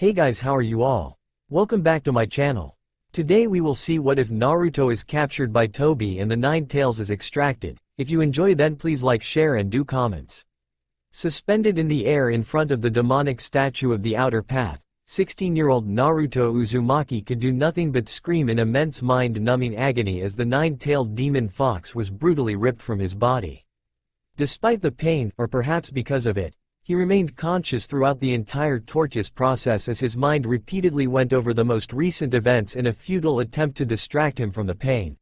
Hey guys, how are you all? Welcome back to my channel. Today we will see what if Naruto is captured by Tobi and the Nine Tails is extracted. If you enjoy, then please like, share and do comments. Suspended in the air in front of the demonic statue of the outer path, 16-year-old Naruto Uzumaki could do nothing but scream in immense mind-numbing agony as the nine-tailed demon fox was brutally ripped from his body. Despite the pain, or perhaps because of it, he remained conscious throughout the entire torturous process as his mind repeatedly went over the most recent events in a futile attempt to distract him from the pain.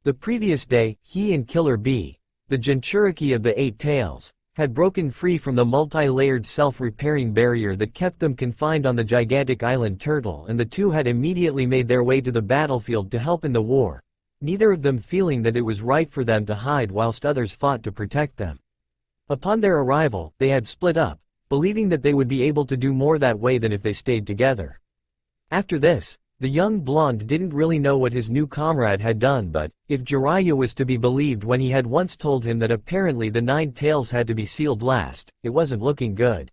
The previous day, he and Killer Bee, the Jinchuriki of the Eight Tails, had broken free from the multi-layered self-repairing barrier that kept them confined on the gigantic island Turtle, and the two had immediately made their way to the battlefield to help in the war, neither of them feeling that it was right for them to hide whilst others fought to protect them. Upon their arrival, they had split up, believing that they would be able to do more that way than if they stayed together. After this, the young blonde didn't really know what his new comrade had done, but, if Jiraiya was to be believed when he had once told him that apparently the Nine Tails had to be sealed last, it wasn't looking good.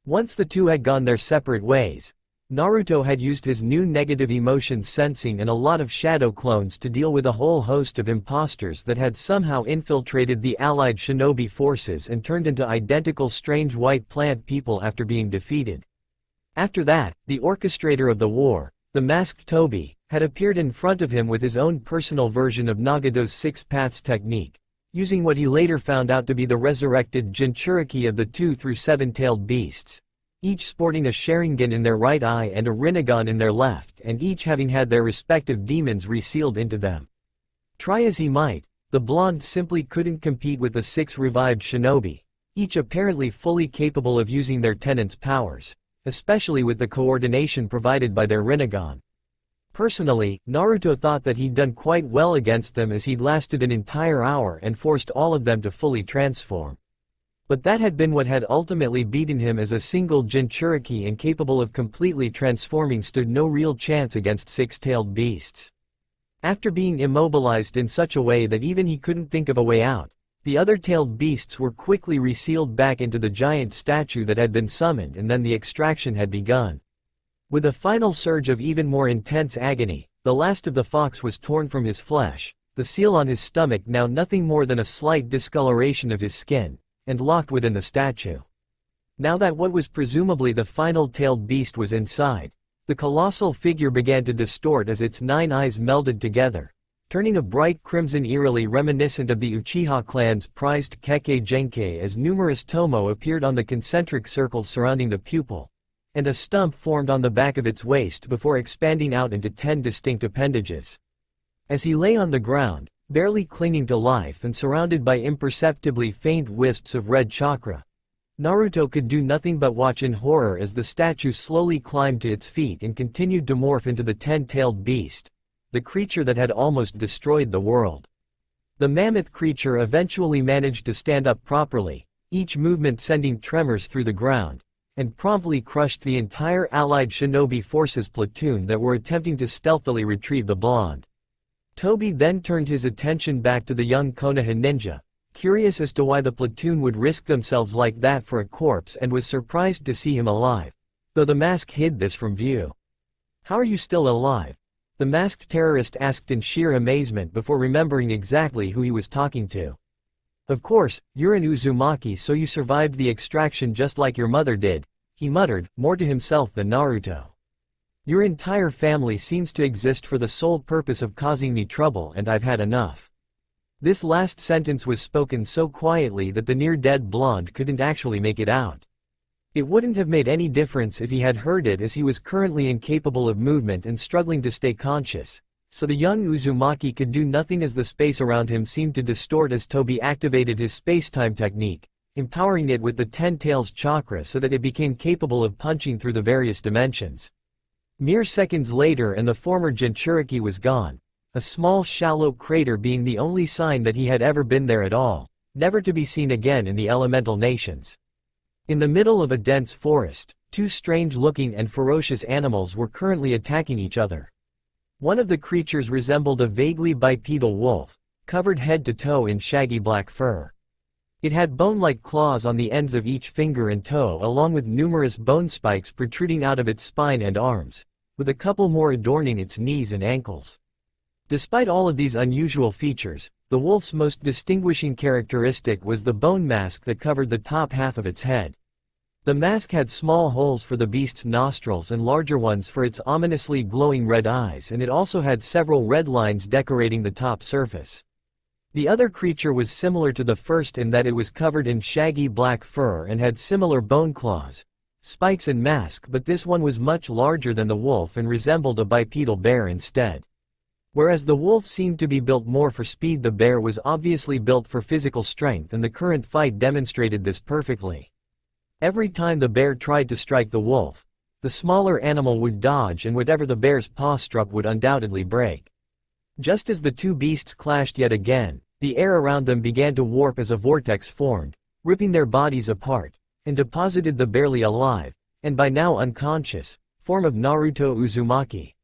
Once the two had gone their separate ways, Naruto had used his new negative emotions sensing and a lot of shadow clones to deal with a whole host of imposters that had somehow infiltrated the allied shinobi forces and turned into identical strange white plant people after being defeated. After that, the orchestrator of the war, the masked Tobi, had appeared in front of him with his own personal version of Nagato's Six Paths technique, using what he later found out to be the resurrected Jinchuriki of the 2 through 7-tailed beasts, each sporting a Sharingan in their right eye and a Rinnegan in their left, and each having had their respective demons resealed into them. Try as he might, the blonde simply couldn't compete with the 6 revived shinobi, each apparently fully capable of using their tenant's powers, especially with the coordination provided by their Rinnegan. Personally, Naruto thought that he'd done quite well against them as he'd lasted an entire hour and forced all of them to fully transform. But that had been what had ultimately beaten him, as a single Jinchuriki incapable of completely transforming stood no real chance against 6-tailed beasts. After being immobilized in such a way that even he couldn't think of a way out, the other tailed beasts were quickly resealed back into the giant statue that had been summoned, and then the extraction had begun. With a final surge of even more intense agony, the last of the fox was torn from his flesh, the seal on his stomach now nothing more than a slight discoloration of his skin, and locked within the statue. Now that what was presumably the final tailed beast was inside, the colossal figure began to distort as its 9 eyes melded together, turning a bright crimson eerily reminiscent of the Uchiha clan's prized Kekkei Genkei as numerous tomo appeared on the concentric circles surrounding the pupil, and a stump formed on the back of its waist before expanding out into 10 distinct appendages. As he lay on the ground, barely clinging to life and surrounded by imperceptibly faint wisps of red chakra, Naruto could do nothing but watch in horror as the statue slowly climbed to its feet and continued to morph into the 10-tailed beast, the creature that had almost destroyed the world. The mammoth creature eventually managed to stand up properly, each movement sending tremors through the ground, and promptly crushed the entire allied shinobi forces platoon that were attempting to stealthily retrieve the blonde. Tobi then turned his attention back to the young Konoha ninja, curious as to why the platoon would risk themselves like that for a corpse, and was surprised to see him alive, though the mask hid this from view. "How are you still alive?" the masked terrorist asked in sheer amazement before remembering exactly who he was talking to. "Of course, you're an Uzumaki, so you survived the extraction just like your mother did," he muttered, more to himself than Naruto. "Your entire family seems to exist for the sole purpose of causing me trouble, and I've had enough." This last sentence was spoken so quietly that the near-dead blonde couldn't actually make it out. It wouldn't have made any difference if he had heard it, as he was currently incapable of movement and struggling to stay conscious, so the young Uzumaki could do nothing as the space around him seemed to distort as Tobi activated his space-time technique, empowering it with the 10 tails chakra so that it became capable of punching through the various dimensions. Mere seconds later and the former Jinchuriki was gone, a small shallow crater being the only sign that he had ever been there at all, never to be seen again in the elemental nations. In the middle of a dense forest, 2 strange-looking and ferocious animals were currently attacking each other. One of the creatures resembled a vaguely bipedal wolf, covered head to toe in shaggy black fur. It had bone-like claws on the ends of each finger and toe along with numerous bone spikes protruding out of its spine and arms, with a couple more adorning its knees and ankles. Despite all of these unusual features, the wolf's most distinguishing characteristic was the bone mask that covered the top half of its head. The mask had small holes for the beast's nostrils and larger ones for its ominously glowing red eyes, and it also had several red lines decorating the top surface. The other creature was similar to the first in that it was covered in shaggy black fur and had similar bone claws, spikes and mask, but this one was much larger than the wolf and resembled a bipedal bear instead. Whereas the wolf seemed to be built more for speed, the bear was obviously built for physical strength, and the current fight demonstrated this perfectly. Every time the bear tried to strike the wolf, the smaller animal would dodge, and whatever the bear's paw struck would undoubtedly break. Just as the two beasts clashed yet again, the air around them began to warp as a vortex formed, ripping their bodies apart, and deposited the barely alive, and by now unconscious, form of Naruto Uzumaki.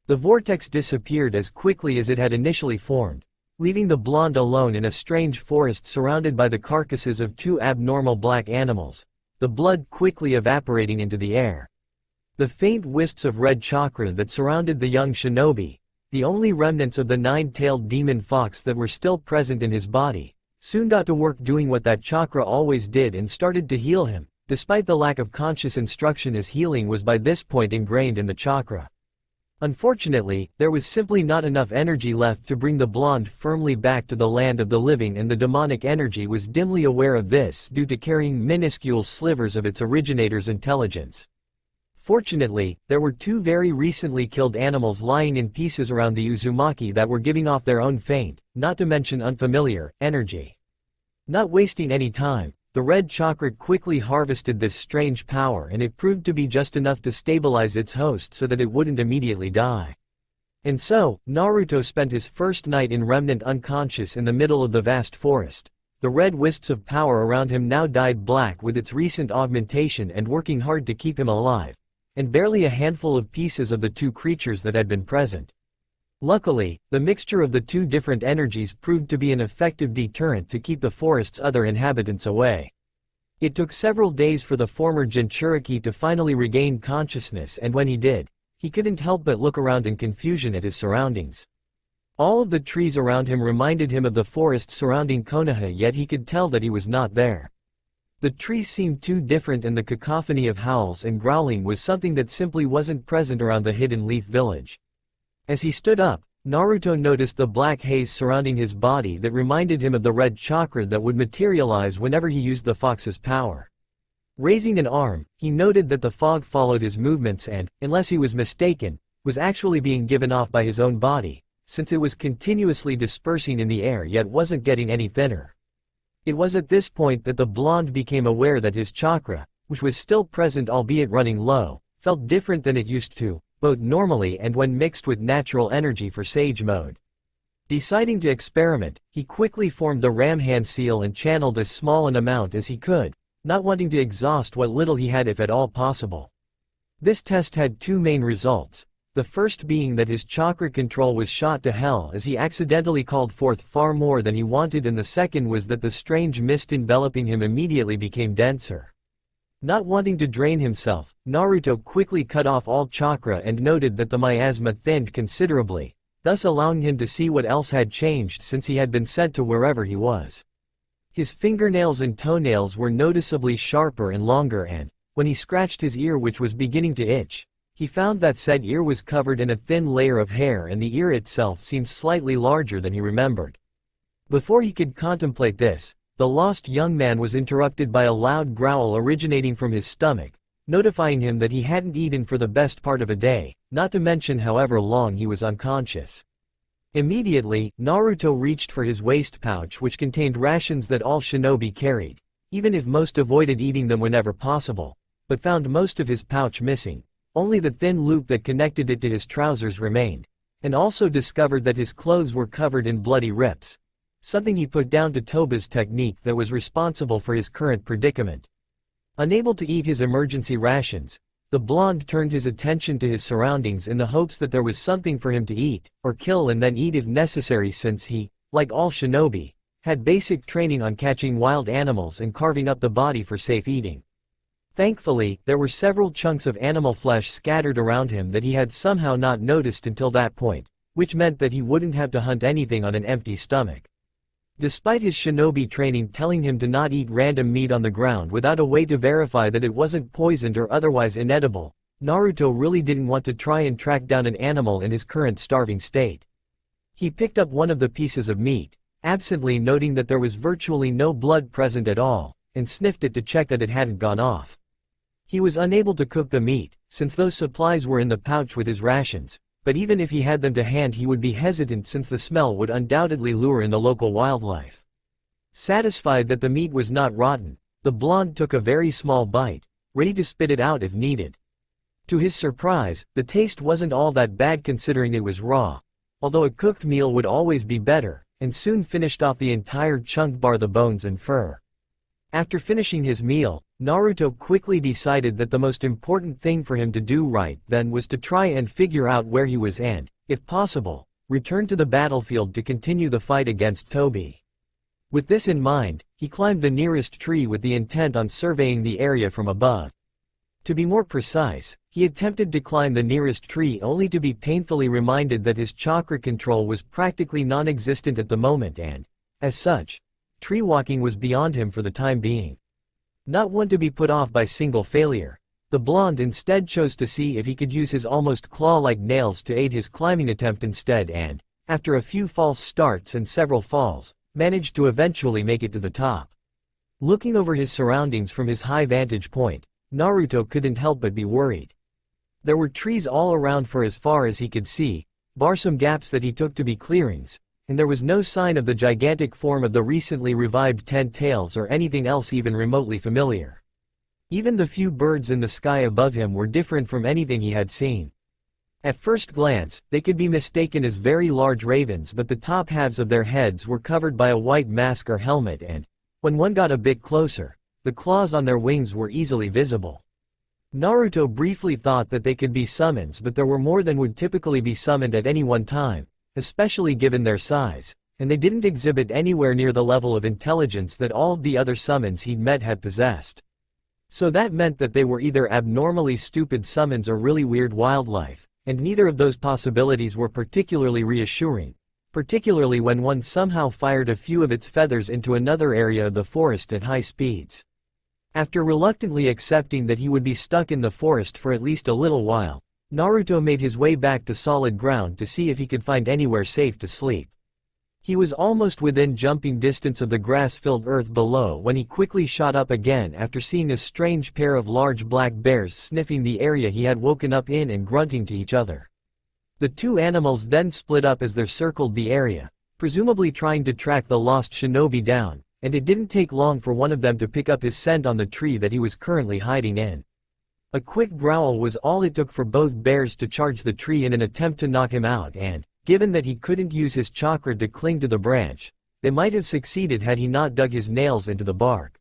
The vortex disappeared as quickly as it had initially formed, leaving the blonde alone in a strange forest surrounded by the carcasses of two abnormal black animals, the blood quickly evaporating into the air. The faint wisps of red chakra that surrounded the young shinobi, the only remnants of the nine-tailed demon fox that were still present in his body, soon got to work doing what that chakra always did and started to heal him, despite the lack of conscious instruction, as healing was by this point ingrained in the chakra. Unfortunately, there was simply not enough energy left to bring the blonde firmly back to the land of the living, and the demonic energy was dimly aware of this due to carrying minuscule slivers of its originator's intelligence. Fortunately, there were two very recently killed animals lying in pieces around the Uzumaki that were giving off their own faint, not to mention unfamiliar, energy. Not wasting any time, the red chakra quickly harvested this strange power, and it proved to be just enough to stabilize its host so that it wouldn't immediately die. And so, Naruto spent his first night in remnant unconscious in the middle of the vast forest. The red wisps of power around him now dyed black with its recent augmentation and working hard to keep him alive, and barely a handful of pieces of the two creatures that had been present. Luckily, the mixture of the two different energies proved to be an effective deterrent to keep the forest's other inhabitants away. It took several days for the former Jinchuriki to finally regain consciousness, and when he did, he couldn't help but look around in confusion at his surroundings. All of the trees around him reminded him of the forest surrounding Konoha, yet he could tell that he was not there. The trees seemed too different, and the cacophony of howls and growling was something that simply wasn't present around the Hidden Leaf village. As he stood up, Naruto noticed the black haze surrounding his body that reminded him of the red chakra that would materialize whenever he used the fox's power. Raising an arm, he noted that the fog followed his movements and, unless he was mistaken, was actually being given off by his own body, since it was continuously dispersing in the air yet wasn't getting any thinner. It was at this point that the blonde became aware that his chakra, which was still present albeit running low, felt different than it used to, both normally and when mixed with natural energy for Sage mode. Deciding to experiment, he quickly formed the ram hand seal and channeled as small an amount as he could, not wanting to exhaust what little he had if at all possible. This test had two main results, the first being that his chakra control was shot to hell as he accidentally called forth far more than he wanted, and the second was that the strange mist enveloping him immediately became denser. Not wanting to drain himself, Naruto quickly cut off all chakra and noted that the miasma thinned considerably, thus allowing him to see what else had changed since he had been sent to wherever he was. His fingernails and toenails were noticeably sharper and longer, and, when he scratched his ear which was beginning to itch, he found that said ear was covered in a thin layer of hair, and the ear itself seemed slightly larger than he remembered. Before he could contemplate this, the lost young man was interrupted by a loud growl originating from his stomach, notifying him that he hadn't eaten for the best part of a day, not to mention however long he was unconscious. Immediately, Naruto reached for his waist pouch, which contained rations that all shinobi carried, even if most avoided eating them whenever possible, but found most of his pouch missing. Only the thin loop that connected it to his trousers remained, and also discovered that his clothes were covered in bloody rips, something he put down to Tobi's technique that was responsible for his current predicament. Unable to eat his emergency rations, the blonde turned his attention to his surroundings in the hopes that there was something for him to eat, or kill and then eat if necessary, since he, like all shinobi, had basic training on catching wild animals and carving up the body for safe eating. Thankfully, there were several chunks of animal flesh scattered around him that he had somehow not noticed until that point, which meant that he wouldn't have to hunt anything on an empty stomach. Despite his shinobi training telling him to not eat random meat on the ground without a way to verify that it wasn't poisoned or otherwise inedible, Naruto really didn't want to try and track down an animal in his current starving state. He picked up one of the pieces of meat, absently noting that there was virtually no blood present at all, and sniffed it to check that it hadn't gone off. He was unable to cook the meat, since those supplies were in the pouch with his rations, but even if he had them to hand he would be hesitant since the smell would undoubtedly lure in the local wildlife. Satisfied that the meat was not rotten, the blonde took a very small bite, ready to spit it out if needed. To his surprise, the taste wasn't all that bad considering it was raw, although a cooked meal would always be better, and soon finished off the entire chunk bar the bones and fur. After finishing his meal, Naruto quickly decided that the most important thing for him to do right then was to try and figure out where he was and, if possible, return to the battlefield to continue the fight against Tobi. With this in mind, he climbed the nearest tree with the intent on surveying the area from above. To be more precise, he attempted to climb the nearest tree only to be painfully reminded that his chakra control was practically non-existent at the moment and, as such, tree walking was beyond him for the time being. Not one to be put off by single failure, the blonde instead chose to see if he could use his almost claw-like nails to aid his climbing attempt instead and, after a few false starts and several falls, managed to eventually make it to the top. Looking over his surroundings from his high vantage point, Naruto couldn't help but be worried. There were trees all around for as far as he could see, bar some gaps that he took to be clearings, and there was no sign of the gigantic form of the recently revived 10 tails or anything else even remotely familiar. Even the few birds in the sky above him were different from anything he had seen. At first glance, they could be mistaken as very large ravens, but the top halves of their heads were covered by a white mask or helmet and, when one got a bit closer, the claws on their wings were easily visible. Naruto briefly thought that they could be summons, but there were more than would typically be summoned at any one time, especially given their size, and they didn't exhibit anywhere near the level of intelligence that all of the other summons he'd met had possessed. So that meant that they were either abnormally stupid summons or really weird wildlife, and neither of those possibilities were particularly reassuring, particularly when one somehow fired a few of its feathers into another area of the forest at high speeds. After reluctantly accepting that he would be stuck in the forest for at least a little while, Naruto made his way back to solid ground to see if he could find anywhere safe to sleep. He was almost within jumping distance of the grass-filled earth below when he quickly shot up again after seeing a strange pair of large black bears sniffing the area he had woken up in and grunting to each other. The two animals then split up as they circled the area, presumably trying to track the lost shinobi down, and it didn't take long for one of them to pick up his scent on the tree that he was currently hiding in. A quick growl was all it took for both bears to charge the tree in an attempt to knock him out and, given that he couldn't use his chakra to cling to the branch, they might have succeeded had he not dug his nails into the bark.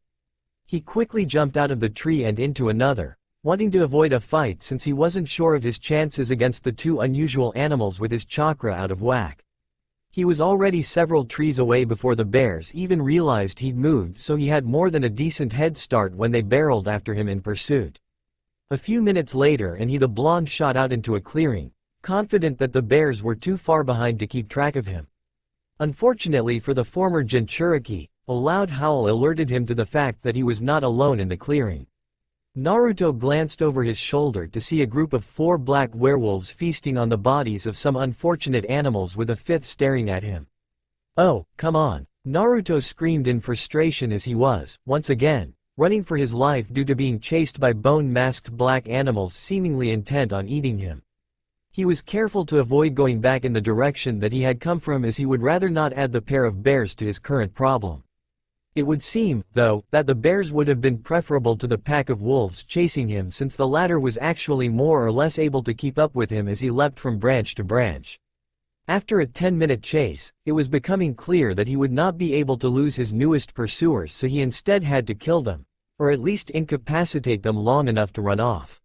He quickly jumped out of the tree and into another, wanting to avoid a fight since he wasn't sure of his chances against the two unusual animals with his chakra out of whack. He was already several trees away before the bears even realized he'd moved, so he had more than a decent head start when they barreled after him in pursuit. A few minutes later and the blonde shot out into a clearing, confident that the bears were too far behind to keep track of him. Unfortunately for the former Jinchuriki, a loud howl alerted him to the fact that he was not alone in the clearing. Naruto glanced over his shoulder to see a group of 4 black werewolves feasting on the bodies of some unfortunate animals with a 5th staring at him. "Oh, come on!" Naruto screamed in frustration as he was, once again, running for his life due to being chased by bone-masked black animals seemingly intent on eating him. He was careful to avoid going back in the direction that he had come from as he would rather not add the pair of bears to his current problem. It would seem, though, that the bears would have been preferable to the pack of wolves chasing him since the latter was actually more or less able to keep up with him as he leapt from branch to branch. After a 10-minute chase, it was becoming clear that he would not be able to lose his newest pursuers, so he instead had to kill them, or at least incapacitate them long enough to run off.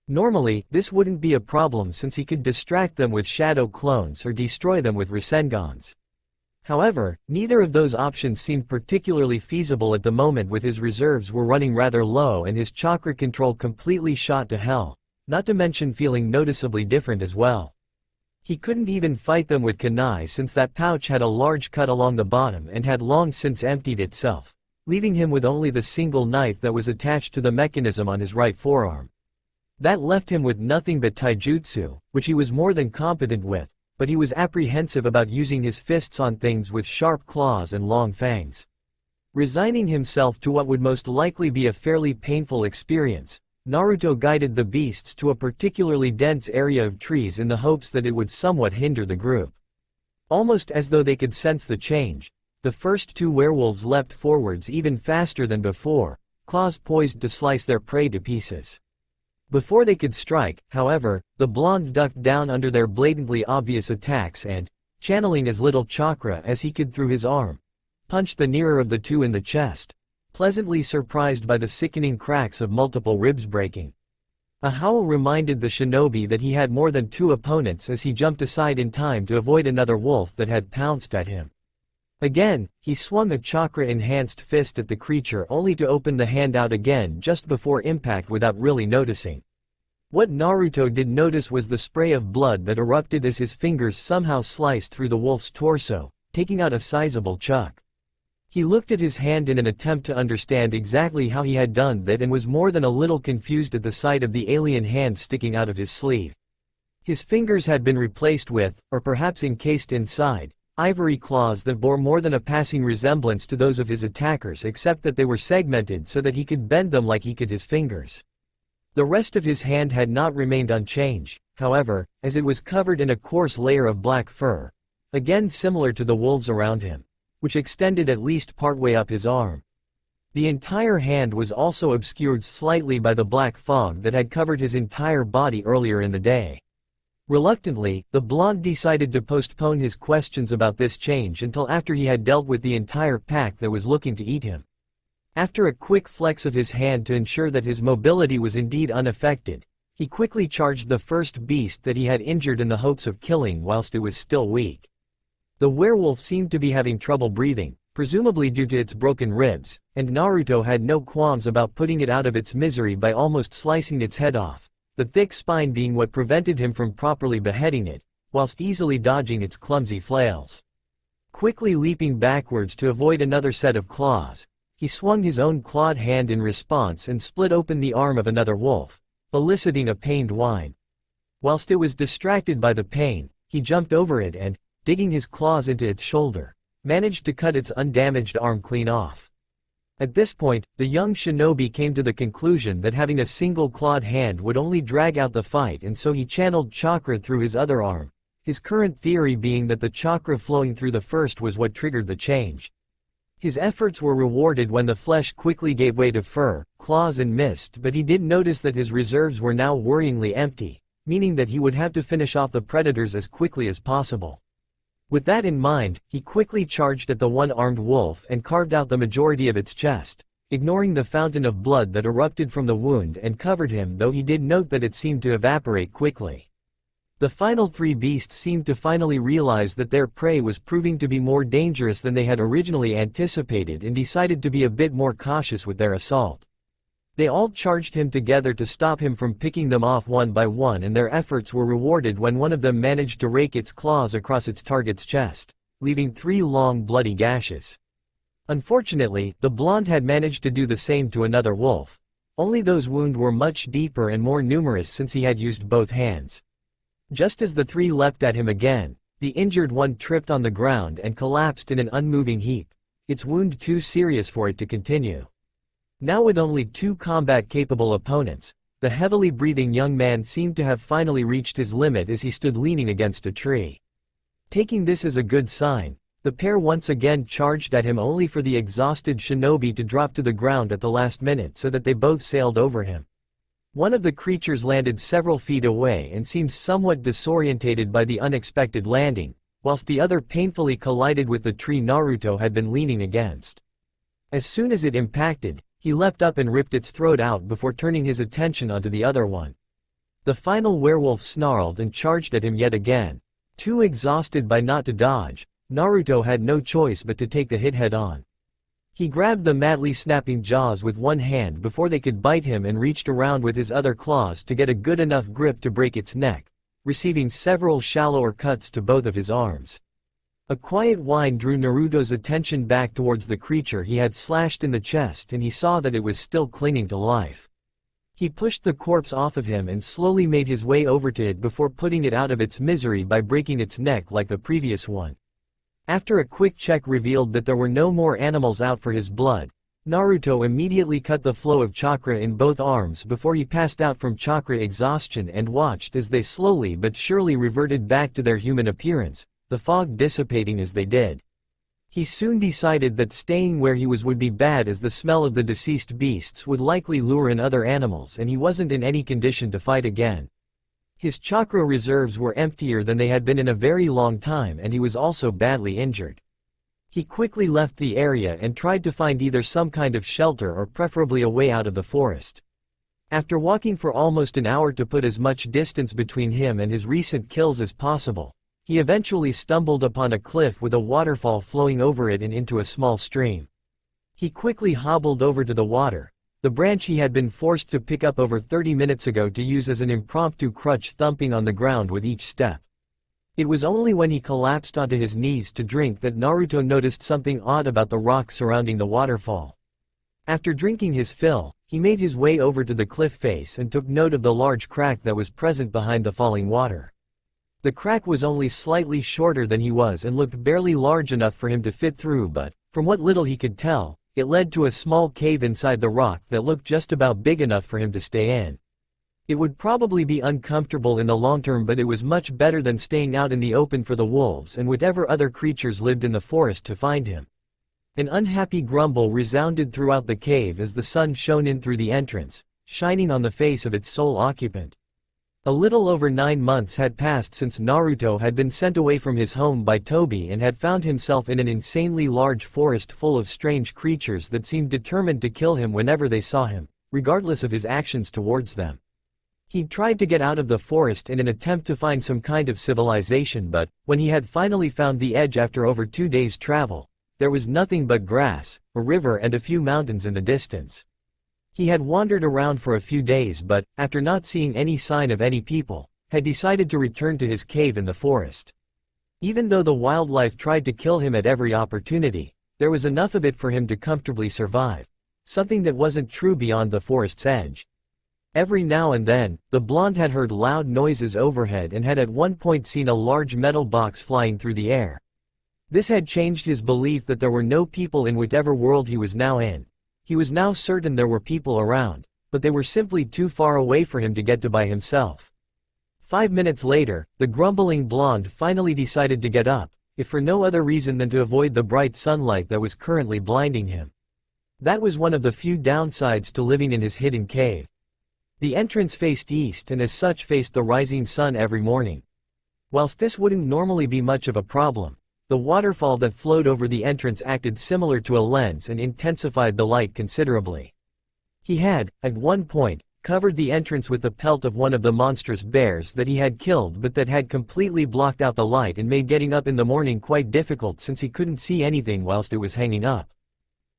Normally, this wouldn't be a problem since he could distract them with shadow clones or destroy them with Rasengans. However, neither of those options seemed particularly feasible at the moment, with his reserves were running rather low and his chakra control completely shot to hell, not to mention feeling noticeably different as well. He couldn't even fight them with kunai since that pouch had a large cut along the bottom and had long since emptied itself, leaving him with only the single knife that was attached to the mechanism on his right forearm. That left him with nothing but taijutsu, which he was more than competent with, but he was apprehensive about using his fists on things with sharp claws and long fangs. Resigning himself to what would most likely be a fairly painful experience, Naruto guided the beasts to a particularly dense area of trees in the hopes that it would somewhat hinder the group. Almost as though they could sense the change, the first two werewolves leapt forwards even faster than before, claws poised to slice their prey to pieces. Before they could strike, however, the blonde ducked down under their blatantly obvious attacks and, channeling as little chakra as he could through his arm, punched the nearer of the two in the chest, pleasantly surprised by the sickening cracks of multiple ribs breaking. A howl reminded the shinobi that he had more than two opponents as he jumped aside in time to avoid another wolf that had pounced at him. Again, he swung a chakra-enhanced fist at the creature only to open the hand out again just before impact without really noticing. What Naruto did notice was the spray of blood that erupted as his fingers somehow sliced through the wolf's torso, taking out a sizable chunk. He looked at his hand in an attempt to understand exactly how he had done that and was more than a little confused at the sight of the alien hand sticking out of his sleeve. His fingers had been replaced with, or perhaps encased inside, ivory claws that bore more than a passing resemblance to those of his attackers, except that they were segmented so that he could bend them like he could his fingers. The rest of his hand had not remained unchanged, however, as it was covered in a coarse layer of black fur, again similar to the wolves around him, which extended at least partway up his arm. The entire hand was also obscured slightly by the black fog that had covered his entire body earlier in the day. Reluctantly, the blonde decided to postpone his questions about this change until after he had dealt with the entire pack that was looking to eat him. After a quick flex of his hand to ensure that his mobility was indeed unaffected, he quickly charged the first beast that he had injured in the hopes of killing whilst it was still weak. The werewolf seemed to be having trouble breathing, presumably due to its broken ribs, and Naruto had no qualms about putting it out of its misery by almost slicing its head off, the thick spine being what prevented him from properly beheading it, whilst easily dodging its clumsy flails. Quickly leaping backwards to avoid another set of claws, he swung his own clawed hand in response and split open the arm of another wolf, eliciting a pained whine. Whilst it was distracted by the pain, he jumped over it and, digging his claws into its shoulder, managed to cut its undamaged arm clean off. At this point, the young shinobi came to the conclusion that having a single clawed hand would only drag out the fight, and so he channeled chakra through his other arm, his current theory being that the chakra flowing through the first was what triggered the change. His efforts were rewarded when the flesh quickly gave way to fur, claws and mist, but he did notice that his reserves were now worryingly empty, meaning that he would have to finish off the predators as quickly as possible. With that in mind, he quickly charged at the one-armed wolf and carved out the majority of its chest, ignoring the fountain of blood that erupted from the wound and covered him, though he did note that it seemed to evaporate quickly. The final three beasts seemed to finally realize that their prey was proving to be more dangerous than they had originally anticipated and decided to be a bit more cautious with their assault. They all charged him together to stop him from picking them off one by one, and their efforts were rewarded when one of them managed to rake its claws across its target's chest, leaving 3 long bloody gashes. Unfortunately, the blonde had managed to do the same to another wolf, only those wounds were much deeper and more numerous since he had used both hands. Just as the 3 leapt at him again, the injured one tripped on the ground and collapsed in an unmoving heap, its wound too serious for it to continue. Now with only 2 combat-capable opponents, the heavily breathing young man seemed to have finally reached his limit as he stood leaning against a tree. Taking this as a good sign, the pair once again charged at him, only for the exhausted shinobi to drop to the ground at the last minute so that they both sailed over him. One of the creatures landed several feet away and seemed somewhat disorientated by the unexpected landing, whilst the other painfully collided with the tree Naruto had been leaning against. As soon as it impacted, he leapt up and ripped its throat out before turning his attention onto the other one. The final werewolf snarled and charged at him yet again, too exhausted by not to dodge, Naruto had no choice but to take the hit head-on. He grabbed the madly snapping jaws with one hand before they could bite him and reached around with his other claws to get a good enough grip to break its neck, receiving several shallower cuts to both of his arms. A quiet whine drew Naruto's attention back towards the creature he had slashed in the chest, and he saw that it was still clinging to life. He pushed the corpse off of him and slowly made his way over to it before putting it out of its misery by breaking its neck like the previous one. After a quick check revealed that there were no more animals out for his blood, Naruto immediately cut the flow of chakra in both arms before he passed out from chakra exhaustion and watched as they slowly but surely reverted back to their human appearance, the fog dissipating as they did. He soon decided that staying where he was would be bad, as the smell of the deceased beasts would likely lure in other animals and he wasn't in any condition to fight again. His chakra reserves were emptier than they had been in a very long time, and he was also badly injured. He quickly left the area and tried to find either some kind of shelter or preferably a way out of the forest. After walking for almost an hour to put as much distance between him and his recent kills as possible, he eventually stumbled upon a cliff with a waterfall flowing over it and into a small stream. He quickly hobbled over to the water, the branch he had been forced to pick up over 30 minutes ago to use as an impromptu crutch, thumping on the ground with each step. It was only when he collapsed onto his knees to drink that Naruto noticed something odd about the rock surrounding the waterfall. After drinking his fill, he made his way over to the cliff face and took note of the large crack that was present behind the falling water. The crack was only slightly shorter than he was and looked barely large enough for him to fit through, but, from what little he could tell, it led to a small cave inside the rock that looked just about big enough for him to stay in. It would probably be uncomfortable in the long term, but it was much better than staying out in the open for the wolves and whatever other creatures lived in the forest to find him. An unhappy grumble resounded throughout the cave as the sun shone in through the entrance, shining on the face of its sole occupant. A little over 9 months had passed since Naruto had been sent away from his home by Tobi and had found himself in an insanely large forest full of strange creatures that seemed determined to kill him whenever they saw him, regardless of his actions towards them. He'd tried to get out of the forest in an attempt to find some kind of civilization, but, when he had finally found the edge after over 2 days' travel, there was nothing but grass, a river and a few mountains in the distance. He had wandered around for a few days, but, after not seeing any sign of any people, had decided to return to his cave in the forest. Even though the wildlife tried to kill him at every opportunity, there was enough of it for him to comfortably survive, something that wasn't true beyond the forest's edge. Every now and then, the blonde had heard loud noises overhead and had at one point seen a large metal box flying through the air. This had changed his belief that there were no people in whatever world he was now in. He was now certain there were people around, but they were simply too far away for him to get to by himself. 5 minutes later, the grumbling blonde finally decided to get up, if for no other reason than to avoid the bright sunlight that was currently blinding him. That was one of the few downsides to living in his hidden cave. The entrance faced east and as such faced the rising sun every morning. Whilst this wouldn't normally be much of a problem, the waterfall that flowed over the entrance acted similar to a lens and intensified the light considerably. He had, at one point, covered the entrance with the pelt of one of the monstrous bears that he had killed, but that had completely blocked out the light and made getting up in the morning quite difficult since he couldn't see anything whilst it was hanging up.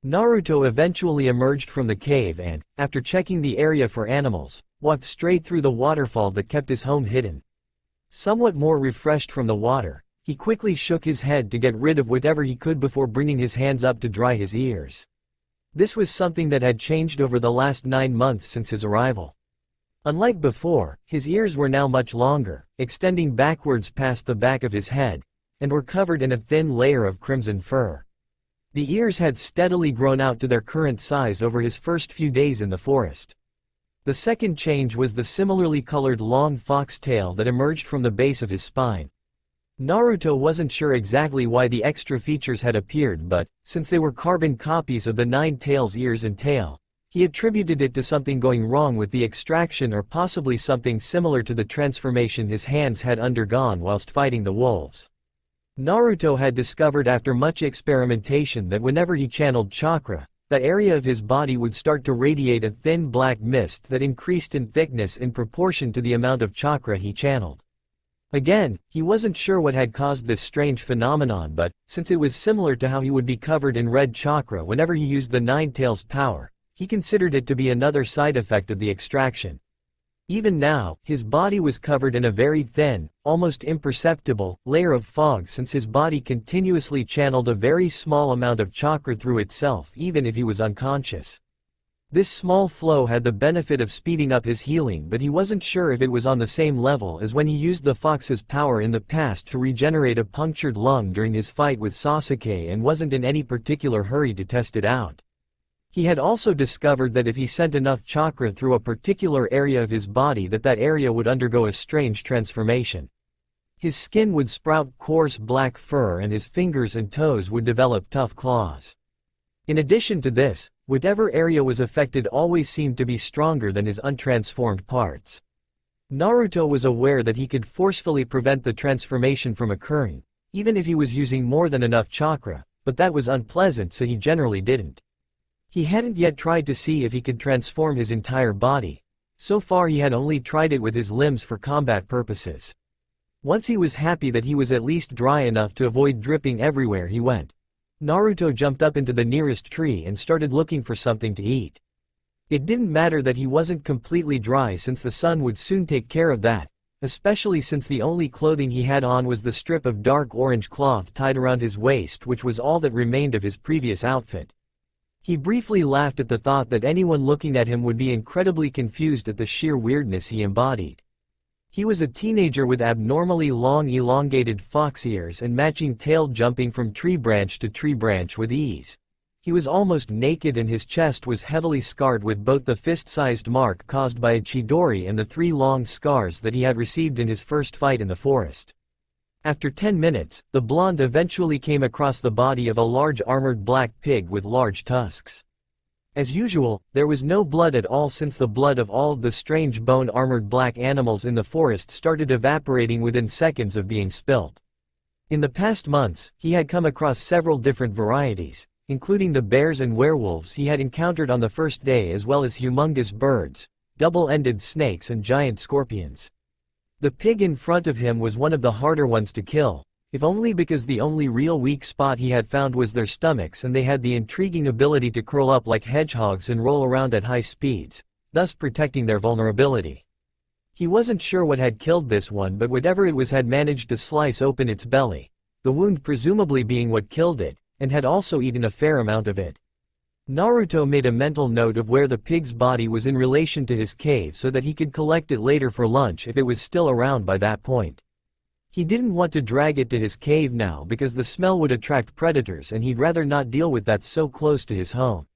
Naruto eventually emerged from the cave and, after checking the area for animals, walked straight through the waterfall that kept his home hidden. Somewhat more refreshed from the water, he quickly shook his head to get rid of whatever he could before bringing his hands up to dry his ears. This was something that had changed over the last 9 months since his arrival. Unlike before, his ears were now much longer, extending backwards past the back of his head, and were covered in a thin layer of crimson fur. The ears had steadily grown out to their current size over his first few days in the forest. The second change was the similarly colored long fox tail that emerged from the base of his spine. Naruto wasn't sure exactly why the extra features had appeared, but, since they were carbon copies of the 9 tails' ears and tail, he attributed it to something going wrong with the extraction or possibly something similar to the transformation his hands had undergone whilst fighting the wolves. Naruto had discovered after much experimentation that whenever he channeled chakra, that area of his body would start to radiate a thin black mist that increased in thickness in proportion to the amount of chakra he channeled. Again, he wasn't sure what had caused this strange phenomenon, but, since it was similar to how he would be covered in red chakra whenever he used the Nine Tails power, he considered it to be another side effect of the extraction. Even now, his body was covered in a very thin, almost imperceptible, layer of fog since his body continuously channeled a very small amount of chakra through itself even if he was unconscious. This small flow had the benefit of speeding up his healing, but he wasn't sure if it was on the same level as when he used the fox's power in the past to regenerate a punctured lung during his fight with Sasuke and wasn't in any particular hurry to test it out. He had also discovered that if he sent enough chakra through a particular area of his body that area would undergo a strange transformation. His skin would sprout coarse black fur and his fingers and toes would develop tough claws. In addition to this, whatever area was affected always seemed to be stronger than his untransformed parts. Naruto was aware that he could forcefully prevent the transformation from occurring, even if he was using more than enough chakra, but that was unpleasant, so he generally didn't. He hadn't yet tried to see if he could transform his entire body. So far he had only tried it with his limbs for combat purposes. Once he was happy that he was at least dry enough to avoid dripping everywhere he went, Naruto jumped up into the nearest tree and started looking for something to eat. It didn't matter that he wasn't completely dry since the sun would soon take care of that, especially since the only clothing he had on was the strip of dark orange cloth tied around his waist, which was all that remained of his previous outfit. He briefly laughed at the thought that anyone looking at him would be incredibly confused at the sheer weirdness he embodied. He was a teenager with abnormally long elongated fox ears and matching tail jumping from tree branch to tree branch with ease. He was almost naked and his chest was heavily scarred with both the fist-sized mark caused by a Chidori and the 3 long scars that he had received in his first fight in the forest. After 10 minutes, the blonde eventually came across the body of a large armored black pig with large tusks. As usual, there was no blood at all since the blood of all of the strange bone-armored black animals in the forest started evaporating within seconds of being spilt. In the past months, he had come across several different varieties, including the bears and werewolves he had encountered on the first day, as well as humongous birds, double-ended snakes and giant scorpions. The pig in front of him was one of the harder ones to kill, if only because the only real weak spot he had found was their stomachs, and they had the intriguing ability to curl up like hedgehogs and roll around at high speeds, thus protecting their vulnerability. He wasn't sure what had killed this one, but whatever it was had managed to slice open its belly, the wound presumably being what killed it, and had also eaten a fair amount of it. Naruto made a mental note of where the pig's body was in relation to his cave so that he could collect it later for lunch if it was still around by that point. He didn't want to drag it to his cave now because the smell would attract predators and he'd rather not deal with that so close to his home.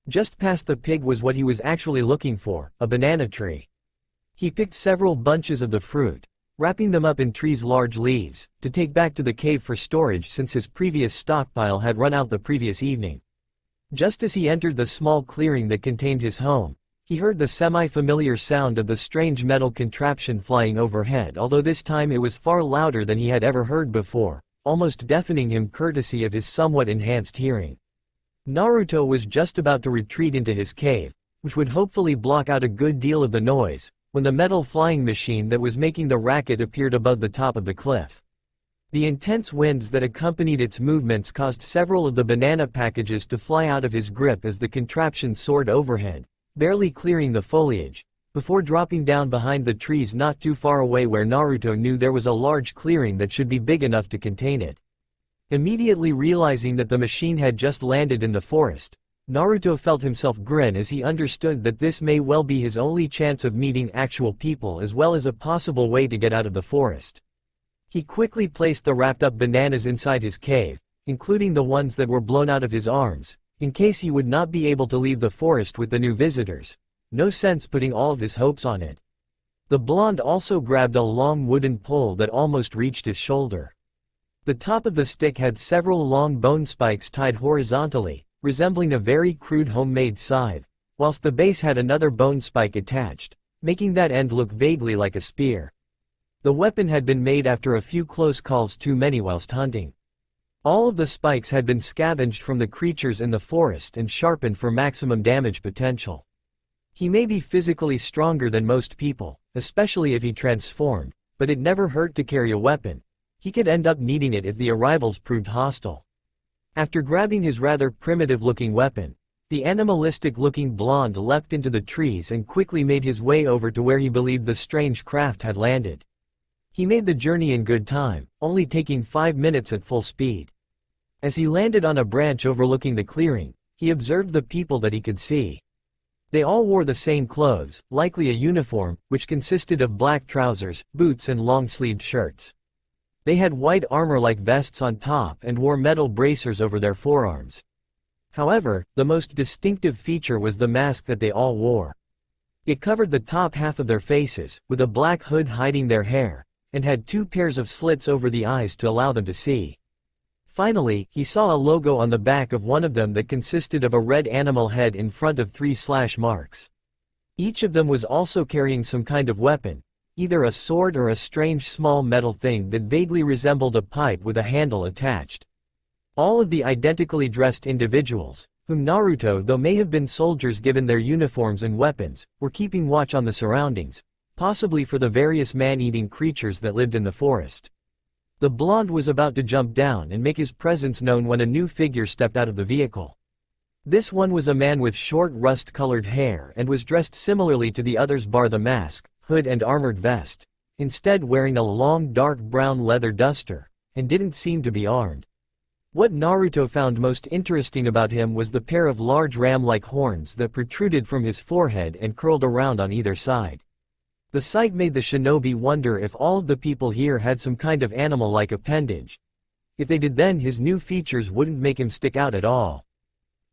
Just past the pig was what he was actually looking for, a banana tree. He picked several bunches of the fruit, wrapping them up in tree's large leaves, to take back to the cave for storage since his previous stockpile had run out the previous evening. Just as he entered the small clearing that contained his home, he heard the semi-familiar sound of the strange metal contraption flying overhead, although this time it was far louder than he had ever heard before, almost deafening him courtesy of his somewhat enhanced hearing. Naruto was just about to retreat into his cave, which would hopefully block out a good deal of the noise, when the metal flying machine that was making the racket appeared above the top of the cliff. The intense winds that accompanied its movements caused several of the banana packages to fly out of his grip as the contraption soared overhead, barely clearing the foliage, before dropping down behind the trees not too far away where Naruto knew there was a large clearing that should be big enough to contain it. Immediately realizing that the machine had just landed in the forest, Naruto felt himself grin as he understood that this may well be his only chance of meeting actual people as well as a possible way to get out of the forest. He quickly placed the wrapped-up bananas inside his cave, including the ones that were blown out of his arms, in case he would not be able to leave the forest with the new visitors. No sense putting all of his hopes on it. The blonde also grabbed a long wooden pole that almost reached his shoulder. The top of the stick had several long bone spikes tied horizontally, resembling a very crude homemade scythe, whilst the base had another bone spike attached, making that end look vaguely like a spear. The weapon had been made after a few close calls too many whilst hunting. All of the spikes had been scavenged from the creatures in the forest and sharpened for maximum damage potential. He may be physically stronger than most people, especially if he transformed, but it never hurt to carry a weapon. He could end up needing it if the arrivals proved hostile. After grabbing his rather primitive-looking weapon, the animalistic-looking blonde leapt into the trees and quickly made his way over to where he believed the strange craft had landed. He made the journey in good time, only taking 5 minutes at full speed. As he landed on a branch overlooking the clearing, he observed the people that he could see. They all wore the same clothes, likely a uniform, which consisted of black trousers, boots and long-sleeved shirts. They had white armor-like vests on top and wore metal bracers over their forearms. However, the most distinctive feature was the mask that they all wore. It covered the top half of their faces, with a black hood hiding their hair, and had 2 pairs of slits over the eyes to allow them to see. Finally, he saw a logo on the back of one of them that consisted of a red animal head in front of 3 slash marks. Each of them was also carrying some kind of weapon, either a sword or a strange small metal thing that vaguely resembled a pipe with a handle attached. All of the identically dressed individuals, whom Naruto, though may have been soldiers given their uniforms and weapons, were keeping watch on the surroundings, possibly for the various man-eating creatures that lived in the forest. The blonde was about to jump down and make his presence known when a new figure stepped out of the vehicle. This one was a man with short rust-colored hair and was dressed similarly to the others bar the mask, hood and armored vest, instead wearing a long dark brown leather duster, and didn't seem to be armed. What Naruto found most interesting about him was the pair of large ram-like horns that protruded from his forehead and curled around on either side. The sight made the shinobi wonder if all of the people here had some kind of animal-like appendage. If they did, then his new features wouldn't make him stick out at all.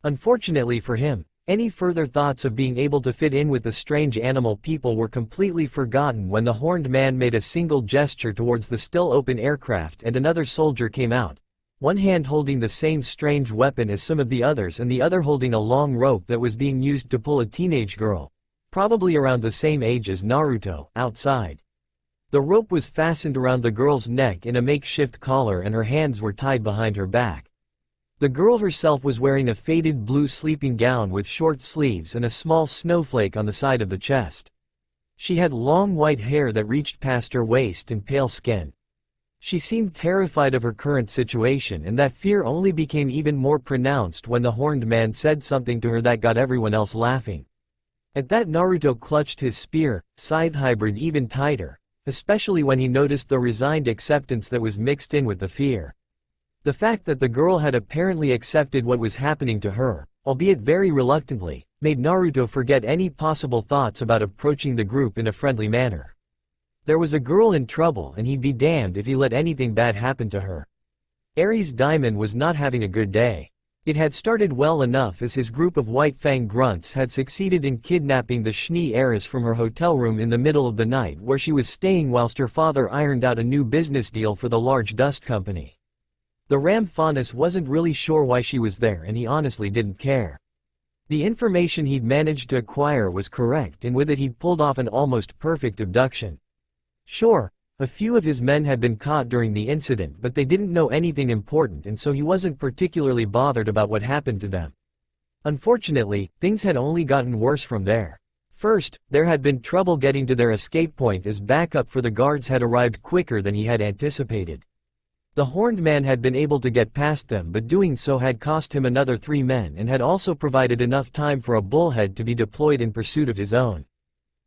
Unfortunately for him, any further thoughts of being able to fit in with the strange animal people were completely forgotten when the horned man made a single gesture towards the still open aircraft and another soldier came out, one hand holding the same strange weapon as some of the others and the other holding a long rope that was being used to pull a teenage girl, probably around the same age as Naruto, outside. The rope was fastened around the girl's neck in a makeshift collar and her hands were tied behind her back. The girl herself was wearing a faded blue sleeping gown with short sleeves and a small snowflake on the side of the chest. She had long white hair that reached past her waist and pale skin. She seemed terrified of her current situation, and that fear only became even more pronounced when the horned man said something to her that got everyone else laughing. At that, Naruto clutched his spear, scythe hybrid, even tighter, especially when he noticed the resigned acceptance that was mixed in with the fear. The fact that the girl had apparently accepted what was happening to her, albeit very reluctantly, made Naruto forget any possible thoughts about approaching the group in a friendly manner. There was a girl in trouble and he'd be damned if he let anything bad happen to her. Aries Diamond was not having a good day. It had started well enough as his group of White Fang grunts had succeeded in kidnapping the Schnee heiress from her hotel room in the middle of the night where she was staying whilst her father ironed out a new business deal for the large dust company. The Ram Faunus wasn't really sure why she was there and he honestly didn't care. The information he'd managed to acquire was correct and with it he'd pulled off an almost perfect abduction. Sure, a few of his men had been caught during the incident but they didn't know anything important and so he wasn't particularly bothered about what happened to them. Unfortunately, things had only gotten worse from there. First, there had been trouble getting to their escape point as backup for the guards had arrived quicker than he had anticipated. The horned man had been able to get past them but doing so had cost him another 3 men and had also provided enough time for a bullhead to be deployed in pursuit of his own.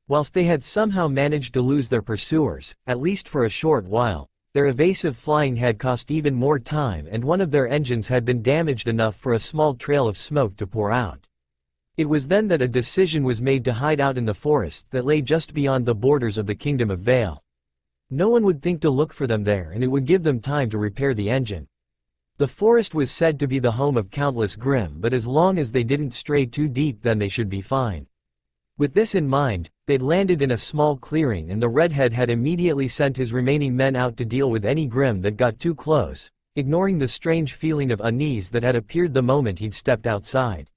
Whilst they had somehow managed to lose their pursuers, at least for a short while, their evasive flying had cost even more time and one of their engines had been damaged enough for a small trail of smoke to pour out. It was then that a decision was made to hide out in the forest that lay just beyond the borders of the Kingdom of Vale. No one would think to look for them there and it would give them time to repair the engine. The forest was said to be the home of countless Grimm, but as long as they didn't stray too deep then they should be fine. With this in mind, they'd landed in a small clearing and the redhead had immediately sent his remaining men out to deal with any Grimm that got too close, ignoring the strange feeling of unease that had appeared the moment he'd stepped outside.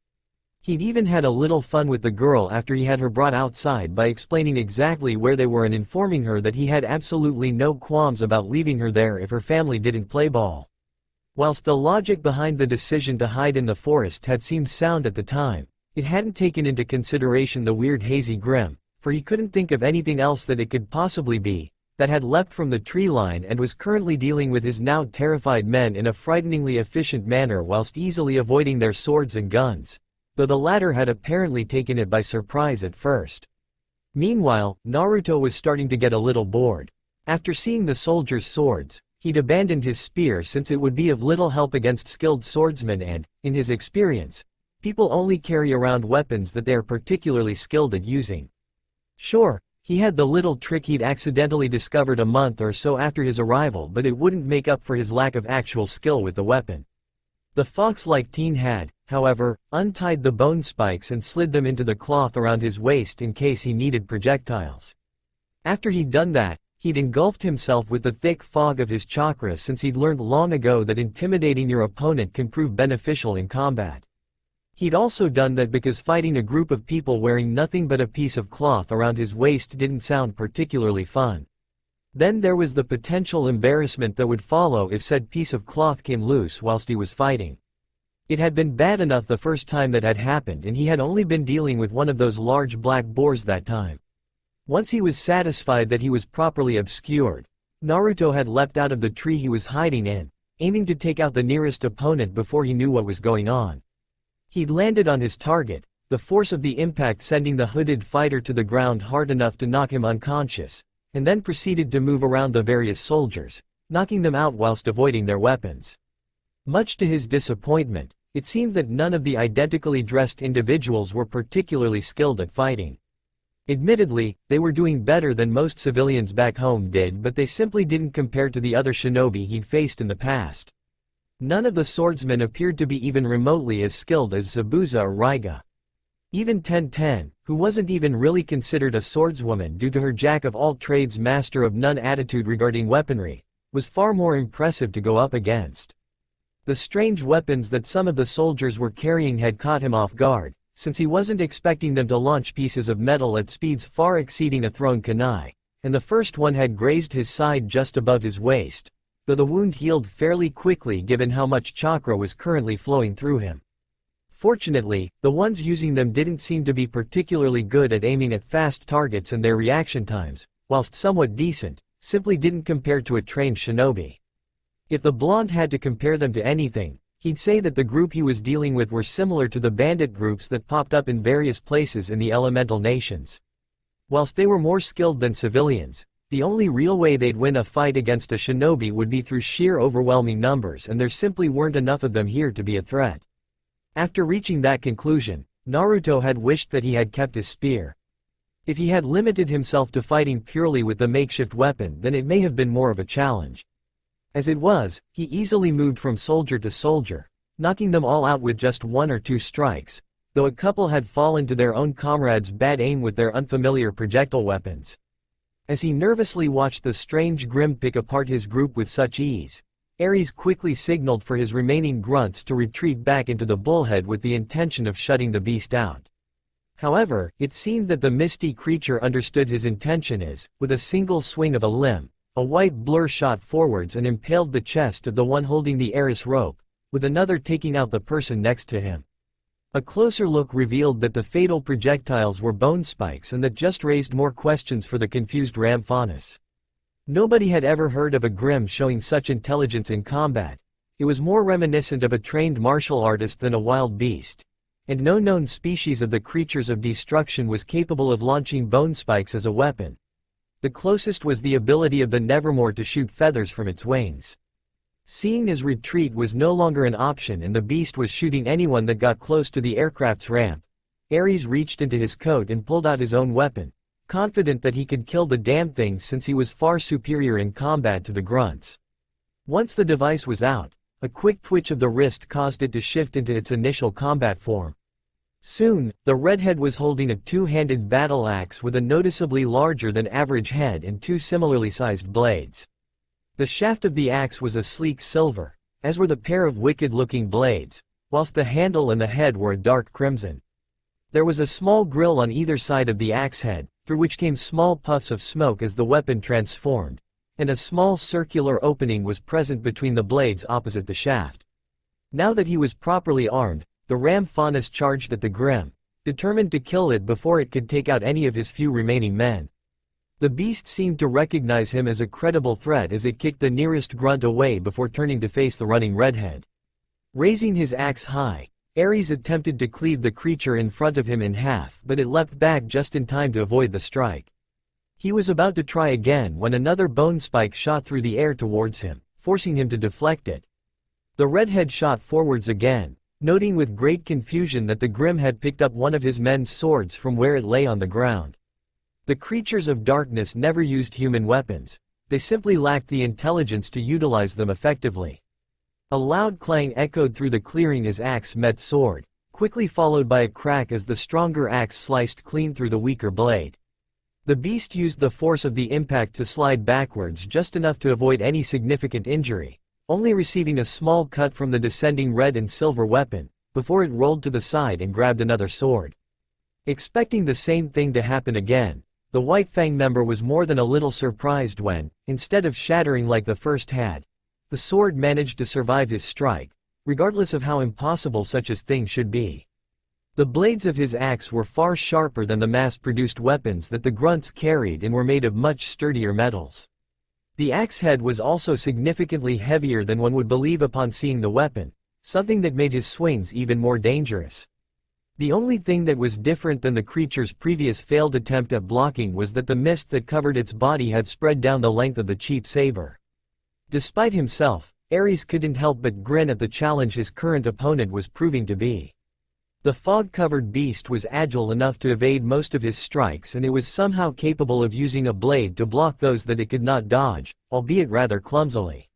He'd even had a little fun with the girl after he had her brought outside by explaining exactly where they were and informing her that he had absolutely no qualms about leaving her there if her family didn't play ball. Whilst the logic behind the decision to hide in the forest had seemed sound at the time, it hadn't taken into consideration the weird hazy Grimm, for he couldn't think of anything else that it could possibly be, that had leapt from the tree line and was currently dealing with his now terrified men in a frighteningly efficient manner whilst easily avoiding their swords and guns, though the latter had apparently taken it by surprise at first. Meanwhile, Naruto was starting to get a little bored. After seeing the soldiers' swords, he'd abandoned his spear since it would be of little help against skilled swordsmen and, in his experience, people only carry around weapons that they are particularly skilled at using. Sure, he had the little trick he'd accidentally discovered a month or so after his arrival, but it wouldn't make up for his lack of actual skill with the weapon. The fox-like teen had, however, untied the bone spikes and slid them into the cloth around his waist in case he needed projectiles. After he'd done that, he'd engulfed himself with the thick fog of his chakra since he'd learned long ago that intimidating your opponent can prove beneficial in combat. He'd also done that because fighting a group of people wearing nothing but a piece of cloth around his waist didn't sound particularly fun. Then there was the potential embarrassment that would follow if said piece of cloth came loose whilst he was fighting. It had been bad enough the first time that had happened, and he had only been dealing with one of those large black boars that time. Once he was satisfied that he was properly obscured, Naruto had leapt out of the tree he was hiding in, aiming to take out the nearest opponent before he knew what was going on. He'd landed on his target, the force of the impact sending the hooded fighter to the ground hard enough to knock him unconscious, and then proceeded to move around the various soldiers, knocking them out whilst avoiding their weapons. Much to his disappointment, it seemed that none of the identically dressed individuals were particularly skilled at fighting. Admittedly, they were doing better than most civilians back home did, but they simply didn't compare to the other shinobi he'd faced in the past. None of the swordsmen appeared to be even remotely as skilled as Zabuza or Raiga. Even Ten, who wasn't even really considered a swordswoman due to her jack-of-all-trades master-of-none attitude regarding weaponry, was far more impressive to go up against. The strange weapons that some of the soldiers were carrying had caught him off guard, since he wasn't expecting them to launch pieces of metal at speeds far exceeding a thrown kunai, and the first one had grazed his side just above his waist, though the wound healed fairly quickly given how much chakra was currently flowing through him. Fortunately, the ones using them didn't seem to be particularly good at aiming at fast targets, and their reaction times, whilst somewhat decent, simply didn't compare to a trained shinobi. If the blonde had to compare them to anything, he'd say that the group he was dealing with were similar to the bandit groups that popped up in various places in the elemental nations. Whilst they were more skilled than civilians, the only real way they'd win a fight against a shinobi would be through sheer overwhelming numbers, and there simply weren't enough of them here to be a threat. After reaching that conclusion, Naruto had wished that he had kept his spear. If he had limited himself to fighting purely with the makeshift weapon, then it may have been more of a challenge. As it was, he easily moved from soldier to soldier, knocking them all out with just one or two strikes, though a couple had fallen to their own comrades' bad aim with their unfamiliar projectile weapons. As he nervously watched the strange Grim pick apart his group with such ease, Ares quickly signaled for his remaining grunts to retreat back into the bullhead with the intention of shutting the beast out. However, it seemed that the misty creature understood his intention as, with a single swing of a limb, a white blur shot forwards and impaled the chest of the one holding the Ares rope, with another taking out the person next to him. A closer look revealed that the fatal projectiles were bone spikes, and that just raised more questions for the confused Ramphanis. Nobody had ever heard of a Grim showing such intelligence in combat. It was more reminiscent of a trained martial artist than a wild beast, and no known species of the creatures of destruction was capable of launching bone spikes as a weapon. The closest was the ability of the Nevermore to shoot feathers from its wings. Seeing his retreat was no longer an option and the beast was shooting anyone that got close to the aircraft's ramp, Ares reached into his coat and pulled out his own weapon, confident that he could kill the damn thing since he was far superior in combat to the grunts. Once the device was out, a quick twitch of the wrist caused it to shift into its initial combat form. Soon, the redhead was holding a two-handed battle axe with a noticeably larger than average head and two similarly sized blades. The shaft of the axe was a sleek silver, as were the pair of wicked-looking blades, whilst the handle and the head were a dark crimson. There was a small grill on either side of the axe head, through which came small puffs of smoke as the weapon transformed, and a small circular opening was present between the blades opposite the shaft. Now that he was properly armed, the Ramphanis charged at the Grim, determined to kill it before it could take out any of his few remaining men. The beast seemed to recognize him as a credible threat as it kicked the nearest grunt away before turning to face the running redhead. Raising his axe high, Ares attempted to cleave the creature in front of him in half, but it leapt back just in time to avoid the strike. He was about to try again when another bone spike shot through the air towards him, forcing him to deflect it. The redhead shot forwards again, noting with great confusion that the Grim had picked up one of his men's swords from where it lay on the ground. The creatures of darkness never used human weapons, they simply lacked the intelligence to utilize them effectively. A loud clang echoed through the clearing as axe met sword, quickly followed by a crack as the stronger axe sliced clean through the weaker blade. The beast used the force of the impact to slide backwards just enough to avoid any significant injury, only receiving a small cut from the descending red and silver weapon, before it rolled to the side and grabbed another sword. Expecting the same thing to happen again, the White Fang member was more than a little surprised when, instead of shattering like the first had, the sword managed to survive his strike, regardless of how impossible such a thing should be. The blades of his axe were far sharper than the mass-produced weapons that the grunts carried and were made of much sturdier metals. The axe head was also significantly heavier than one would believe upon seeing the weapon, something that made his swings even more dangerous. The only thing that was different than the creature's previous failed attempt at blocking was that the mist that covered its body had spread down the length of the cheap saber. Despite himself, Ares couldn't help but grin at the challenge his current opponent was proving to be. The fog-covered beast was agile enough to evade most of his strikes, and it was somehow capable of using a blade to block those that it could not dodge, albeit rather clumsily.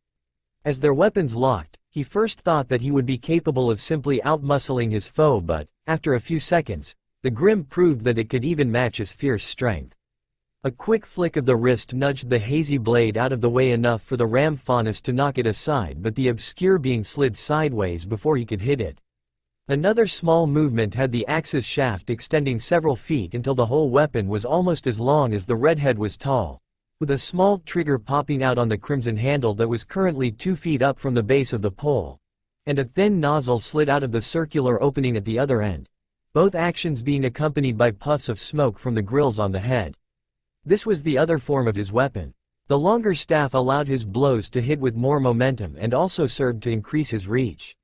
As their weapons locked, he first thought that he would be capable of simply outmuscling his foe, but, after a few seconds, the Grim proved that it could even match his fierce strength. A quick flick of the wrist nudged the hazy blade out of the way enough for the ram faunus to knock it aside, but the obscure being slid sideways before he could hit it. Another small movement had the axe's shaft extending several feet until the whole weapon was almost as long as the redhead was tall, with a small trigger popping out on the crimson handle that was currently 2 feet up from the base of the pole, and a thin nozzle slid out of the circular opening at the other end, both actions being accompanied by puffs of smoke from the grills on the head. This was the other form of his weapon. The longer staff allowed his blows to hit with more momentum and also served to increase his reach.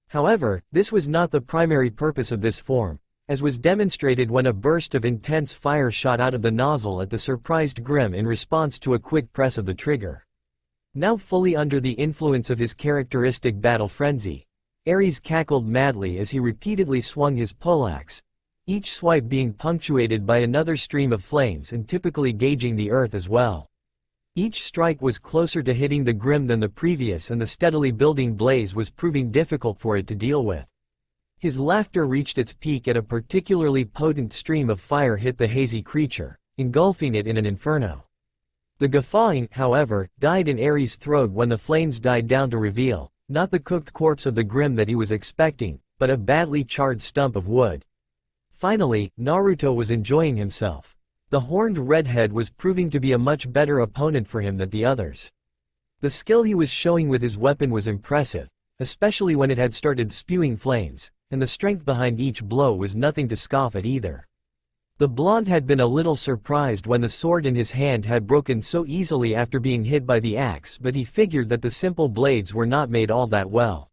However, this was not the primary purpose of this form, as was demonstrated when a burst of intense fire shot out of the nozzle at the surprised Grim in response to a quick press of the trigger. Now fully under the influence of his characteristic battle frenzy, Ares cackled madly as he repeatedly swung his poleaxe, each swipe being punctuated by another stream of flames and typically gauging the earth as well. Each strike was closer to hitting the Grim than the previous, and the steadily building blaze was proving difficult for it to deal with. His laughter reached its peak at a particularly potent stream of fire hit the hazy creature, engulfing it in an inferno. The guffawing, however, died in Ares' throat when the flames died down to reveal, not the cooked corpse of the Grim that he was expecting, but a badly charred stump of wood. Finally, Naruto was enjoying himself. The horned redhead was proving to be a much better opponent for him than the others. The skill he was showing with his weapon was impressive, especially when it had started spewing flames, and the strength behind each blow was nothing to scoff at either. The blonde had been a little surprised when the sword in his hand had broken so easily after being hit by the axe, but he figured that the simple blades were not made all that well.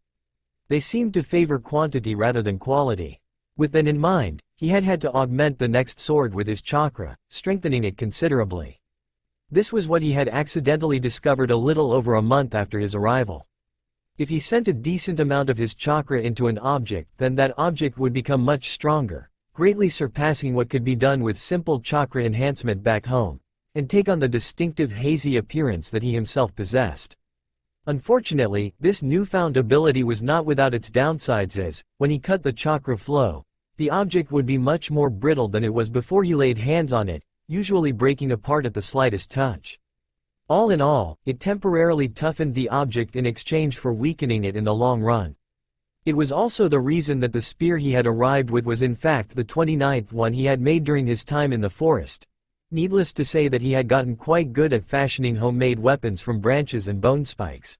They seemed to favor quantity rather than quality. With that in mind, he had to augment the next sword with his chakra, strengthening it considerably. This was what he had accidentally discovered a little over a month after his arrival. If he sent a decent amount of his chakra into an object, then that object would become much stronger, greatly surpassing what could be done with simple chakra enhancement back home, and take on the distinctive hazy appearance that he himself possessed. Unfortunately, this newfound ability was not without its downsides, as, when he cut the chakra flow, the object would be much more brittle than it was before he laid hands on it, usually breaking apart at the slightest touch. All in all, it temporarily toughened the object in exchange for weakening it in the long run. It was also the reason that the spear he had arrived with was in fact the 29th one he had made during his time in the forest. Needless to say that he had gotten quite good at fashioning homemade weapons from branches and bone spikes.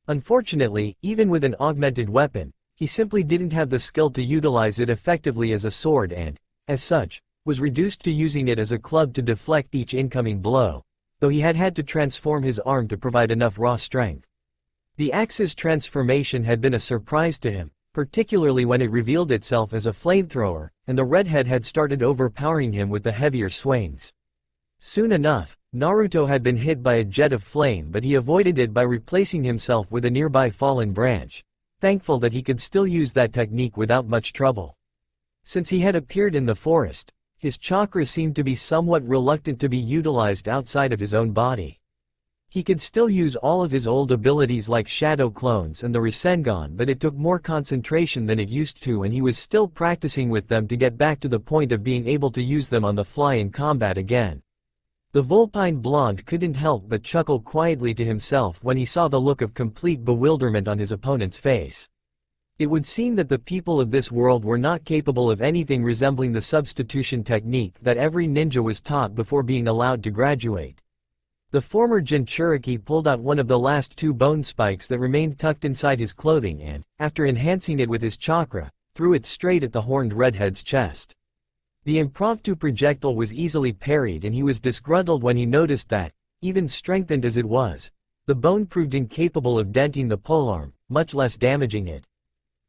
Unfortunately, even with an augmented weapon, he simply didn't have the skill to utilize it effectively as a sword and, as such, was reduced to using it as a club to deflect each incoming blow, though he had had to transform his arm to provide enough raw strength. The axe's transformation had been a surprise to him, particularly when it revealed itself as a flamethrower, and the redhead had started overpowering him with the heavier swings. Soon enough, Naruto had been hit by a jet of flame, but he avoided it by replacing himself with a nearby fallen branch, thankful that he could still use that technique without much trouble. Since he had appeared in the forest, his chakra seemed to be somewhat reluctant to be utilized outside of his own body. He could still use all of his old abilities like shadow clones and the Rasengan, but it took more concentration than it used to, and he was still practicing with them to get back to the point of being able to use them on the fly in combat again. The Vulpine blonde couldn't help but chuckle quietly to himself when he saw the look of complete bewilderment on his opponent's face. It would seem that the people of this world were not capable of anything resembling the substitution technique that every ninja was taught before being allowed to graduate. The former Jinchuriki pulled out one of the last two bone spikes that remained tucked inside his clothing and, after enhancing it with his chakra, threw it straight at the horned redhead's chest. The impromptu projectile was easily parried, and he was disgruntled when he noticed that, even strengthened as it was, the bone proved incapable of denting the polearm, much less damaging it.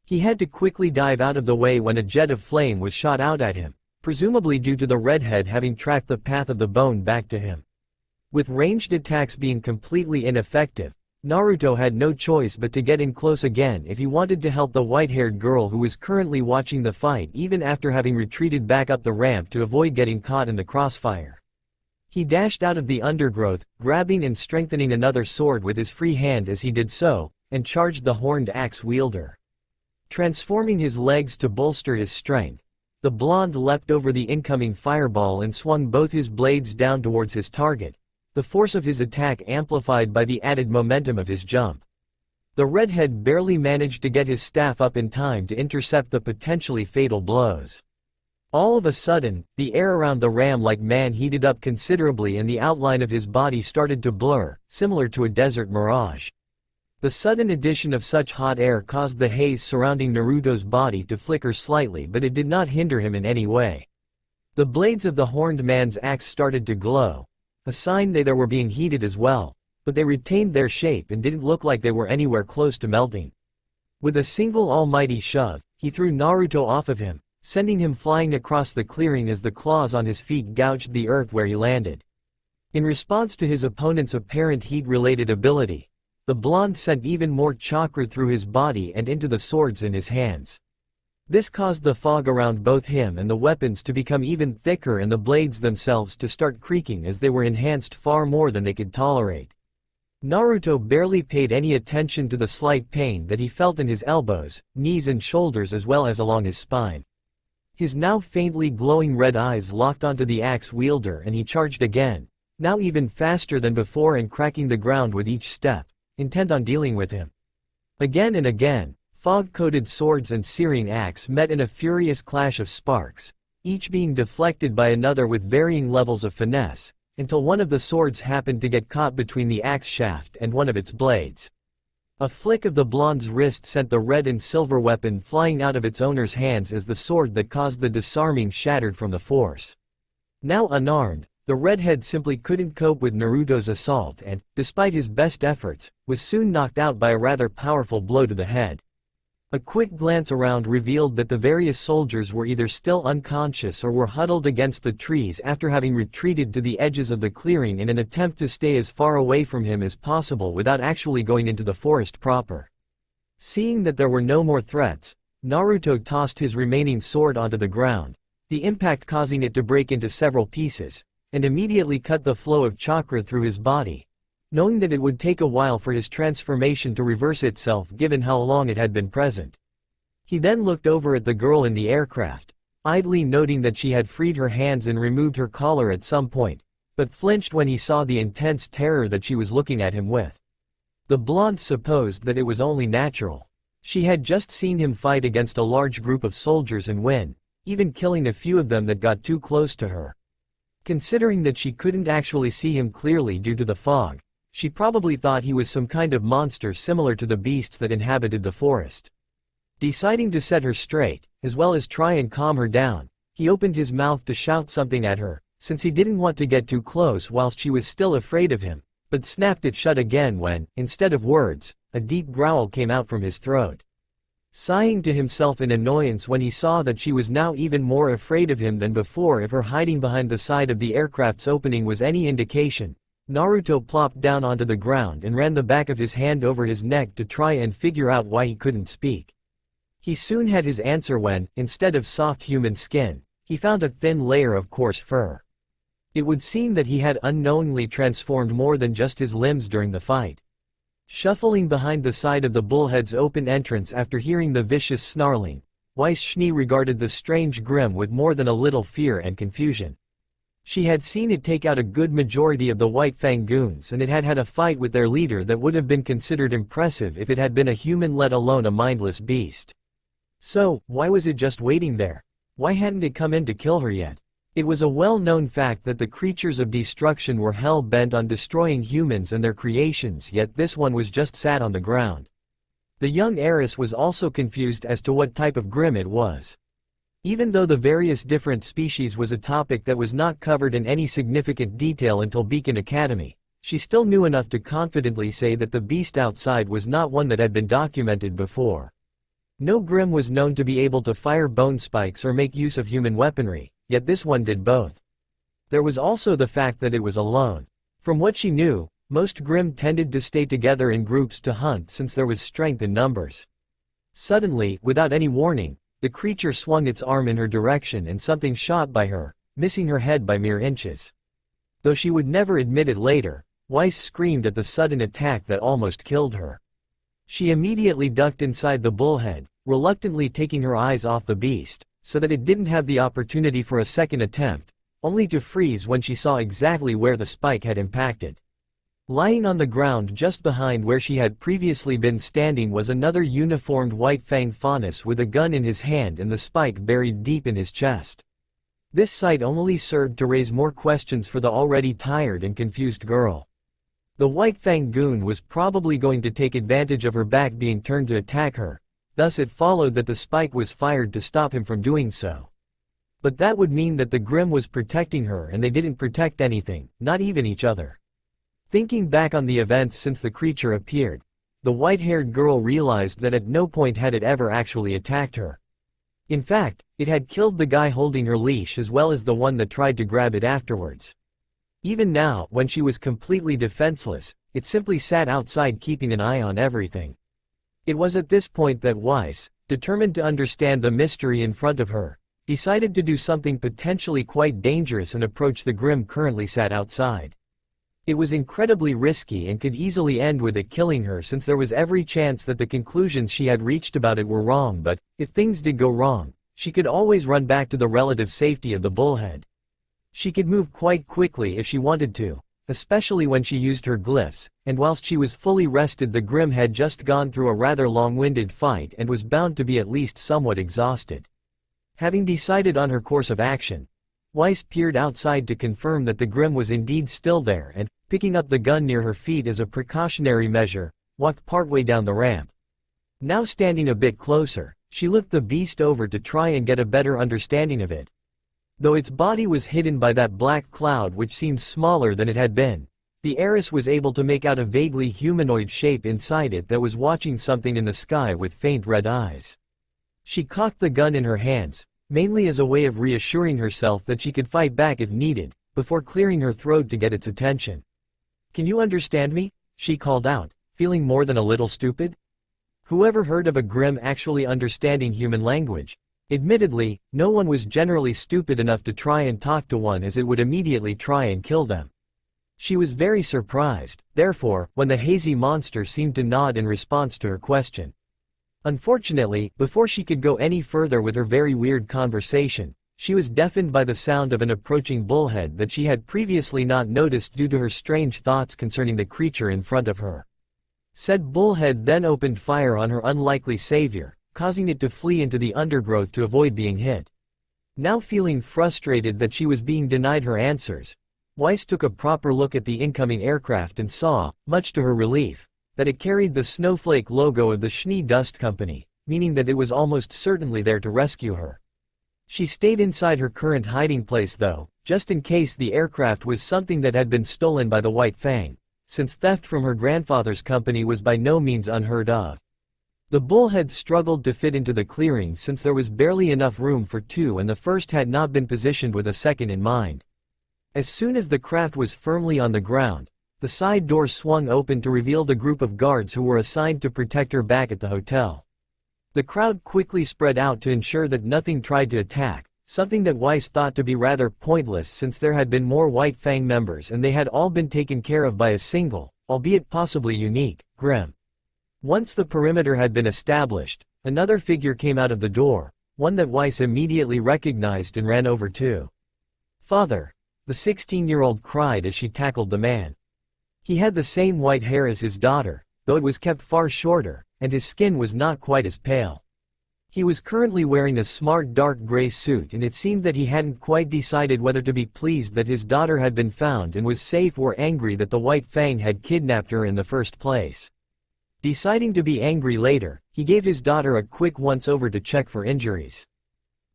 He had to quickly dive out of the way when a jet of flame was shot out at him, presumably due to the redhead having tracked the path of the bone back to him. With ranged attacks being completely ineffective, Naruto had no choice but to get in close again if he wanted to help the white-haired girl who was currently watching the fight, even after having retreated back up the ramp to avoid getting caught in the crossfire. He dashed out of the undergrowth, grabbing and strengthening another sword with his free hand as he did so, and charged the horned axe wielder. Transforming his legs to bolster his strength, the blonde leapt over the incoming fireball and swung both his blades down towards his target, the force of his attack amplified by the added momentum of his jump. The redhead barely managed to get his staff up in time to intercept the potentially fatal blows. All of a sudden, the air around the ram-like man heated up considerably and the outline of his body started to blur, similar to a desert mirage. The sudden addition of such hot air caused the haze surrounding Naruto's body to flicker slightly, but it did not hinder him in any way. The blades of the horned man's axe started to glow, a sign they were being heated as well, but they retained their shape and didn't look like they were anywhere close to melting. With a single almighty shove, he threw Naruto off of him, sending him flying across the clearing as the claws on his feet gouged the earth where he landed. In response to his opponent's apparent heat-related ability, the blonde sent even more chakra through his body and into the swords in his hands. This caused the fog around both him and the weapons to become even thicker and the blades themselves to start creaking as they were enhanced far more than they could tolerate. Naruto barely paid any attention to the slight pain that he felt in his elbows, knees and shoulders as well as along his spine. His now faintly glowing red eyes locked onto the axe wielder and he charged again, now even faster than before and cracking the ground with each step, intent on dealing with him. Again and again, fog-coated swords and searing axe met in a furious clash of sparks, each being deflected by another with varying levels of finesse, until one of the swords happened to get caught between the axe shaft and one of its blades. A flick of the blonde's wrist sent the red and silver weapon flying out of its owner's hands as the sword that caused the disarming shattered from the force. Now unarmed, the redhead simply couldn't cope with Naruto's assault and, despite his best efforts, was soon knocked out by a rather powerful blow to the head. A quick glance around revealed that the various soldiers were either still unconscious or were huddled against the trees after having retreated to the edges of the clearing in an attempt to stay as far away from him as possible without actually going into the forest proper. Seeing that there were no more threats, Naruto tossed his remaining sword onto the ground, the impact causing it to break into several pieces, and immediately cut the flow of chakra through his body, knowing that it would take a while for his transformation to reverse itself given how long it had been present. He then looked over at the girl in the aircraft, idly noting that she had freed her hands and removed her collar at some point, but flinched when he saw the intense terror that she was looking at him with. The blonde supposed that it was only natural. She had just seen him fight against a large group of soldiers and win, even killing a few of them that got too close to her. Considering that she couldn't actually see him clearly due to the fog, she probably thought he was some kind of monster similar to the beasts that inhabited the forest. Deciding to set her straight, as well as try and calm her down, He opened his mouth to shout something at her, since he didn't want to get too close whilst she was still afraid of him, but snapped it shut again when, instead of words, a deep growl came out from his throat. Sighing to himself in annoyance when he saw that she was now even more afraid of him than before if her hiding behind the side of the aircraft's opening was any indication, Naruto plopped down onto the ground and ran the back of his hand over his neck to try and figure out why he couldn't speak. He soon had his answer when, instead of soft human skin, he found a thin layer of coarse fur. It would seem that he had unknowingly transformed more than just his limbs during the fight. Shuffling behind the side of the bullhead's open entrance after hearing the vicious snarling, Weiss Schnee regarded the strange Grimm with more than a little fear and confusion. She had seen it take out a good majority of the White Fang goons, and it had had a fight with their leader that would have been considered impressive if it had been a human, let alone a mindless beast. So, why was it just waiting there? Why hadn't it come in to kill her yet? It was a well-known fact that the creatures of destruction were hell-bent on destroying humans and their creations, yet this one was just sat on the ground. The young heiress was also confused as to what type of Grimm it was. Even though the various different species was a topic that was not covered in any significant detail until Beacon Academy, she still knew enough to confidently say that the beast outside was not one that had been documented before. No Grimm was known to be able to fire bone spikes or make use of human weaponry, yet this one did both. There was also the fact that it was alone. From what she knew, most Grimm tended to stay together in groups to hunt since there was strength in numbers. Suddenly, without any warning, the creature swung its arm in her direction and something shot by her, missing her head by mere inches. Though she would never admit it later, Weiss screamed at the sudden attack that almost killed her. She immediately ducked inside the bullhead, reluctantly taking her eyes off the beast, so that it didn't have the opportunity for a second attempt, only to freeze when she saw exactly where the spike had impacted. Lying on the ground just behind where she had previously been standing was another uniformed White Fang Faunus with a gun in his hand and the spike buried deep in his chest. This sight only served to raise more questions for the already tired and confused girl. The White Fang goon was probably going to take advantage of her back being turned to attack her, thus it followed that the spike was fired to stop him from doing so. But that would mean that the Grimm was protecting her and they didn't protect anything, not even each other. Thinking back on the events since the creature appeared, the white-haired girl realized that at no point had it ever actually attacked her. In fact, it had killed the guy holding her leash as well as the one that tried to grab it afterwards. Even now, when she was completely defenseless, it simply sat outside keeping an eye on everything. It was at this point that Weiss, determined to understand the mystery in front of her, decided to do something potentially quite dangerous and approach the Grimm currently sat outside. It was incredibly risky and could easily end with it killing her since there was every chance that the conclusions she had reached about it were wrong, but, if things did go wrong, she could always run back to the relative safety of the bullhead. She could move quite quickly if she wanted to, especially when she used her glyphs, and whilst she was fully rested the Grimm had just gone through a rather long-winded fight and was bound to be at least somewhat exhausted. Having decided on her course of action, Weiss peered outside to confirm that the Grimm was indeed still there and, picking up the gun near her feet as a precautionary measure, walked partway down the ramp. Now standing a bit closer, she looked the beast over to try and get a better understanding of it. Though its body was hidden by that black cloud which seemed smaller than it had been, the heiress was able to make out a vaguely humanoid shape inside it that was watching something in the sky with faint red eyes. She cocked the gun in her hands, mainly as a way of reassuring herself that she could fight back if needed, before clearing her throat to get its attention. "Can you understand me?" she called out, feeling more than a little stupid. Whoever heard of a Grimm actually understanding human language? Admittedly, no one was generally stupid enough to try and talk to one as it would immediately try and kill them. She was very surprised, therefore, when the hazy monster seemed to nod in response to her question. Unfortunately, before she could go any further with her very weird conversation, she was deafened by the sound of an approaching bullhead that she had previously not noticed due to her strange thoughts concerning the creature in front of her. Said bullhead then opened fire on her unlikely savior, causing it to flee into the undergrowth to avoid being hit. Now feeling frustrated that she was being denied her answers, Weiss took a proper look at the incoming aircraft and saw, much to her relief, that it carried the snowflake logo of the Schnee Dust Company, meaning that it was almost certainly there to rescue her. She stayed inside her current hiding place though, just in case the aircraft was something that had been stolen by the White Fang, since theft from her grandfather's company was by no means unheard of. The bullhead struggled to fit into the clearing since there was barely enough room for two and the first had not been positioned with a second in mind. As soon as the craft was firmly on the ground, the side door swung open to reveal the group of guards who were assigned to protect her back at the hotel. The crowd quickly spread out to ensure that nothing tried to attack, something that Weiss thought to be rather pointless since there had been more White Fang members and they had all been taken care of by a single, albeit possibly unique, Grim. Once the perimeter had been established, another figure came out of the door, one that Weiss immediately recognized and ran over to. "Father!" the 16-year-old cried as she tackled the man. He had the same white hair as his daughter, though it was kept far shorter, and his skin was not quite as pale. He was currently wearing a smart dark gray suit and it seemed that he hadn't quite decided whether to be pleased that his daughter had been found and was safe or angry that the White Fang had kidnapped her in the first place. Deciding to be angry later, he gave his daughter a quick once-over to check for injuries.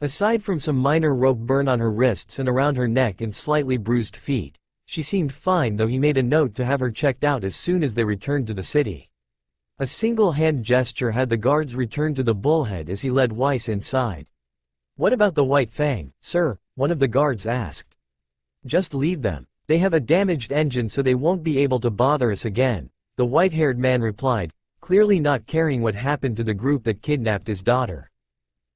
Aside from some minor rope burn on her wrists and around her neck and slightly bruised feet, she seemed fine though he made a note to have her checked out as soon as they returned to the city. A single hand gesture had the guards return to the bullhead as he led Weiss inside. "What about the White Fang, sir?" one of the guards asked. "Just leave them. They have a damaged engine so they won't be able to bother us again," the white-haired man replied, clearly not caring what happened to the group that kidnapped his daughter.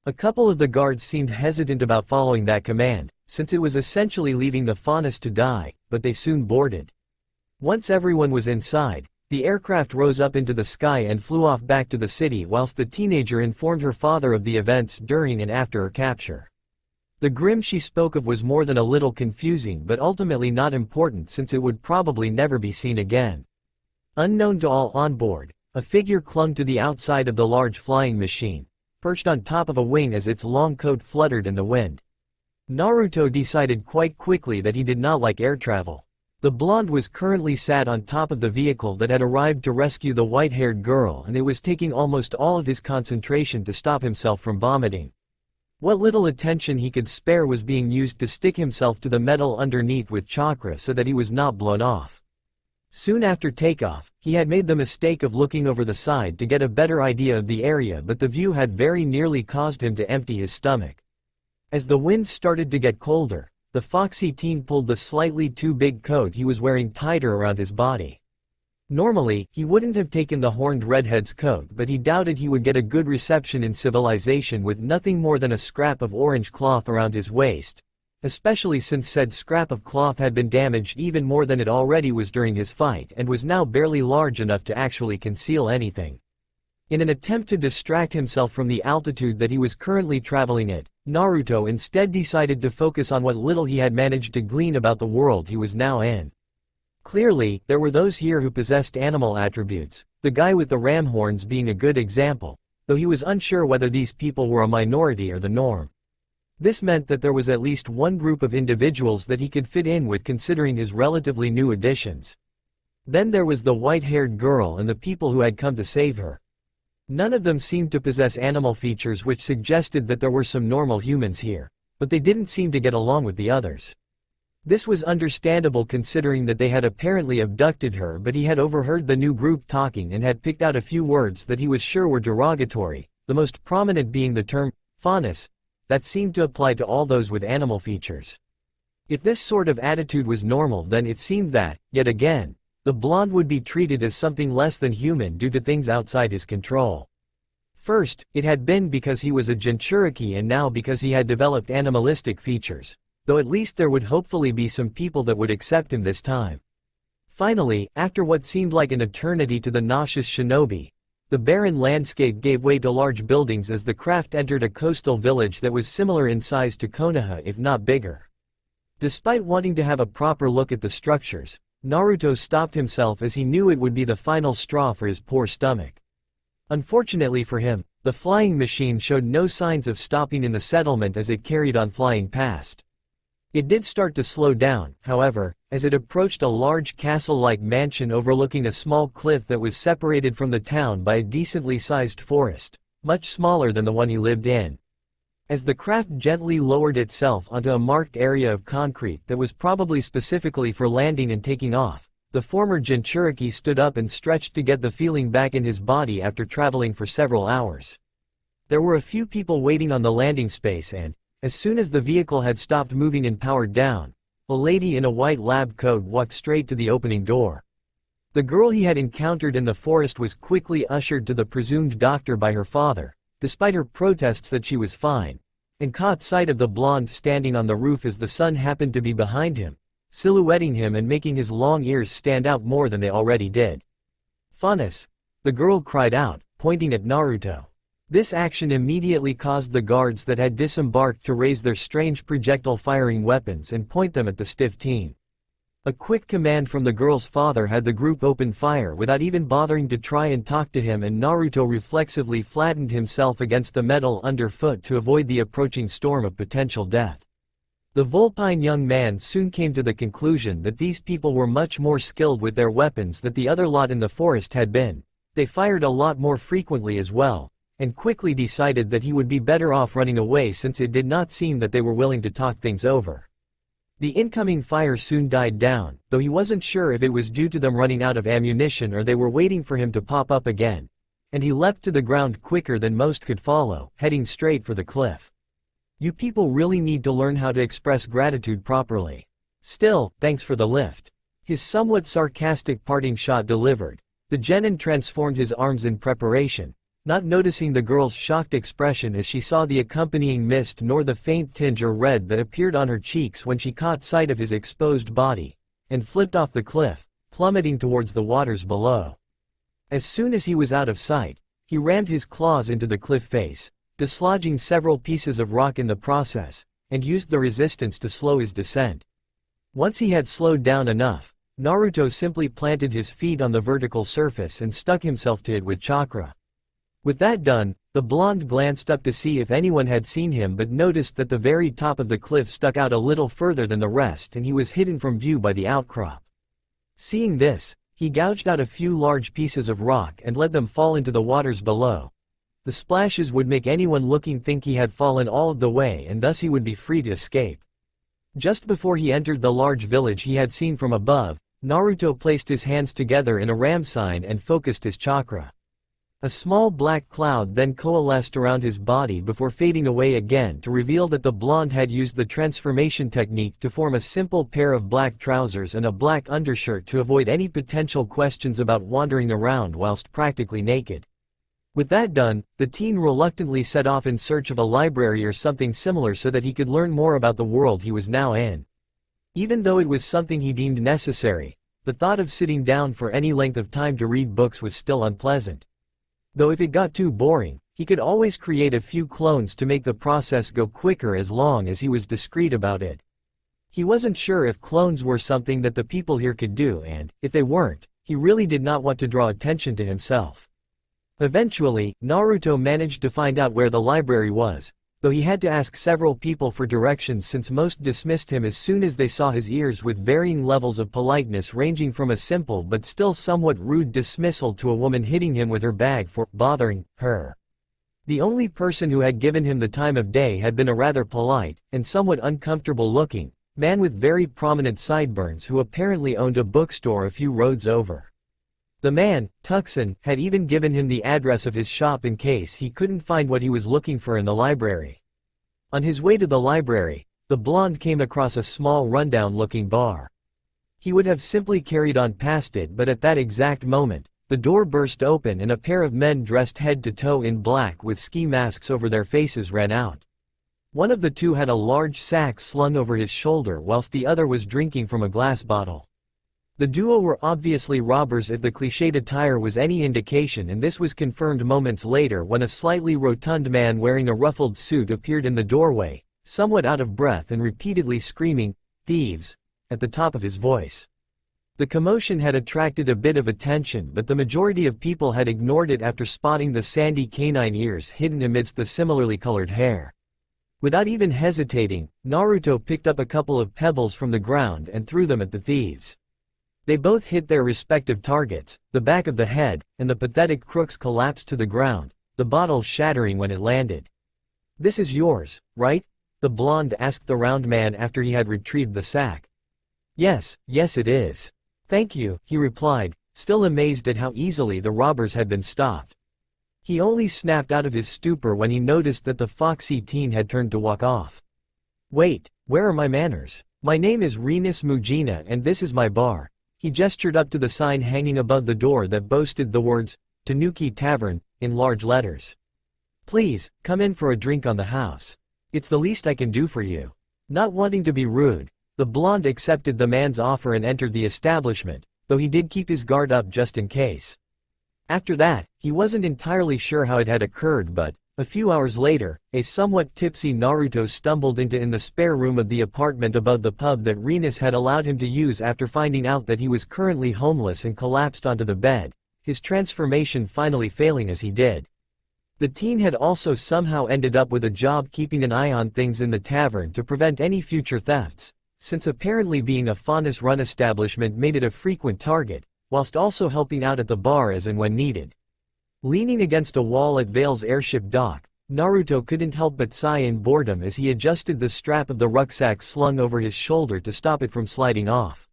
A couple of the guards seemed hesitant about following that command, since it was essentially leaving the faunus to die, but they soon boarded. Once everyone was inside, the aircraft rose up into the sky and flew off back to the city whilst the teenager informed her father of the events during and after her capture. The Grim she spoke of was more than a little confusing but ultimately not important since it would probably never be seen again. Unknown to all on board, a figure clung to the outside of the large flying machine, perched on top of a wing as its long coat fluttered in the wind. Naruto decided quite quickly that he did not like air travel. The blonde was currently sat on top of the vehicle that had arrived to rescue the white-haired girl and it was taking almost all of his concentration to stop himself from vomiting. What little attention he could spare was being used to stick himself to the metal underneath with chakra so that he was not blown off. Soon after takeoff, he had made the mistake of looking over the side to get a better idea of the area but the view had very nearly caused him to empty his stomach. As the wind started to get colder, the foxy teen pulled the slightly too big coat he was wearing tighter around his body. Normally, he wouldn't have taken the horned redhead's coat but he doubted he would get a good reception in civilization with nothing more than a scrap of orange cloth around his waist, especially since said scrap of cloth had been damaged even more than it already was during his fight and was now barely large enough to actually conceal anything. In an attempt to distract himself from the altitude that he was currently traveling at, Naruto instead decided to focus on what little he had managed to glean about the world he was now in. Clearly, there were those here who possessed animal attributes, the guy with the ram horns being a good example, though he was unsure whether these people were a minority or the norm. This meant that there was at least one group of individuals that he could fit in with considering his relatively new additions. Then there was the white-haired girl and the people who had come to save her. None of them seemed to possess animal features which suggested that there were some normal humans here, but they didn't seem to get along with the others. This was understandable considering that they had apparently abducted her but he had overheard the new group talking and had picked out a few words that he was sure were derogatory, the most prominent being the term, faunus, that seemed to apply to all those with animal features. If this sort of attitude was normal then it seemed that, yet again, the blonde would be treated as something less than human due to things outside his control. First, it had been because he was a Jinchuriki and now because he had developed animalistic features, though at least there would hopefully be some people that would accept him this time. Finally, after what seemed like an eternity to the nauseous shinobi, the barren landscape gave way to large buildings as the craft entered a coastal village that was similar in size to Konoha if not bigger. Despite wanting to have a proper look at the structures, Naruto stopped himself as he knew it would be the final straw for his poor stomach. Unfortunately for him, the flying machine showed no signs of stopping in the settlement as it carried on flying past. It did start to slow down, however, as it approached a large castle-like mansion overlooking a small cliff that was separated from the town by a decently sized forest, much smaller than the one he lived in. As the craft gently lowered itself onto a marked area of concrete that was probably specifically for landing and taking off, the former Jinchuriki stood up and stretched to get the feeling back in his body after traveling for several hours. There were a few people waiting on the landing space and, as soon as the vehicle had stopped moving and powered down, a lady in a white lab coat walked straight to the opening door. The girl he had encountered in the forest was quickly ushered to the presumed doctor by her father, despite her protests that she was fine, and caught sight of the blonde standing on the roof as the sun happened to be behind him, silhouetting him and making his long ears stand out more than they already did. "Funness!" the girl cried out, pointing at Naruto. This action immediately caused the guards that had disembarked to raise their strange projectile-firing weapons and point them at the stiff teen. A quick command from the girl's father had the group open fire without even bothering to try and talk to him, and Naruto reflexively flattened himself against the metal underfoot to avoid the approaching storm of potential death. The vulpine young man soon came to the conclusion that these people were much more skilled with their weapons than the other lot in the forest had been. They fired a lot more frequently as well, and quickly decided that he would be better off running away since it did not seem that they were willing to talk things over. The incoming fire soon died down, though he wasn't sure if it was due to them running out of ammunition or they were waiting for him to pop up again, and he leapt to the ground quicker than most could follow, heading straight for the cliff. You people really need to learn how to express gratitude properly. Still, thanks for the lift. His somewhat sarcastic parting shot delivered, the genin transformed his arms in preparation, not noticing the girl's shocked expression as she saw the accompanying mist nor the faint tinge of red that appeared on her cheeks when she caught sight of his exposed body, and flipped off the cliff, plummeting towards the waters below. As soon as he was out of sight, he rammed his claws into the cliff face, dislodging several pieces of rock in the process, and used the resistance to slow his descent. Once he had slowed down enough, Naruto simply planted his feet on the vertical surface and stuck himself to it with chakra. With that done, the blonde glanced up to see if anyone had seen him but noticed that the very top of the cliff stuck out a little further than the rest and he was hidden from view by the outcrop. Seeing this, he gouged out a few large pieces of rock and let them fall into the waters below. The splashes would make anyone looking think he had fallen all of the way, and thus he would be free to escape. Just before he entered the large village he had seen from above, Naruto placed his hands together in a ram sign and focused his chakra. A small black cloud then coalesced around his body before fading away again to reveal that the blonde had used the transformation technique to form a simple pair of black trousers and a black undershirt to avoid any potential questions about wandering around whilst practically naked. With that done, the teen reluctantly set off in search of a library or something similar so that he could learn more about the world he was now in. Even though it was something he deemed necessary, the thought of sitting down for any length of time to read books was still unpleasant. Though if it got too boring, he could always create a few clones to make the process go quicker as long as he was discreet about it. He wasn't sure if clones were something that the people here could do, and, if they weren't, he really did not want to draw attention to himself. Eventually, Naruto managed to find out where the library was, though he had to ask several people for directions since most dismissed him as soon as they saw his ears, with varying levels of politeness ranging from a simple but still somewhat rude dismissal to a woman hitting him with her bag for bothering her. The only person who had given him the time of day had been a rather polite, and somewhat uncomfortable-looking, man with very prominent sideburns who apparently owned a bookstore a few roads over. The man, Tuxin, had even given him the address of his shop in case he couldn't find what he was looking for in the library. On his way to the library, the blonde came across a small rundown-looking bar. He would have simply carried on past it, but at that exact moment, the door burst open and a pair of men dressed head to toe in black with ski masks over their faces ran out. One of the two had a large sack slung over his shoulder whilst the other was drinking from a glass bottle. The duo were obviously robbers if the cliched attire was any indication, and this was confirmed moments later when a slightly rotund man wearing a ruffled suit appeared in the doorway, somewhat out of breath and repeatedly screaming, "Thieves!" at the top of his voice. The commotion had attracted a bit of attention, but the majority of people had ignored it after spotting the sandy canine ears hidden amidst the similarly colored hair. Without even hesitating, Naruto picked up a couple of pebbles from the ground and threw them at the thieves. They both hit their respective targets, the back of the head, and the pathetic crooks collapsed to the ground, the bottle shattering when it landed. This is yours, right? The blonde asked the round man after he had retrieved the sack. Yes, yes it is. Thank you, he replied, still amazed at how easily the robbers had been stopped. He only snapped out of his stupor when he noticed that the foxy teen had turned to walk off. Wait, where are my manners? My name is Renus Mugina and this is my bar. He gestured up to the sign hanging above the door that boasted the words, Tanuki Tavern, in large letters. Please, come in for a drink on the house. It's the least I can do for you. Not wanting to be rude, the blonde accepted the man's offer and entered the establishment, though he did keep his guard up just in case. After that, he wasn't entirely sure how it had occurred but, a few hours later, a somewhat tipsy Naruto stumbled in the spare room of the apartment above the pub that Renus had allowed him to use after finding out that he was currently homeless and collapsed onto the bed, his transformation finally failing as he did. The teen had also somehow ended up with a job keeping an eye on things in the tavern to prevent any future thefts, since apparently being a Faunus-run establishment made it a frequent target, whilst also helping out at the bar as and when needed. Leaning against a wall at Vale's airship dock, Naruto couldn't help but sigh in boredom as he adjusted the strap of the rucksack slung over his shoulder to stop it from sliding off.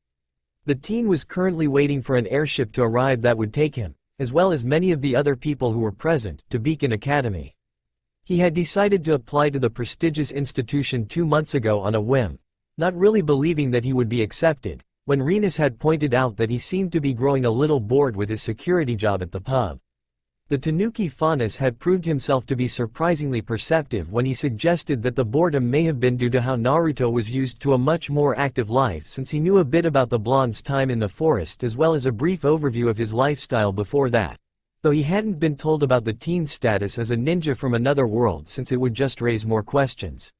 The teen was currently waiting for an airship to arrive that would take him, as well as many of the other people who were present, to Beacon Academy. He had decided to apply to the prestigious institution 2 months ago on a whim, not really believing that he would be accepted, when Renus had pointed out that he seemed to be growing a little bored with his security job at the pub. The Tanuki Faunus had proved himself to be surprisingly perceptive when he suggested that the boredom may have been due to how Naruto was used to a much more active life since he knew a bit about the blonde's time in the forest as well as a brief overview of his lifestyle before that, though he hadn't been told about the teen's status as a ninja from another world since it would just raise more questions.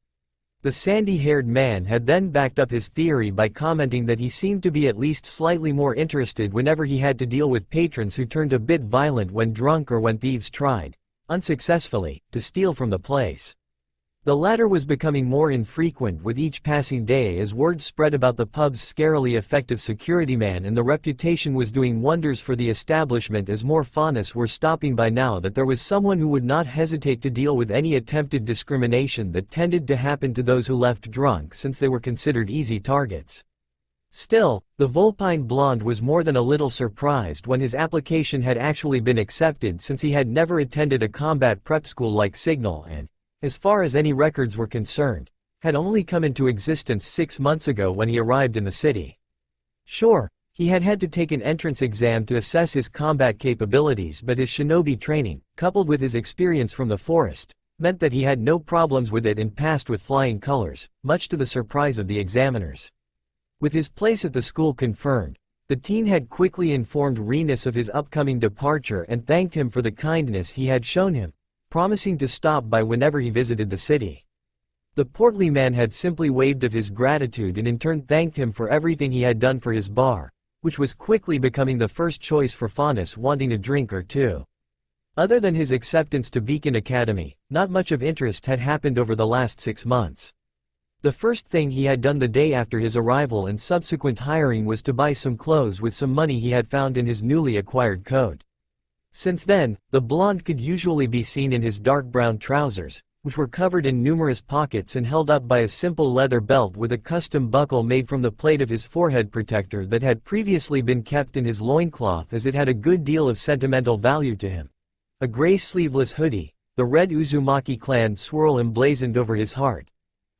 The sandy-haired man had then backed up his theory by commenting that he seemed to be at least slightly more interested whenever he had to deal with patrons who turned a bit violent when drunk or when thieves tried, unsuccessfully, to steal from the place. The latter was becoming more infrequent with each passing day as word spread about the pub's scarily effective security man, and the reputation was doing wonders for the establishment as more Faunus were stopping by now that there was someone who would not hesitate to deal with any attempted discrimination that tended to happen to those who left drunk since they were considered easy targets. Still, the Vulpine blonde was more than a little surprised when his application had actually been accepted since he had never attended a combat prep school like Signal and, as far as any records were concerned, had only come into existence 6 months ago when he arrived in the city. Sure, he had had to take an entrance exam to assess his combat capabilities, but his shinobi training, coupled with his experience from the forest, meant that he had no problems with it and passed with flying colors, much to the surprise of the examiners. With his place at the school confirmed, the teen had quickly informed Renus of his upcoming departure and thanked him for the kindness he had shown him, promising to stop by whenever he visited the city. The portly man had simply waved of his gratitude and in turn thanked him for everything he had done for his bar, which was quickly becoming the first choice for Faunus wanting a drink or two. Other than his acceptance to Beacon Academy, not much of interest had happened over the last 6 months. The first thing he had done the day after his arrival and subsequent hiring was to buy some clothes with some money he had found in his newly acquired coat. Since then, the blonde could usually be seen in his dark brown trousers, which were covered in numerous pockets and held up by a simple leather belt with a custom buckle made from the plate of his forehead protector that had previously been kept in his loincloth as it had a good deal of sentimental value to him. A gray sleeveless hoodie, the red Uzumaki clan swirl emblazoned over his heart,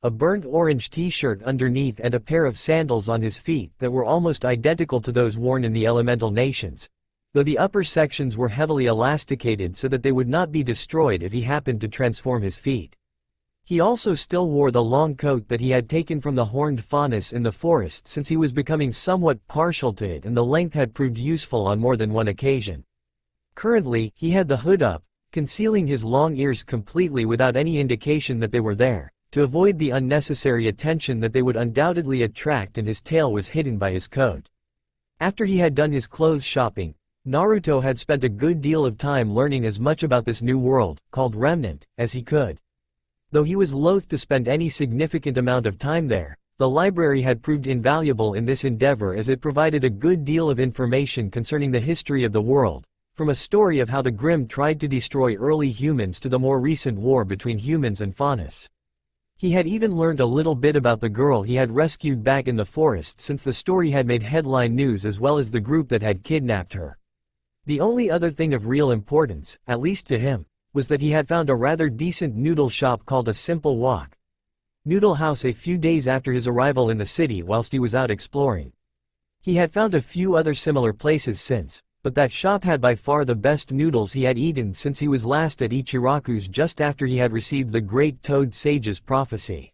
a burnt orange t-shirt underneath and a pair of sandals on his feet that were almost identical to those worn in the elemental nations, though the upper sections were heavily elasticated so that they would not be destroyed if he happened to transform his feet. He also still wore the long coat that he had taken from the horned faunus in the forest since he was becoming somewhat partial to it and the length had proved useful on more than one occasion. Currently, he had the hood up, concealing his long ears completely without any indication that they were there, to avoid the unnecessary attention that they would undoubtedly attract, and his tail was hidden by his coat. After he had done his clothes shopping, Naruto had spent a good deal of time learning as much about this new world, called Remnant, as he could. Though he was loath to spend any significant amount of time there, the library had proved invaluable in this endeavor as it provided a good deal of information concerning the history of the world, from a story of how the Grimm tried to destroy early humans to the more recent war between humans and faunus. He had even learned a little bit about the girl he had rescued back in the forest, since the story had made headline news, as well as the group that had kidnapped her. The only other thing of real importance, at least to him, was that he had found a rather decent noodle shop called A Simple Walk Noodle House a few days after his arrival in the city whilst he was out exploring. He had found a few other similar places since, but that shop had by far the best noodles he had eaten since he was last at Ichiraku's just after he had received the Great Toad Sage's prophecy.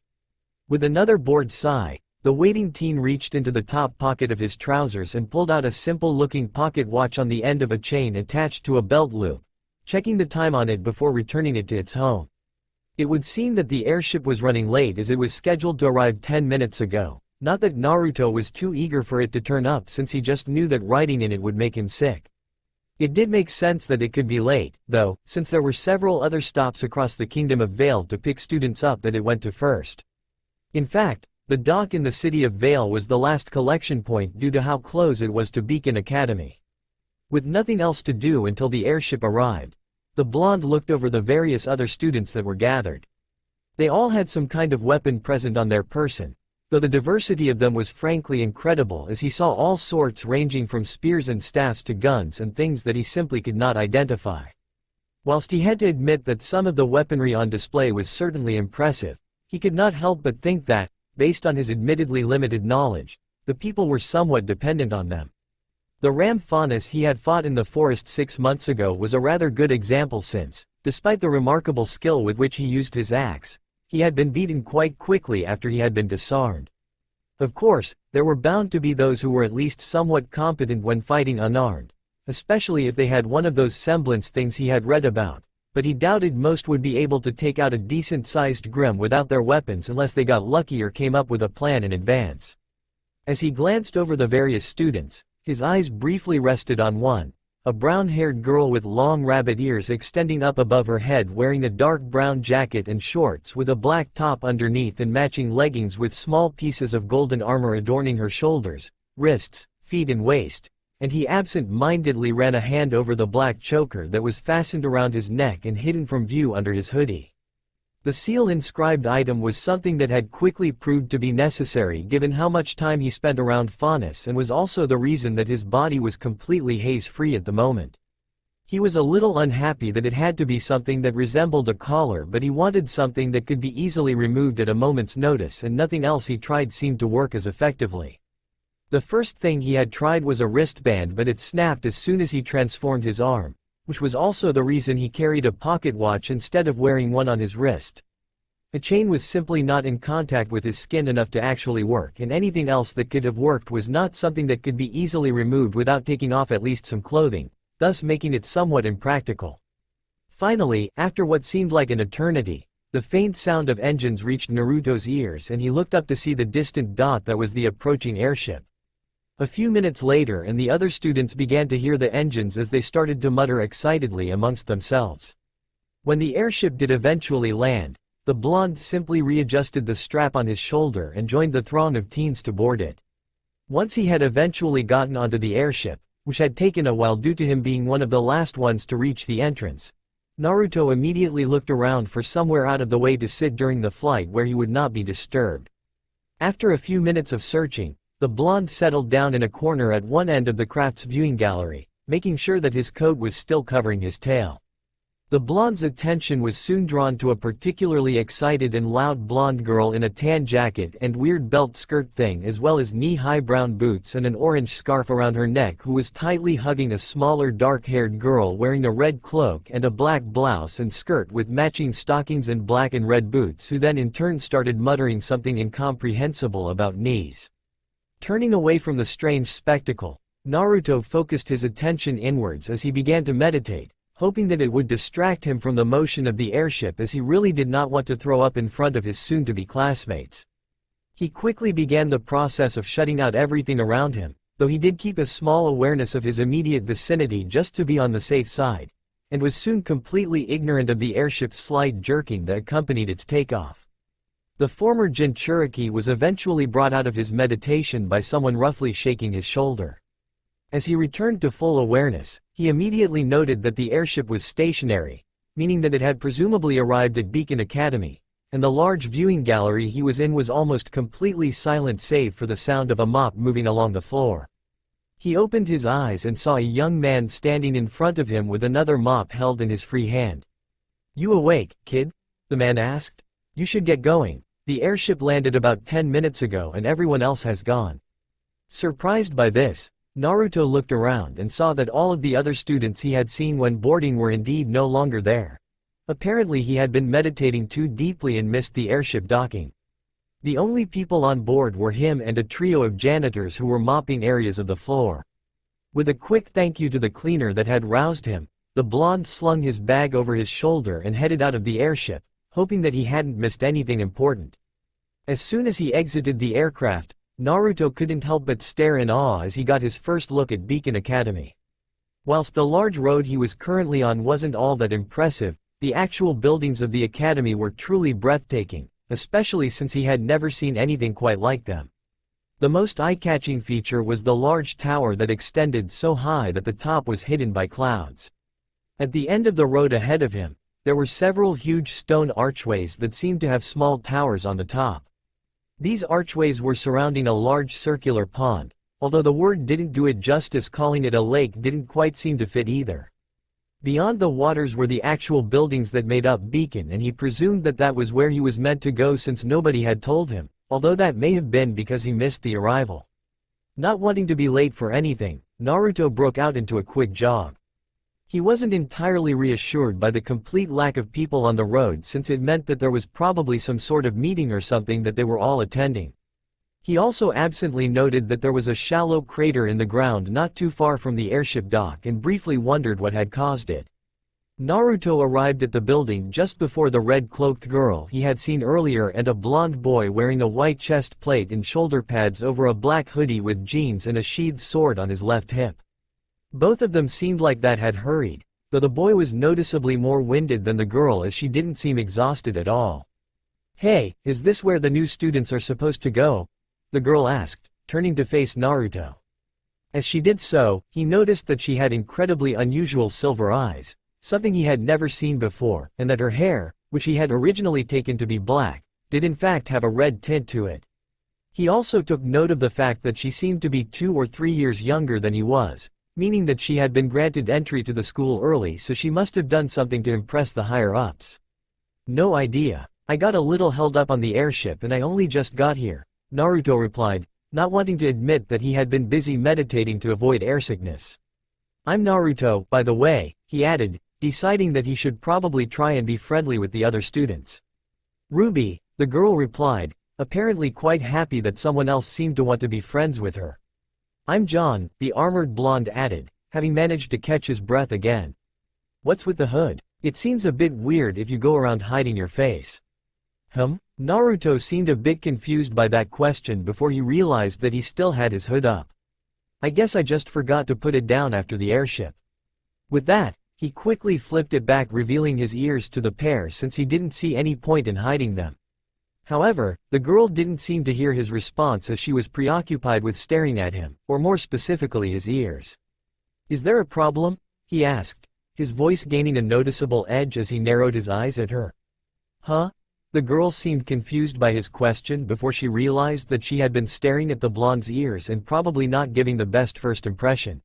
With another bored sigh, the waiting teen reached into the top pocket of his trousers and pulled out a simple-looking pocket watch on the end of a chain attached to a belt loop, checking the time on it before returning it to its home. It would seem that the airship was running late, as it was scheduled to arrive 10 minutes ago. Not that Naruto was too eager for it to turn up, since he just knew that riding in it would make him sick. It did make sense that it could be late, though, since there were several other stops across the Kingdom of Vale to pick students up that it went to first. In fact, the dock in the city of Vale was the last collection point due to how close it was to Beacon Academy. With nothing else to do until the airship arrived, the blonde looked over the various other students that were gathered. They all had some kind of weapon present on their person, though the diversity of them was frankly incredible, as he saw all sorts ranging from spears and staffs to guns and things that he simply could not identify. Whilst he had to admit that some of the weaponry on display was certainly impressive, he could not help but think that, based on his admittedly limited knowledge, the people were somewhat dependent on them. The ram faunus he had fought in the forest 6 months ago was a rather good example, since, despite the remarkable skill with which he used his axe, he had been beaten quite quickly after he had been disarmed. Of course, there were bound to be those who were at least somewhat competent when fighting unarmed, especially if they had one of those semblance things he had read about, but he doubted most would be able to take out a decent-sized Grimm without their weapons unless they got lucky or came up with a plan in advance. As he glanced over the various students, his eyes briefly rested on one, a brown-haired girl with long rabbit ears extending up above her head, wearing a dark brown jacket and shorts with a black top underneath and matching leggings with small pieces of golden armor adorning her shoulders, wrists, feet and waist, and he absent-mindedly ran a hand over the black choker that was fastened around his neck and hidden from view under his hoodie. The seal-inscribed item was something that had quickly proved to be necessary given how much time he spent around faunus, and was also the reason that his body was completely haze-free at the moment. He was a little unhappy that it had to be something that resembled a collar, but he wanted something that could be easily removed at a moment's notice, and nothing else he tried seemed to work as effectively. The first thing he had tried was a wristband, but it snapped as soon as he transformed his arm, which was also the reason he carried a pocket watch instead of wearing one on his wrist. A chain was simply not in contact with his skin enough to actually work, and anything else that could have worked was not something that could be easily removed without taking off at least some clothing, thus making it somewhat impractical. Finally, after what seemed like an eternity, the faint sound of engines reached Naruto's ears, and he looked up to see the distant dot that was the approaching airship. A few minutes later, and the other students began to hear the engines as they started to mutter excitedly amongst themselves. When the airship did eventually land, the blonde simply readjusted the strap on his shoulder and joined the throng of teens to board it. Once he had eventually gotten onto the airship, which had taken a while due to him being one of the last ones to reach the entrance, Naruto immediately looked around for somewhere out of the way to sit during the flight where he would not be disturbed. After a few minutes of searching, the blonde settled down in a corner at one end of the craft's viewing gallery, making sure that his coat was still covering his tail. The blonde's attention was soon drawn to a particularly excited and loud blonde girl in a tan jacket and weird belt skirt thing, as well as knee-high brown boots and an orange scarf around her neck, who was tightly hugging a smaller dark-haired girl wearing a red cloak and a black blouse and skirt with matching stockings and black and red boots, who then in turn started muttering something incomprehensible about knees. Turning away from the strange spectacle, Naruto focused his attention inwards as he began to meditate, hoping that it would distract him from the motion of the airship, as he really did not want to throw up in front of his soon-to-be classmates. He quickly began the process of shutting out everything around him, though he did keep a small awareness of his immediate vicinity just to be on the safe side, and was soon completely ignorant of the airship's slight jerking that accompanied its takeoff. The former Jinchuriki was eventually brought out of his meditation by someone roughly shaking his shoulder. As he returned to full awareness, he immediately noted that the airship was stationary, meaning that it had presumably arrived at Beacon Academy, and the large viewing gallery he was in was almost completely silent save for the sound of a mop moving along the floor. He opened his eyes and saw a young man standing in front of him with another mop held in his free hand. "You awake, kid?" the man asked. "You should get going. The airship landed about 10 minutes ago and everyone else has gone." Surprised by this, Naruto looked around and saw that all of the other students he had seen when boarding were indeed no longer there. Apparently he had been meditating too deeply and missed the airship docking. The only people on board were him and a trio of janitors who were mopping areas of the floor. With a quick thank you to the cleaner that had roused him, the blonde slung his bag over his shoulder and headed out of the airship, hoping that he hadn't missed anything important. As soon as he exited the aircraft, Naruto couldn't help but stare in awe as he got his first look at Beacon Academy. Whilst the large road he was currently on wasn't all that impressive, the actual buildings of the academy were truly breathtaking, especially since he had never seen anything quite like them. The most eye-catching feature was the large tower that extended so high that the top was hidden by clouds. At the end of the road ahead of him, there were several huge stone archways that seemed to have small towers on the top. These archways were surrounding a large circular pond, although the word didn't do it justice, calling it a lake didn't quite seem to fit either. Beyond the waters were the actual buildings that made up Beacon, and he presumed that that was where he was meant to go since nobody had told him, although that may have been because he missed the arrival. Not wanting to be late for anything, Naruto broke out into a quick jog. He wasn't entirely reassured by the complete lack of people on the road, since it meant that there was probably some sort of meeting or something that they were all attending. He also absently noted that there was a shallow crater in the ground not too far from the airship dock and briefly wondered what had caused it. Naruto arrived at the building just before the red-cloaked girl he had seen earlier and a blonde boy wearing a white chest plate and shoulder pads over a black hoodie with jeans and a sheathed sword on his left hip. Both of them seemed like that had hurried, though the boy was noticeably more winded than the girl as she didn't seem exhausted at all. "Hey, is this where the new students are supposed to go?" the girl asked, turning to face Naruto. As she did so, he noticed that she had incredibly unusual silver eyes, something he had never seen before, and that her hair, which he had originally taken to be black, did in fact have a red tint to it. He also took note of the fact that she seemed to be 2 or 3 years younger than he was, meaning that she had been granted entry to the school early, so she must have done something to impress the higher-ups. "No idea. I got a little held up on the airship and I only just got here," Naruto replied, not wanting to admit that he had been busy meditating to avoid airsickness. "I'm Naruto, by the way," he added, deciding that he should probably try and be friendly with the other students. "Ruby," the girl replied, apparently quite happy that someone else seemed to want to be friends with her. "I'm John," the armored blonde added, having managed to catch his breath again. "What's with the hood? It seems a bit weird if you go around hiding your face." Naruto seemed a bit confused by that question before he realized that he still had his hood up. "I guess I just forgot to put it down after the airship." With that, he quickly flipped it back, revealing his ears to the pair since he didn't see any point in hiding them. However, the girl didn't seem to hear his response as she was preoccupied with staring at him, or more specifically his ears. "Is there a problem?" he asked, his voice gaining a noticeable edge as he narrowed his eyes at her. "Huh?" The girl seemed confused by his question before she realized that she had been staring at the blonde's ears and probably not giving the best first impression.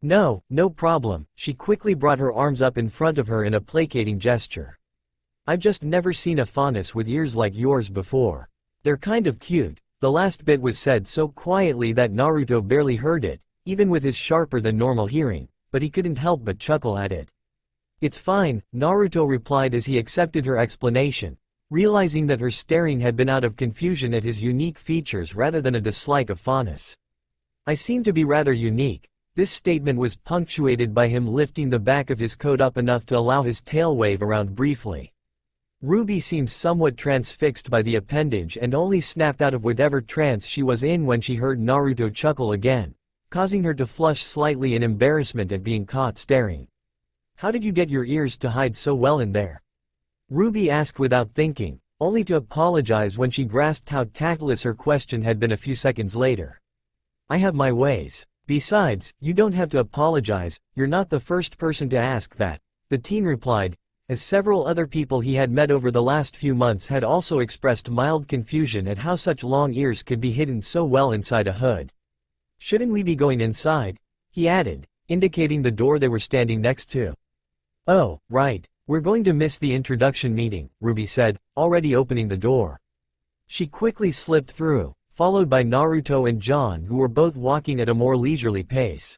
"No, no problem," she quickly brought her arms up in front of her in a placating gesture. "I've just never seen a faunus with ears like yours before. They're kind of cute." The last bit was said so quietly that Naruto barely heard it, even with his sharper than normal hearing, but he couldn't help but chuckle at it. "It's fine," Naruto replied as he accepted her explanation, realizing that her staring had been out of confusion at his unique features rather than a dislike of faunus. "I seem to be rather unique." This statement was punctuated by him lifting the back of his coat up enough to allow his tail wave around briefly. Ruby seemed somewhat transfixed by the appendage and only snapped out of whatever trance she was in when she heard Naruto chuckle again, causing her to flush slightly in embarrassment at being caught staring. "How did you get your ears to hide so well in there?" Ruby asked without thinking, only to apologize when she grasped how tactless her question had been a few seconds later. "I have my ways. Besides, you don't have to apologize, you're not the first person to ask that, the teen replied, as several other people he had met over the last few months had also expressed mild confusion at how such long ears could be hidden so well inside a hood. Shouldn't we be going inside? He added, indicating the door they were standing next to. Oh, right, we're going to miss the introduction meeting, Ruby said, already opening the door. She quickly slipped through, followed by Naruto and John, who were both walking at a more leisurely pace.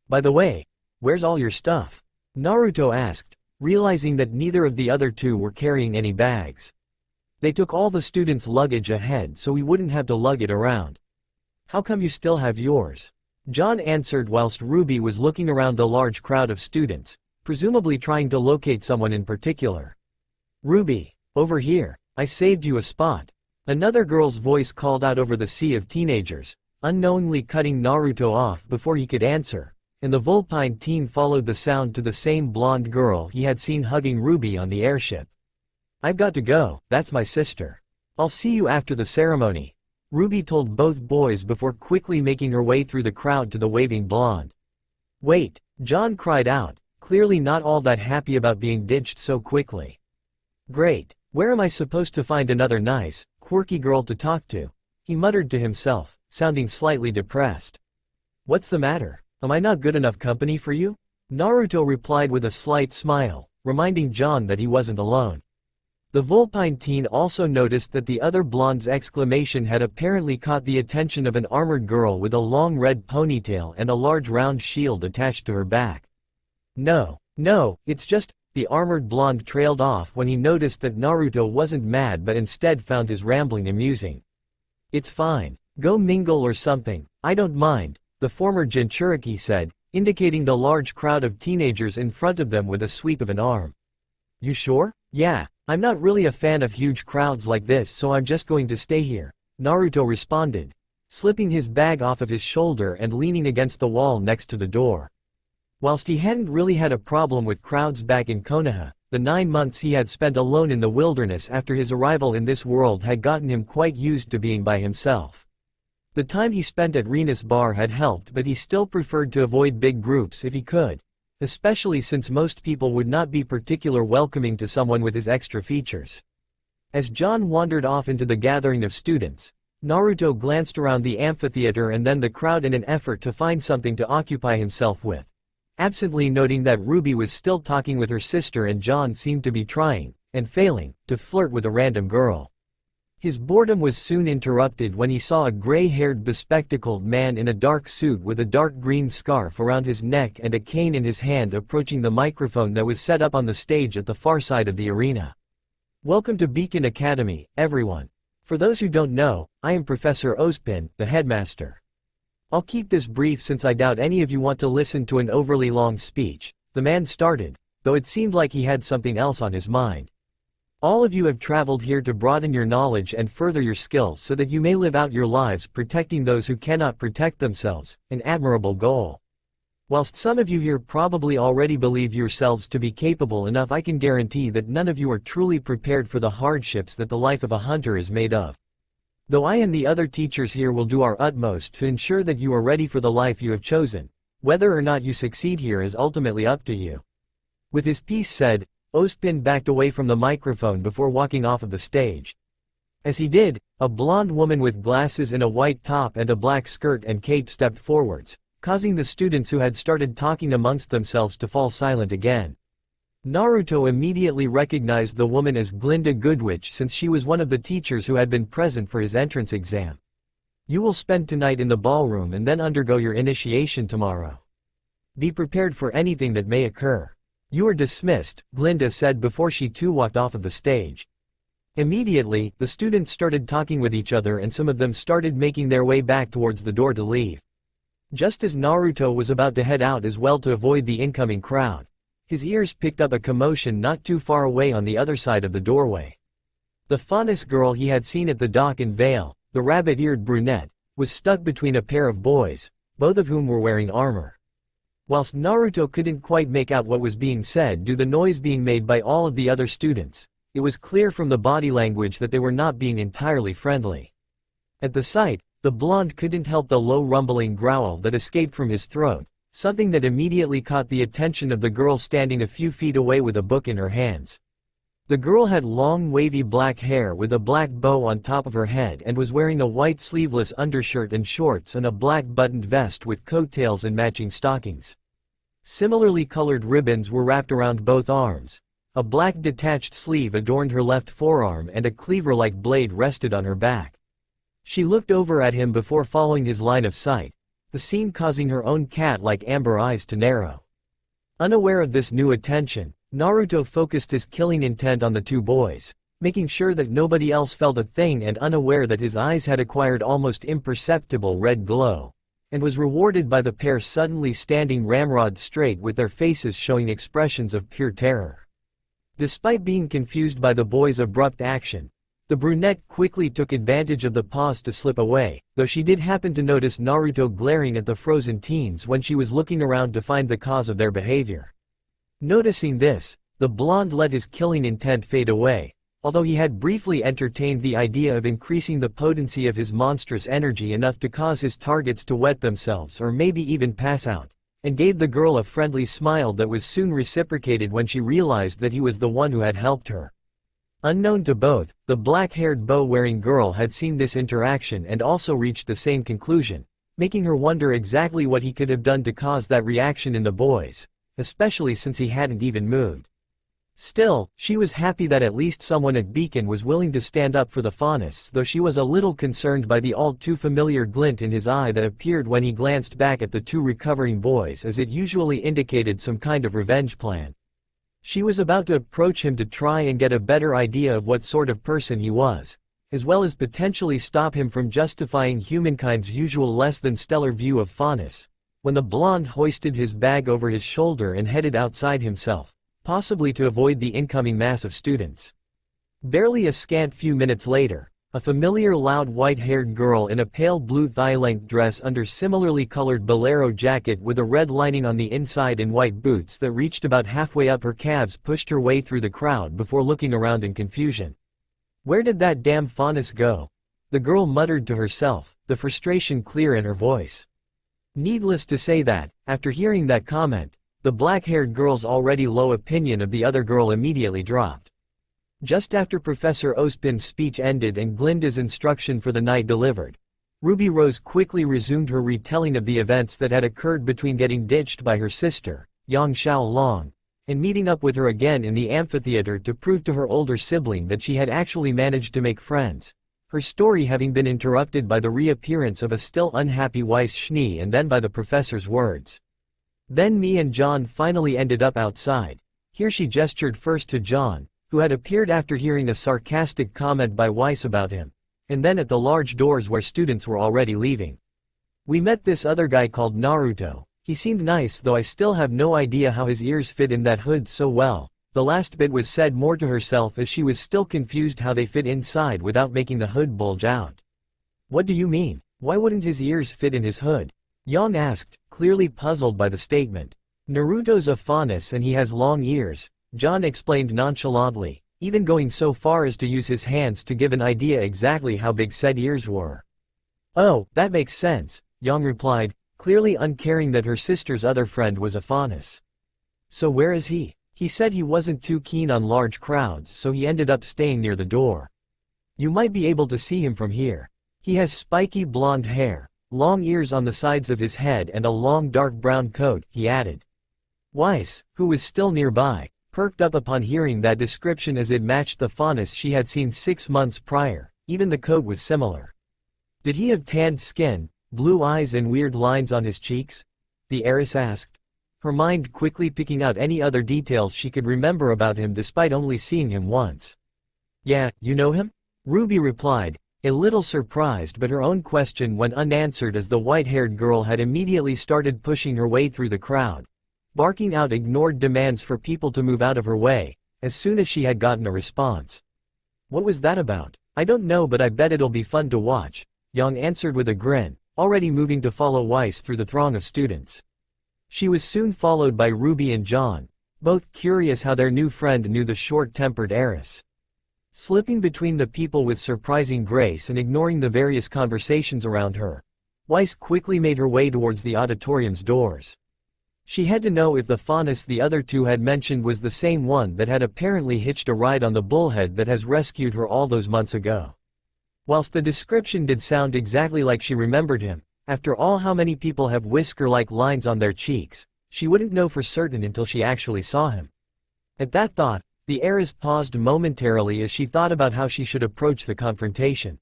By the way, where's all your stuff? Naruto asked, realizing that neither of the other two were carrying any bags. They took all the students' luggage ahead so we wouldn't have to lug it around. How come you still have yours? John answered whilst Ruby was looking around the large crowd of students, presumably trying to locate someone in particular. Ruby, over here, I saved you a spot. Another girl's voice called out over the sea of teenagers, unknowingly cutting Naruto off before he could answer, and the vulpine teen followed the sound to the same blonde girl he had seen hugging Ruby on the airship. I've got to go, that's my sister. I'll see you after the ceremony, Ruby told both boys before quickly making her way through the crowd to the waving blonde. Wait, John cried out, clearly not all that happy about being ditched so quickly. Great, where am I supposed to find another nice, quirky girl to talk to? He muttered to himself, sounding slightly depressed. What's the matter? Am I not good enough company for you? Naruto replied with a slight smile, reminding John that he wasn't alone. The vulpine teen also noticed that the other blonde's exclamation had apparently caught the attention of an armored girl with a long red ponytail and a large round shield attached to her back. No, it's just, the armored blonde trailed off when he noticed that Naruto wasn't mad but instead found his rambling amusing. It's fine, go mingle or something, I don't mind, the former Jinchuriki said, indicating the large crowd of teenagers in front of them with a sweep of an arm. You sure? Yeah, I'm not really a fan of huge crowds like this, so I'm just going to stay here, Naruto responded, slipping his bag off of his shoulder and leaning against the wall next to the door. Whilst he hadn't really had a problem with crowds back in Konoha, the 9 months he had spent alone in the wilderness after his arrival in this world had gotten him quite used to being by himself. The time he spent at Rena's bar had helped, but he still preferred to avoid big groups if he could, especially since most people would not be particularly welcoming to someone with his extra features. As John wandered off into the gathering of students, Naruto glanced around the amphitheater and then the crowd in an effort to find something to occupy himself with, absently noting that Ruby was still talking with her sister and John seemed to be trying, and failing, to flirt with a random girl. His boredom was soon interrupted when he saw a gray-haired bespectacled man in a dark suit with a dark green scarf around his neck and a cane in his hand approaching the microphone that was set up on the stage at the far side of the arena. Welcome to Beacon Academy, everyone. For those who don't know, I am Professor Ozpin, the headmaster. I'll keep this brief since I doubt any of you want to listen to an overly long speech, the man started, though it seemed like he had something else on his mind. All of you have traveled here to broaden your knowledge and further your skills so that you may live out your lives protecting those who cannot protect themselves, an admirable goal. Whilst some of you here probably already believe yourselves to be capable enough, I can guarantee that none of you are truly prepared for the hardships that the life of a hunter is made of. Though I and the other teachers here will do our utmost to ensure that you are ready for the life you have chosen, whether or not you succeed here is ultimately up to you. With his piece said, Ozpin backed away from the microphone before walking off of the stage. As he did, a blonde woman with glasses in a white top and a black skirt and cape stepped forwards, causing the students who had started talking amongst themselves to fall silent again. Naruto immediately recognized the woman as Glinda Goodwitch since she was one of the teachers who had been present for his entrance exam. You will spend tonight in the ballroom and then undergo your initiation tomorrow. Be prepared for anything that may occur. You are dismissed, Glinda said before she too walked off of the stage. Immediately, the students started talking with each other and some of them started making their way back towards the door to leave. Just as Naruto was about to head out as well to avoid the incoming crowd, his ears picked up a commotion not too far away on the other side of the doorway. The faunus girl he had seen at the dock in Vale, the rabbit-eared brunette, was stuck between a pair of boys, both of whom were wearing armor. Whilst Naruto couldn't quite make out what was being said due to the noise being made by all of the other students, it was clear from the body language that they were not being entirely friendly. At the sight, the The blonde couldn't help the low rumbling growl that escaped from his throat, something that immediately caught the attention of the girl standing a few feet away with a book in her hands. The girl had long wavy black hair with a black bow on top of her head and was wearing a white sleeveless undershirt and shorts and a black buttoned vest with coattails and matching stockings. Similarly colored ribbons were wrapped around both arms. A black detached sleeve adorned her left forearm and a cleaver-like blade rested on her back. She looked over at him before following his line of sight, the scene causing her own cat-like amber eyes to narrow. Unaware of this new attention, Naruto focused his killing intent on the two boys, making sure that nobody else felt a thing and unaware that his eyes had acquired almost imperceptible red glow, and was rewarded by the pair suddenly standing ramrod straight with their faces showing expressions of pure terror. Despite being confused by the boys' abrupt action, the brunette quickly took advantage of the pause to slip away, though she did happen to notice Naruto glaring at the frozen teens when she was looking around to find the cause of their behavior. Noticing this, the blonde let his killing intent fade away, although he had briefly entertained the idea of increasing the potency of his monstrous energy enough to cause his targets to wet themselves or maybe even pass out, and gave the girl a friendly smile that was soon reciprocated when she realized that he was the one who had helped her. Unknown to both, the black-haired bow-wearing girl had seen this interaction and also reached the same conclusion, making her wonder exactly what he could have done to cause that reaction in the boys, especially since he hadn't even moved. Still, she was happy that at least someone at Beacon was willing to stand up for the faunists, though she was a little concerned by the all-too-familiar glint in his eye that appeared when he glanced back at the two recovering boys, as it usually indicated some kind of revenge plan. She was about to approach him to try and get a better idea of what sort of person he was, as well as potentially stop him from justifying humankind's usual less-than-stellar view of faunus, when the blonde hoisted his bag over his shoulder and headed outside himself, possibly to avoid the incoming mass of students. Barely a scant few minutes later, a familiar loud white-haired girl in a pale blue thigh-length dress under similarly colored bolero jacket with a red lining on the inside and white boots that reached about halfway up her calves pushed her way through the crowd before looking around in confusion. "Where did that damn faunus go?" the girl muttered to herself, the frustration clear in her voice. Needless to say that, after hearing that comment, the black-haired girl's already low opinion of the other girl immediately dropped. Just after Professor Ospin's speech ended and Glinda's instruction for the night delivered, Ruby Rose quickly resumed her retelling of the events that had occurred between getting ditched by her sister, Yang Xiaolong, and meeting up with her again in the amphitheater to prove to her older sibling that she had actually managed to make friends, her story having been interrupted by the reappearance of a still unhappy Weiss Schnee and then by the professor's words. Then me and John finally ended up outside. Here she gestured first to John, who had appeared after hearing a sarcastic comment by Weiss about him, and then at the large doors where students were already leaving. "We met this other guy called Naruto. He seemed nice, though I still have no idea how his ears fit in that hood so well." The last bit was said more to herself as she was still confused how they fit inside without making the hood bulge out. "What do you mean? Why wouldn't his ears fit in his hood?" Yang asked, clearly puzzled by the statement. "Naruto's a faunus and he has long ears," John explained nonchalantly, even going so far as to use his hands to give an idea exactly how big said ears were. "Oh, that makes sense," Yang replied, clearly uncaring that her sister's other friend was a faunus. "So where is he?" "He said he wasn't too keen on large crowds, so he ended up staying near the door. You might be able to see him from here. He has spiky blonde hair, long ears on the sides of his head and a long dark brown coat," he added. Weiss, who was still nearby, perked up upon hearing that description as it matched the faunus she had seen 6 months prior. Even the coat was similar. "Did he have tanned skin, blue eyes and weird lines on his cheeks?" the heiress asked, her mind quickly picking out any other details she could remember about him despite only seeing him once. "Yeah, you know him?" Ruby replied, a little surprised, but her own question went unanswered as the white-haired girl had immediately started pushing her way through the crowd, barking out ignored demands for people to move out of her way, as soon as she had gotten a response. "What was that about?" "I don't know, but I bet it'll be fun to watch," Yang answered with a grin, already moving to follow Weiss through the throng of students. She was soon followed by Ruby and John, both curious how their new friend knew the short-tempered heiress. Slipping between the people with surprising grace and ignoring the various conversations around her, Weiss quickly made her way towards the auditorium's doors. She had to know if the faunus the other two had mentioned was the same one that had apparently hitched a ride on the bullhead that has rescued her all those months ago. Whilst the description did sound exactly like she remembered him, after all, how many people have whisker-like lines on their cheeks, she wouldn't know for certain until she actually saw him. At that thought, the heiress paused momentarily as she thought about how she should approach the confrontation.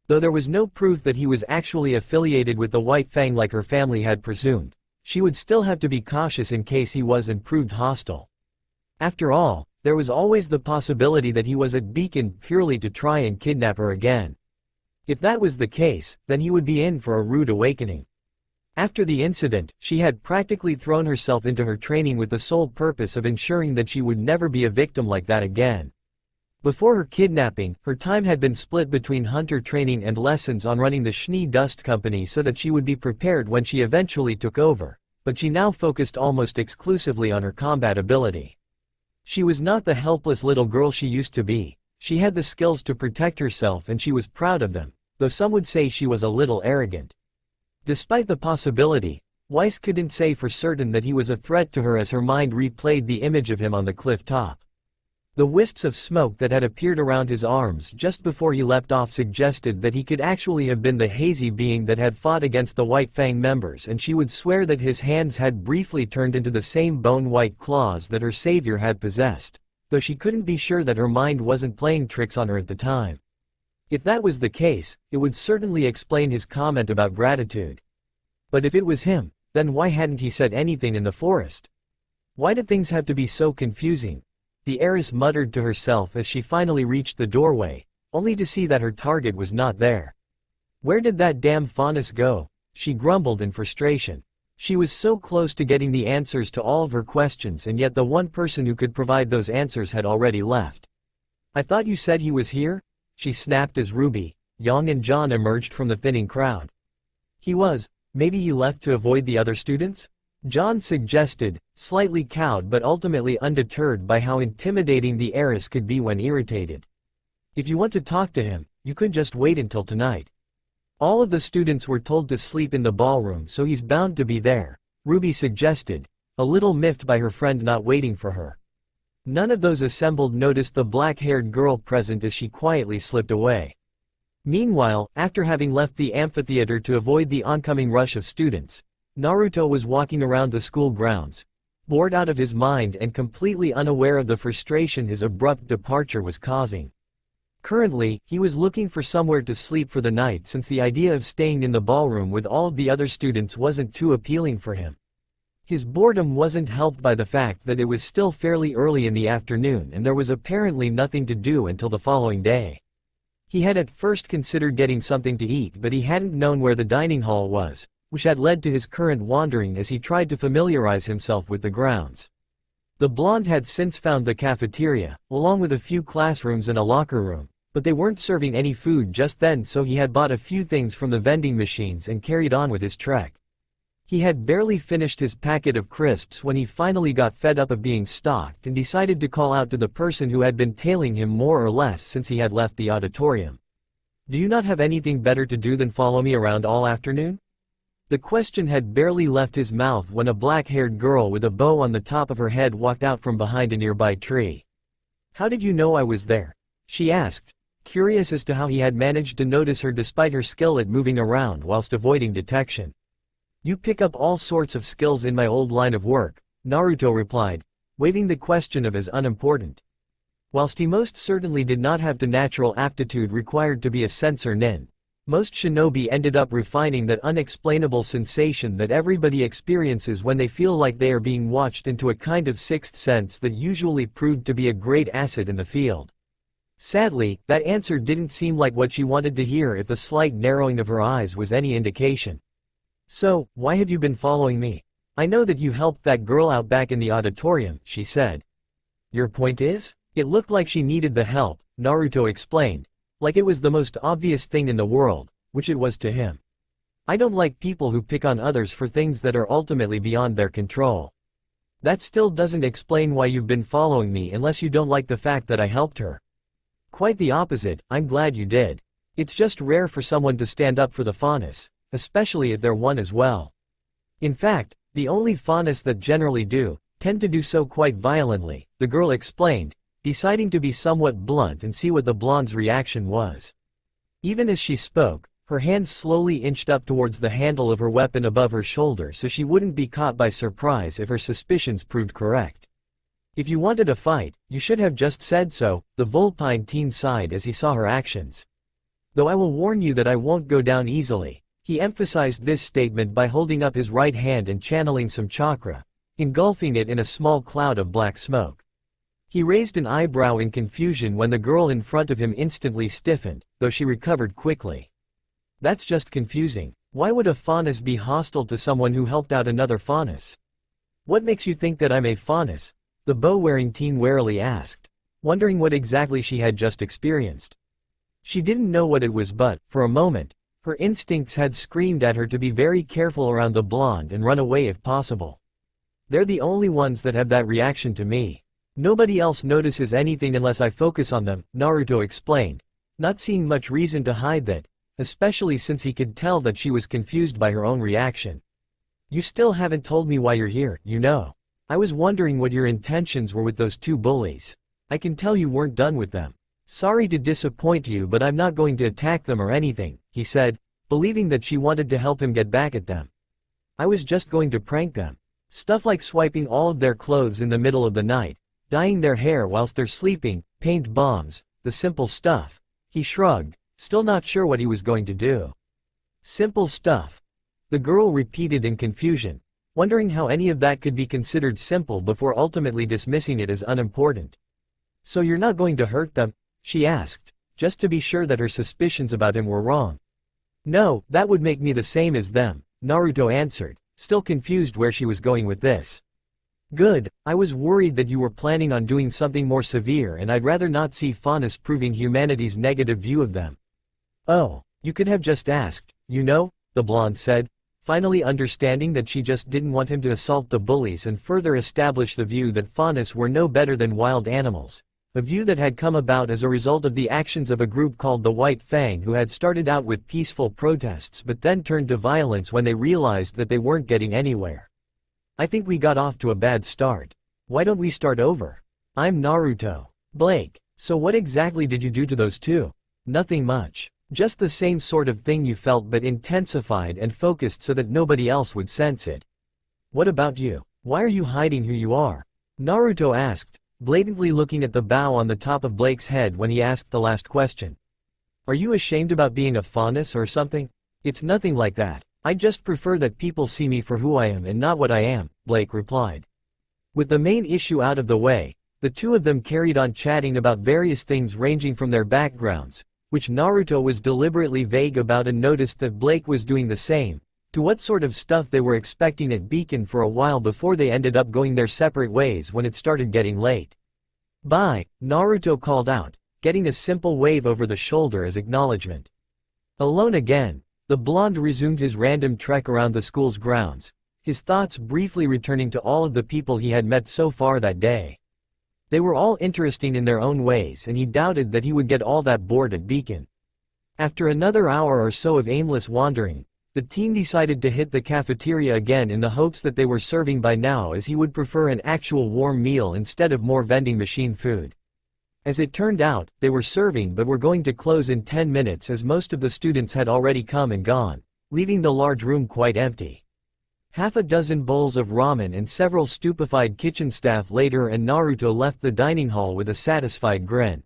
Though there was no proof that he was actually affiliated with the White Fang like her family had presumed, she would still have to be cautious in case he was and proved hostile. After all, there was always the possibility that he was at Beacon purely to try and kidnap her again. If that was the case, then he would be in for a rude awakening. After the incident, she had practically thrown herself into her training with the sole purpose of ensuring that she would never be a victim like that again. Before her kidnapping, her time had been split between hunter training and lessons on running the Schnee Dust Company so that she would be prepared when she eventually took over, but she now focused almost exclusively on her combat ability. She was not the helpless little girl she used to be. She had the skills to protect herself and she was proud of them, though some would say she was a little arrogant. Despite the possibility, Weiss couldn't say for certain that he was a threat to her as her mind replayed the image of him on the cliff top. The wisps of smoke that had appeared around his arms just before he leapt off suggested that he could actually have been the hazy being that had fought against the White Fang members, and she would swear that his hands had briefly turned into the same bone-white claws that her savior had possessed, though she couldn't be sure that her mind wasn't playing tricks on her at the time. If that was the case, it would certainly explain his comment about gratitude. But if it was him, then why hadn't he said anything in the forest? Why did things have to be so confusing? The heiress muttered to herself as she finally reached the doorway, only to see that her target was not there. Where did that damn faunus go? She grumbled in frustration. She was so close to getting the answers to all of her questions, and yet the one person who could provide those answers had already left. "I thought you said he was here?" she snapped as Ruby, Yang and John emerged from the thinning crowd. "He was. Maybe he left to avoid the other students?" John suggested, slightly cowed but ultimately undeterred by how intimidating the heiress could be when irritated. "If you want to talk to him, you could just wait until tonight. All of the students were told to sleep in the ballroom, so he's bound to be there," Ruby suggested, a little miffed by her friend not waiting for her. None of those assembled noticed the black-haired girl present as she quietly slipped away. Meanwhile, after having left the amphitheater to avoid the oncoming rush of students, Naruto was walking around the school grounds, bored out of his mind and completely unaware of the frustration his abrupt departure was causing. Currently, he was looking for somewhere to sleep for the night since the idea of staying in the ballroom with all of the other students wasn't too appealing for him. His boredom wasn't helped by the fact that it was still fairly early in the afternoon and there was apparently nothing to do until the following day. He had at first considered getting something to eat, but he hadn't known where the dining hall was, which had led to his current wandering as he tried to familiarize himself with the grounds. The blonde had since found the cafeteria, along with a few classrooms and a locker room, but they weren't serving any food just then, so he had bought a few things from the vending machines and carried on with his trek. He had barely finished his packet of crisps when he finally got fed up of being stalked and decided to call out to the person who had been tailing him more or less since he had left the auditorium. "Do you not have anything better to do than follow me around all afternoon?" The question had barely left his mouth when a black-haired girl with a bow on the top of her head walked out from behind a nearby tree. "How did you know I was there?" she asked, curious as to how he had managed to notice her despite her skill at moving around whilst avoiding detection. "You pick up all sorts of skills in my old line of work," Naruto replied, waving the question of as unimportant. Whilst he most certainly did not have the natural aptitude required to be a sensor nin, most shinobi ended up refining that unexplainable sensation that everybody experiences when they feel like they are being watched into a kind of sixth sense that usually proved to be a great asset in the field. Sadly, that answer didn't seem like what she wanted to hear if the slight narrowing of her eyes was any indication. "So, why have you been following me? I know that you helped that girl out back in the auditorium," she said. "Your point is?" "It looked like she needed the help," Naruto explained, like it was the most obvious thing in the world, which it was to him. "I don't like people who pick on others for things that are ultimately beyond their control. That still doesn't explain why you've been following me unless you don't like the fact that I helped her." Quite the opposite, I'm glad you did. It's just rare for someone to stand up for the faunus, especially if they're one as well. In fact, the only faunus that generally do, tend to do so quite violently, the girl explained, deciding to be somewhat blunt and see what the blonde's reaction was. Even as she spoke, her hands slowly inched up towards the handle of her weapon above her shoulder so she wouldn't be caught by surprise if her suspicions proved correct. If you wanted a fight, you should have just said so, the Vulpine teen sighed as he saw her actions. Though I will warn you that I won't go down easily. He emphasized this statement by holding up his right hand and channeling some chakra, engulfing it in a small cloud of black smoke. He raised an eyebrow in confusion when the girl in front of him instantly stiffened, though she recovered quickly. That's just confusing. Why would a faunus be hostile to someone who helped out another faunus? What makes you think that I'm a faunus? The bow-wearing teen warily asked, wondering what exactly she had just experienced. She didn't know what it was but, for a moment, her instincts had screamed at her to be very careful around the blonde and run away if possible. They're the only ones that have that reaction to me. Nobody else notices anything unless I focus on them, Naruto explained, not seeing much reason to hide that, especially since he could tell that she was confused by her own reaction. You still haven't told me why you're here, you know. I was wondering what your intentions were with those two bullies. I can tell you weren't done with them. Sorry to disappoint you, but I'm not going to attack them or anything, he said, believing that she wanted to help him get back at them. I was just going to prank them. Stuff like swiping all of their clothes in the middle of the night, dyeing their hair whilst they're sleeping, paint bombs, the simple stuff. He shrugged, still not sure what he was going to do. Simple stuff. The girl repeated in confusion, wondering how any of that could be considered simple before ultimately dismissing it as unimportant. So you're not going to hurt them? She asked, just to be sure that her suspicions about him were wrong. No, that would make me the same as them, Naruto answered, still confused where she was going with this. Good, I was worried that you were planning on doing something more severe and I'd rather not see faunus proving humanity's negative view of them. Oh, you could have just asked, you know, the blonde said, finally understanding that she just didn't want him to assault the bullies and further establish the view that faunus were no better than wild animals, a view that had come about as a result of the actions of a group called the White Fang who had started out with peaceful protests but then turned to violence when they realized that they weren't getting anywhere. I think we got off to a bad start. Why don't we start over? I'm Naruto. Blake, so what exactly did you do to those two? Nothing much. Just the same sort of thing you felt but intensified and focused so that nobody else would sense it. What about you? Why are you hiding who you are? Naruto asked, blatantly looking at the bow on the top of Blake's head when he asked the last question. Are you ashamed about being a faunus or something? It's nothing like that. I just prefer that people see me for who I am and not what I am, Blake replied. With the main issue out of the way, the two of them carried on chatting about various things ranging from their backgrounds, which Naruto was deliberately vague about and noticed that Blake was doing the same, to what sort of stuff they were expecting at Beacon for a while before they ended up going their separate ways when it started getting late. Bye, Naruto called out, getting a simple wave over the shoulder as acknowledgement. Alone again, the blonde resumed his random trek around the school's grounds, his thoughts briefly returning to all of the people he had met so far that day. They were all interesting in their own ways and he doubted that he would get all that bored at Beacon. After another hour or so of aimless wandering, the teen decided to hit the cafeteria again in the hopes that they were serving by now, as he would prefer an actual warm meal instead of more vending machine food. As it turned out, they were serving but were going to close in 10 minutes as most of the students had already come and gone, leaving the large room quite empty. Half a dozen bowls of ramen and several stupefied kitchen staff later and Naruto left the dining hall with a satisfied grin.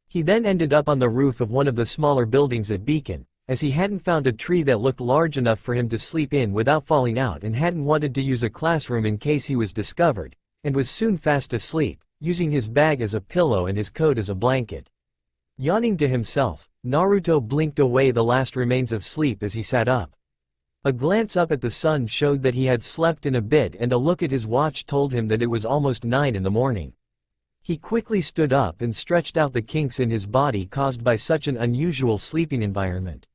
He then ended up on the roof of one of the smaller buildings at Beacon, as he hadn't found a tree that looked large enough for him to sleep in without falling out and hadn't wanted to use a classroom in case he was discovered, and was soon fast asleep, using his bag as a pillow and his coat as a blanket. Yawning to himself, Naruto blinked away the last remains of sleep as he sat up. A glance up at the sun showed that he had slept in a bit and a look at his watch told him that it was almost 9 in the morning. He quickly stood up and stretched out the kinks in his body caused by such an unusual sleeping environment.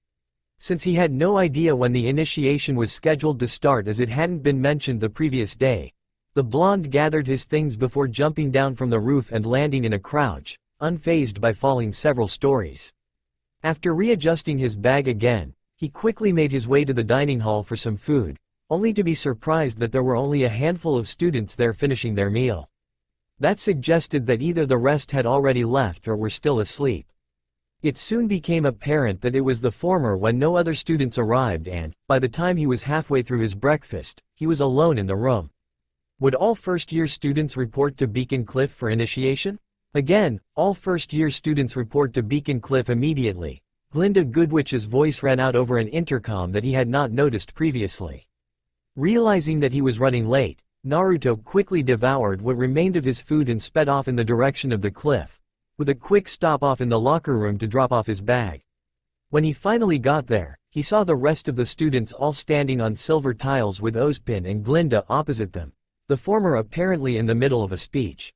Since he had no idea when the initiation was scheduled to start as it hadn't been mentioned the previous day, the blonde gathered his things before jumping down from the roof and landing in a crouch, unfazed by falling several stories. After readjusting his bag again, he quickly made his way to the dining hall for some food, only to be surprised that there were only a handful of students there finishing their meal. That suggested that either the rest had already left or were still asleep. It soon became apparent that it was the former when no other students arrived and, by the time he was halfway through his breakfast, he was alone in the room. Would all first-year students report to Beacon Cliff for initiation? Again, all first-year students report to Beacon Cliff immediately. Glinda Goodwich's voice ran out over an intercom that he had not noticed previously. Realizing that he was running late, Naruto quickly devoured what remained of his food and sped off in the direction of the cliff, with a quick stop off in the locker room to drop off his bag. When he finally got there, he saw the rest of the students all standing on silver tiles with Ozpin and Glinda opposite them, the former apparently in the middle of a speech.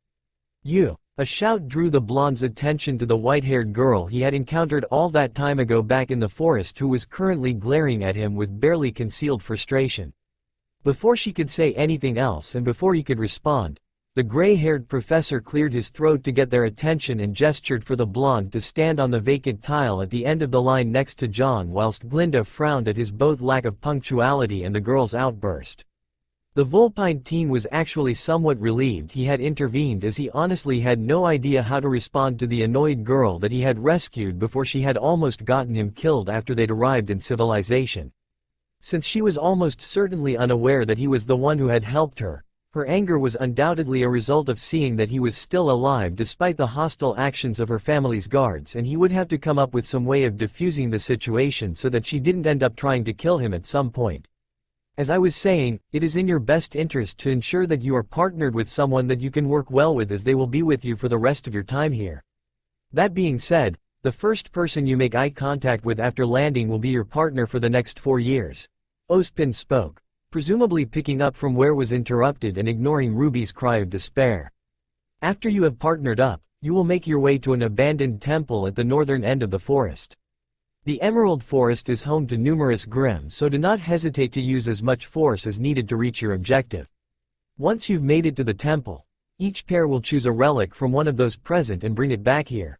"You!" A shout drew the blonde's attention to the white-haired girl he had encountered all that time ago back in the forest, who was currently glaring at him with barely concealed frustration. Before she could say anything else and before he could respond, the gray-haired professor cleared his throat to get their attention and gestured for the blonde to stand on the vacant tile at the end of the line next to John, whilst Glinda frowned at his both lack of punctuality and the girl's outburst. The Vulpine teen was actually somewhat relieved he had intervened, as he honestly had no idea how to respond to the annoyed girl that he had rescued before she had almost gotten him killed after they'd arrived in civilization. Since she was almost certainly unaware that he was the one who had helped her, her anger was undoubtedly a result of seeing that he was still alive despite the hostile actions of her family's guards, and he would have to come up with some way of diffusing the situation so that she didn't end up trying to kill him at some point. As I was saying, it is in your best interest to ensure that you are partnered with someone that you can work well with, as they will be with you for the rest of your time here. That being said, the first person you make eye contact with after landing will be your partner for the next 4 years. Ozpin spoke, presumably picking up from where was interrupted and ignoring Ruby's cry of despair. After you have partnered up, you will make your way to an abandoned temple at the northern end of the forest. The Emerald Forest is home to numerous Grimm, so do not hesitate to use as much force as needed to reach your objective. Once you've made it to the temple, each pair will choose a relic from one of those present and bring it back here.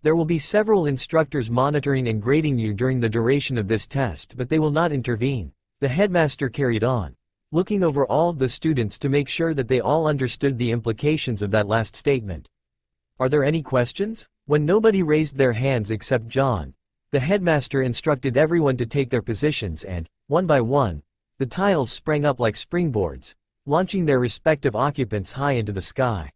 There will be several instructors monitoring and grading you during the duration of this test, but they will not intervene. The headmaster carried on, looking over all of the students to make sure that they all understood the implications of that last statement. Are there any questions? When nobody raised their hands except John, the headmaster instructed everyone to take their positions and, one by one, the tiles sprang up like springboards, launching their respective occupants high into the sky.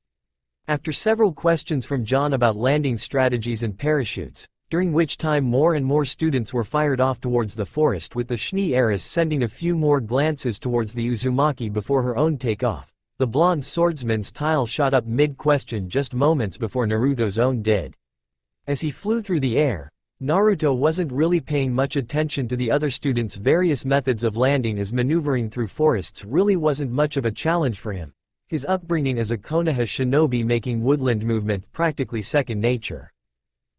After several questions from John about landing strategies and parachutes, during which time more and more students were fired off towards the forest, with the Schnee heiress sending a few more glances towards the Uzumaki before her own takeoff, the blonde swordsman's tile shot up mid-question just moments before Naruto's own did. As he flew through the air, Naruto wasn't really paying much attention to the other students' various methods of landing, as maneuvering through forests really wasn't much of a challenge for him, his upbringing as a Konoha shinobi making woodland movement practically second nature.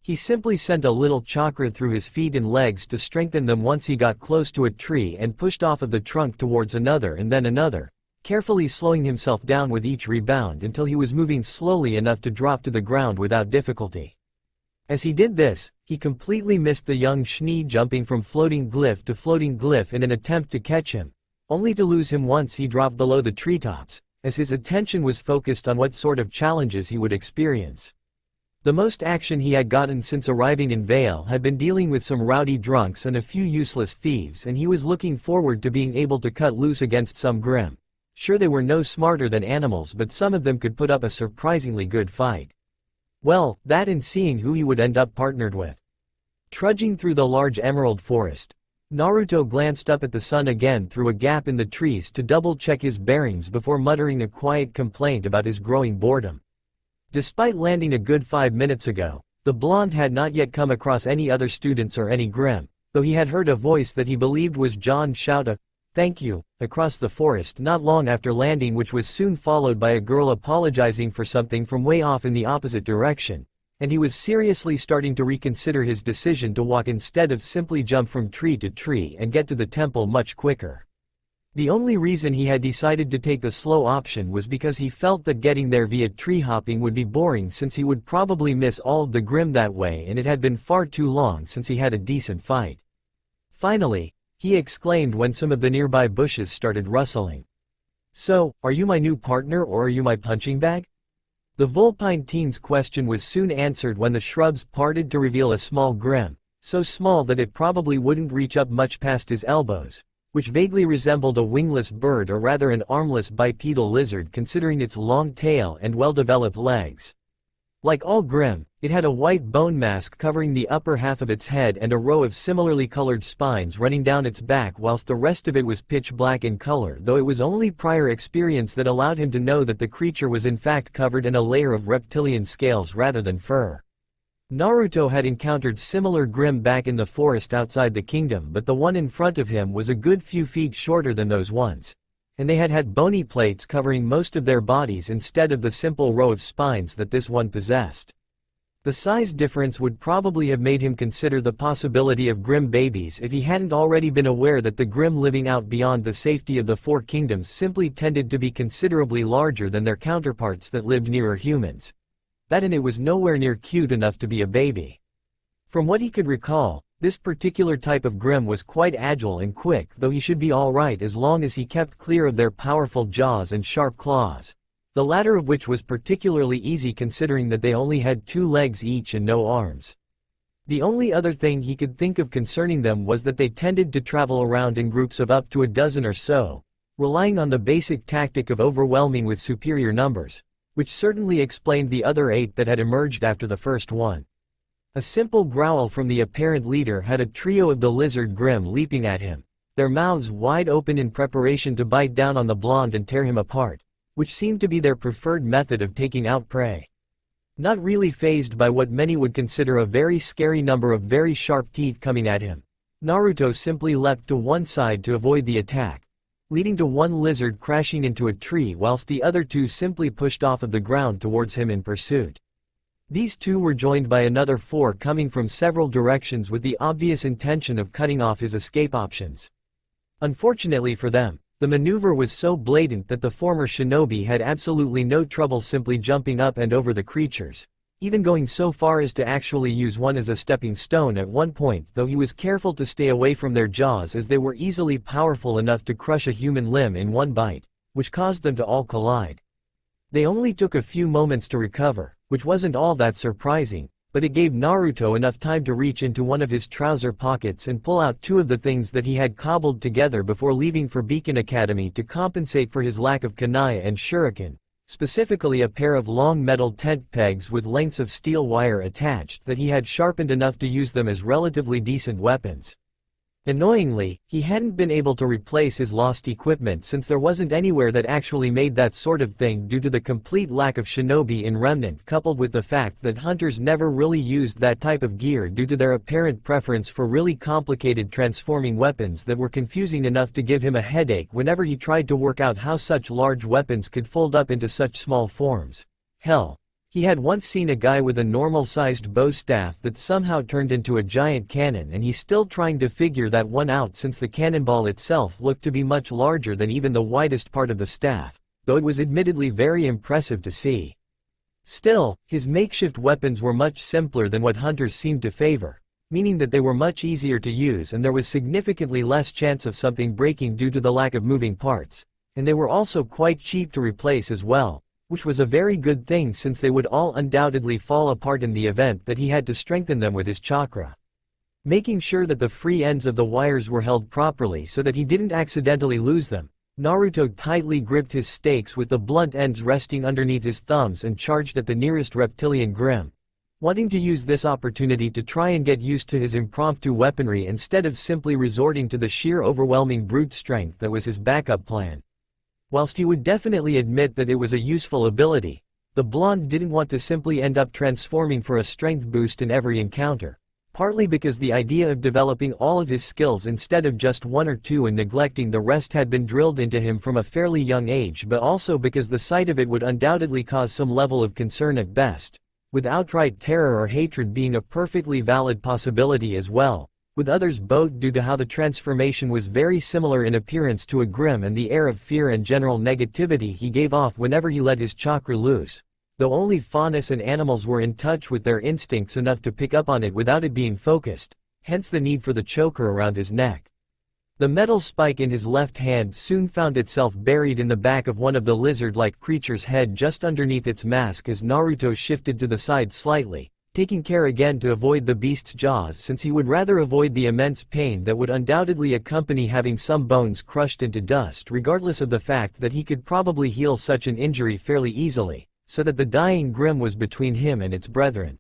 He simply sent a little chakra through his feet and legs to strengthen them once he got close to a tree and pushed off of the trunk towards another and then another, carefully slowing himself down with each rebound until he was moving slowly enough to drop to the ground without difficulty. As he did this, he completely missed the young Schnee, jumping from floating glyph to floating glyph in an attempt to catch him, only to lose him once he dropped below the treetops, as his attention was focused on what sort of challenges he would experience. The most action he had gotten since arriving in Vale had been dealing with some rowdy drunks and a few useless thieves, and he was looking forward to being able to cut loose against some Grimm. Sure, they were no smarter than animals, but some of them could put up a surprisingly good fight. Well, that and seeing who he would end up partnered with. Trudging through the large emerald forest, Naruto glanced up at the sun again through a gap in the trees to double-check his bearings before muttering a quiet complaint about his growing boredom. Despite landing a good 5 minutes ago, the blonde had not yet come across any other students or any Grimm, though he had heard a voice that he believed was John shout a "thank you" across the forest not long after landing, which was soon followed by a girl apologizing for something from way off in the opposite direction, and he was seriously starting to reconsider his decision to walk instead of simply jump from tree to tree and get to the temple much quicker. The only reason he had decided to take the slow option was because he felt that getting there via tree hopping would be boring since he would probably miss all of the Grimm that way, and it had been far too long since he had a decent fight. Finally, he exclaimed when some of the nearby bushes started rustling. "So, are you my new partner or are you my punching bag?" The Vulpine teen's question was soon answered when the shrubs parted to reveal a small Grimm, so small that it probably wouldn't reach up much past his elbows, which vaguely resembled a wingless bird or rather an armless bipedal lizard considering its long tail and well-developed legs. Like all Grimm, it had a white bone mask covering the upper half of its head and a row of similarly colored spines running down its back, whilst the rest of it was pitch black in color, though it was only prior experience that allowed him to know that the creature was in fact covered in a layer of reptilian scales rather than fur. Naruto had encountered similar Grimm back in the forest outside the kingdom, but the one in front of him was a good few feet shorter than those ones, and they had had bony plates covering most of their bodies instead of the simple row of spines that this one possessed. The size difference would probably have made him consider the possibility of Grimm babies if he hadn't already been aware that the Grimm living out beyond the safety of the Four Kingdoms simply tended to be considerably larger than their counterparts that lived nearer humans. That and it was nowhere near cute enough to be a baby. From what he could recall, this particular type of Grimm was quite agile and quick, though he should be alright as long as he kept clear of their powerful jaws and sharp claws, the latter of which was particularly easy considering that they only had 2 legs each and no arms. The only other thing he could think of concerning them was that they tended to travel around in groups of up to a dozen or so, relying on the basic tactic of overwhelming with superior numbers, which certainly explained the other 8 that had emerged after the first one. A simple growl from the apparent leader had a trio of the lizard Grimm leaping at him, their mouths wide open in preparation to bite down on the blonde and tear him apart, which seemed to be their preferred method of taking out prey. Not really fazed by what many would consider a very scary number of very sharp teeth coming at him, Naruto simply leapt to one side to avoid the attack, leading to one lizard crashing into a tree whilst the other 2 simply pushed off of the ground towards him in pursuit. These 2 were joined by another 4 coming from several directions with the obvious intention of cutting off his escape options. Unfortunately for them, the maneuver was so blatant that the former shinobi had absolutely no trouble simply jumping up and over the creatures, even going so far as to actually use one as a stepping stone at one point, though he was careful to stay away from their jaws as they were easily powerful enough to crush a human limb in one bite, which caused them to all collide. They only took a few moments to recover, which wasn't all that surprising, but it gave Naruto enough time to reach into one of his trouser pockets and pull out 2 of the things that he had cobbled together before leaving for Beacon Academy to compensate for his lack of kunai and shuriken, specifically a pair of long metal tent pegs with lengths of steel wire attached that he had sharpened enough to use them as relatively decent weapons. Annoyingly, he hadn't been able to replace his lost equipment since there wasn't anywhere that actually made that sort of thing due to the complete lack of shinobi in Remnant, coupled with the fact that hunters never really used that type of gear due to their apparent preference for really complicated transforming weapons that were confusing enough to give him a headache whenever he tried to work out how such large weapons could fold up into such small forms. Hell, he had once seen a guy with a normal-sized bow staff that somehow turned into a giant cannon, and he's still trying to figure that one out since the cannonball itself looked to be much larger than even the widest part of the staff, though it was admittedly very impressive to see. Still, his makeshift weapons were much simpler than what hunters seemed to favor, meaning that they were much easier to use and there was significantly less chance of something breaking due to the lack of moving parts, and they were also quite cheap to replace as well, which was a very good thing since they would all undoubtedly fall apart in the event that he had to strengthen them with his chakra. Making sure that the free ends of the wires were held properly so that he didn't accidentally lose them, Naruto tightly gripped his stakes with the blunt ends resting underneath his thumbs and charged at the nearest reptilian Grimm, wanting to use this opportunity to try and get used to his impromptu weaponry instead of simply resorting to the sheer overwhelming brute strength that was his backup plan. Whilst he would definitely admit that it was a useful ability, the blonde didn't want to simply end up transforming for a strength boost in every encounter, partly because the idea of developing all of his skills instead of just 1 or 2 and neglecting the rest had been drilled into him from a fairly young age, but also because the sight of it would undoubtedly cause some level of concern at best, with outright terror or hatred being a perfectly valid possibility as well, with others both due to how the transformation was very similar in appearance to a Grimm and the air of fear and general negativity he gave off whenever he let his chakra loose, though only faunus and animals were in touch with their instincts enough to pick up on it without it being focused, hence the need for the choker around his neck. The metal spike in his left hand soon found itself buried in the back of one of the lizard-like creature's head just underneath its mask as Naruto shifted to the side slightly, taking care again to avoid the beast's jaws since he would rather avoid the immense pain that would undoubtedly accompany having some bones crushed into dust regardless of the fact that he could probably heal such an injury fairly easily, so that the dying Grimm was between him and its brethren.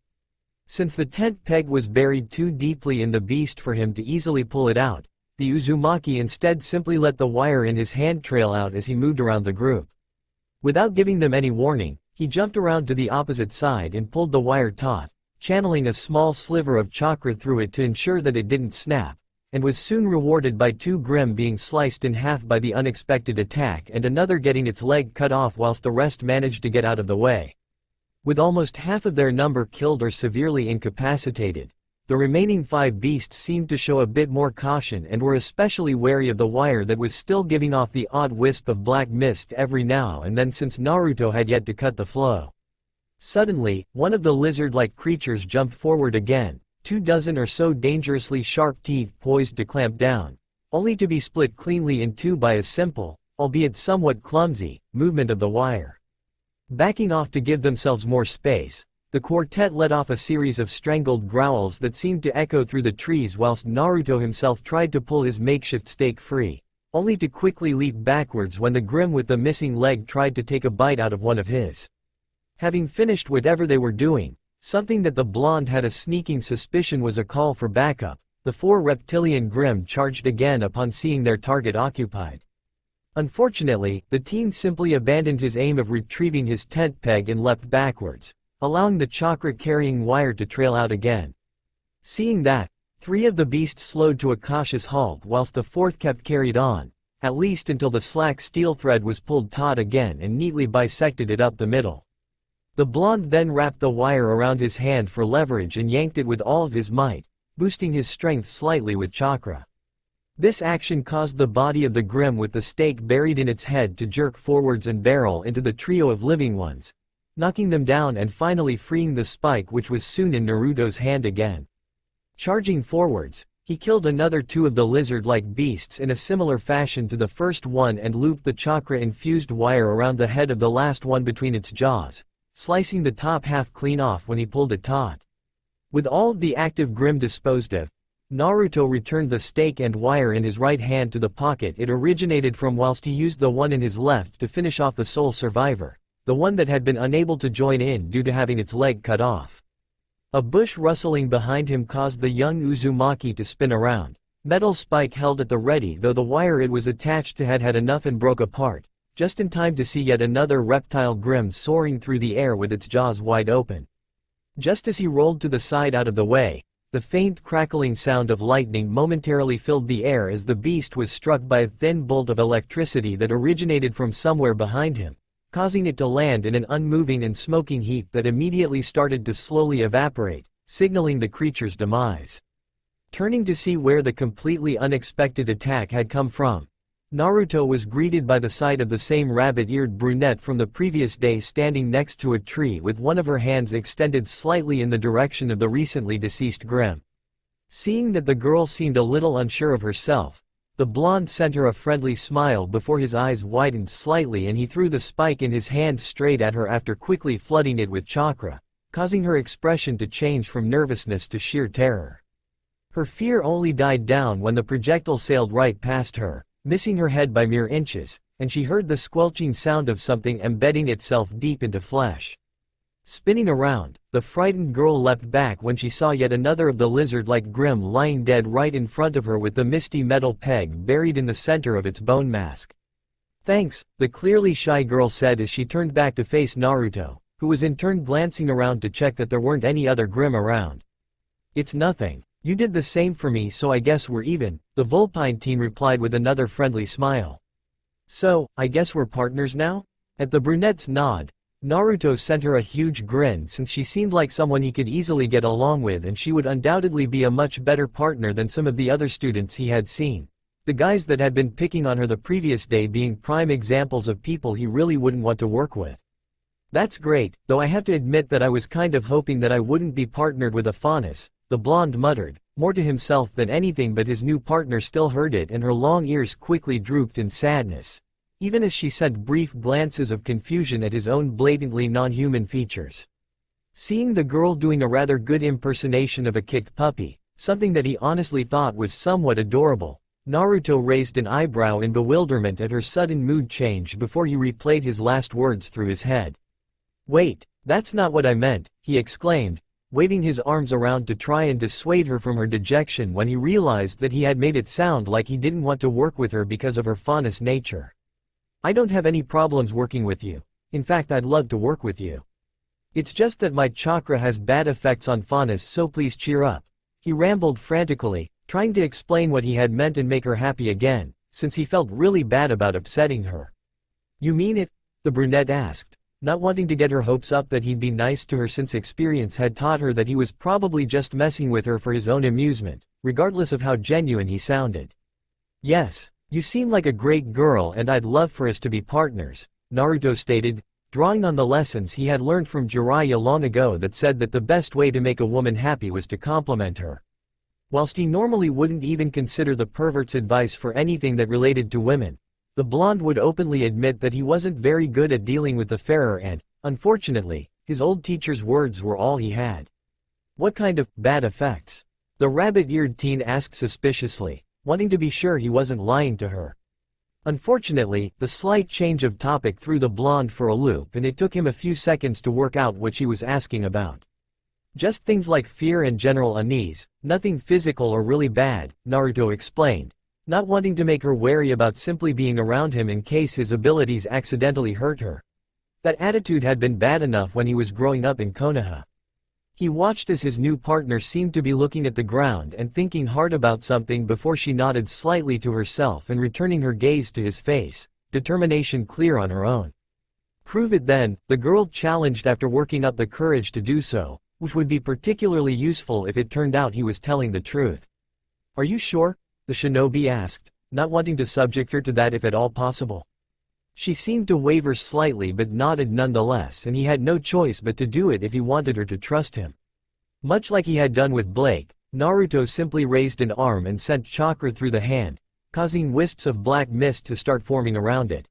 Since the tent peg was buried too deeply in the beast for him to easily pull it out, the Uzumaki instead simply let the wire in his hand trail out as he moved around the group. Without giving them any warning, he jumped around to the opposite side and pulled the wire taut, channeling a small sliver of chakra through it to ensure that it didn't snap, and was soon rewarded by two Grimm being sliced in half by the unexpected attack and another getting its leg cut off whilst the rest managed to get out of the way. With almost half of their number killed or severely incapacitated, the remaining 5 beasts seemed to show a bit more caution and were especially wary of the wire that was still giving off the odd wisp of black mist every now and then since Naruto had yet to cut the flow. Suddenly, one of the lizard-like creatures jumped forward again, 24 or so dangerously sharp teeth poised to clamp down, only to be split cleanly in two by a simple, albeit somewhat clumsy, movement of the wire. Backing off to give themselves more space, the quartet let off a series of strangled growls that seemed to echo through the trees whilst Naruto himself tried to pull his makeshift stake free, only to quickly leap backwards when the Grimm with the missing leg tried to take a bite out of one of his. Having finished whatever they were doing, something that the blonde had a sneaking suspicion was a call for backup, the 4 reptilian Grimm charged again upon seeing their target occupied. Unfortunately, the teen simply abandoned his aim of retrieving his tent peg and leapt backwards, allowing the chakra-carrying wire to trail out again. Seeing that, 3 of the beasts slowed to a cautious halt whilst the 4th kept carried on, at least until the slack steel thread was pulled taut again and neatly bisected it up the middle. The blonde then wrapped the wire around his hand for leverage and yanked it with all of his might, boosting his strength slightly with chakra. This action caused the body of the Grimm with the stake buried in its head to jerk forwards and barrel into the trio of living ones, knocking them down and finally freeing the spike which was soon in Naruto's hand again. Charging forwards, he killed another 2 of the lizard-like beasts in a similar fashion to the first one and looped the chakra-infused wire around the head of the last one between its jaws, slicing the top half clean off when he pulled it taut. With all of the active Grimm disposed of, Naruto returned the stake and wire in his right hand to the pocket it originated from whilst he used the one in his left to finish off the sole survivor, the one that had been unable to join in due to having its leg cut off. A bush rustling behind him caused the young Uzumaki to spin around, metal spike held at the ready though the wire it was attached to had enough and broke apart, just in time to see yet another reptile Grimm soaring through the air with its jaws wide open. Just as he rolled to the side out of the way, the faint crackling sound of lightning momentarily filled the air as the beast was struck by a thin bolt of electricity that originated from somewhere behind him, causing it to land in an unmoving and smoking heap that immediately started to slowly evaporate, signaling the creature's demise. Turning to see where the completely unexpected attack had come from, Naruto was greeted by the sight of the same rabbit-eared brunette from the previous day standing next to a tree with one of her hands extended slightly in the direction of the recently deceased Grimm. Seeing that the girl seemed a little unsure of herself, the blonde sent her a friendly smile before his eyes widened slightly and he threw the spike in his hand straight at her after quickly flooding it with chakra, causing her expression to change from nervousness to sheer terror. Her fear only died down when the projectile sailed right past her, missing her head by mere inches, and she heard the squelching sound of something embedding itself deep into flesh. Spinning around, the frightened girl leapt back when she saw yet another of the lizard-like Grimm lying dead right in front of her with the misty metal peg buried in the center of its bone mask. "Thanks," the clearly shy girl said as she turned back to face Naruto, who was in turn glancing around to check that there weren't any other Grimm around. "It's nothing. You did the same for me so I guess we're even," the Vulpine teen replied with another friendly smile. "So, I guess we're partners now?" At the brunette's nod, Naruto sent her a huge grin since she seemed like someone he could easily get along with and she would undoubtedly be a much better partner than some of the other students he had seen. The guys that had been picking on her the previous day being prime examples of people he really wouldn't want to work with. That's great, though I have to admit that I was kind of hoping that I wouldn't be partnered with a faunus, the blonde muttered, more to himself than anything, but his new partner still heard it and her long ears quickly drooped in sadness, even as she sent brief glances of confusion at his own blatantly non-human features. Seeing the girl doing a rather good impersonation of a kicked puppy, something that he honestly thought was somewhat adorable, Naruto raised an eyebrow in bewilderment at her sudden mood change before he replayed his last words through his head. "Wait, that's not what I meant," he exclaimed, waving his arms around to try and dissuade her from her dejection when he realized that he had made it sound like he didn't want to work with her because of her faunus nature. "I don't have any problems working with you. In fact, I'd love to work with you. It's just that my chakra has bad effects on faunus, so please cheer up," he rambled frantically, trying to explain what he had meant and make her happy again, since he felt really bad about upsetting her. "You mean it?" the brunette asked, not wanting to get her hopes up that he'd be nice to her since experience had taught her that he was probably just messing with her for his own amusement, regardless of how genuine he sounded. "Yes, you seem like a great girl and I'd love for us to be partners," Naruto stated, drawing on the lessons he had learned from Jiraiya long ago that said that the best way to make a woman happy was to compliment her. Whilst he normally wouldn't even consider the pervert's advice for anything that related to women, the blonde would openly admit that he wasn't very good at dealing with the fairer and, unfortunately, his old teacher's words were all he had. "What kind of bad effects?" the rabbit-eared teen asked suspiciously, wanting to be sure he wasn't lying to her. Unfortunately, the slight change of topic threw the blonde for a loop and it took him a few seconds to work out what she was asking about. "Just things like fear and general unease, nothing physical or really bad," Naruto explained, not wanting to make her wary about simply being around him in case his abilities accidentally hurt her. That attitude had been bad enough when he was growing up in Konoha. He watched as his new partner seemed to be looking at the ground and thinking hard about something before she nodded slightly to herself and returning her gaze to his face, determination clear on her own. "Prove it then," the girl challenged after working up the courage to do so, which would be particularly useful if it turned out he was telling the truth. "Are you sure?" the shinobi asked, not wanting to subject her to that if at all possible. She seemed to waver slightly but nodded nonetheless, and he had no choice but to do it if he wanted her to trust him. Much like he had done with Blake, Naruto simply raised an arm and sent chakra through the hand, causing wisps of black mist to start forming around it.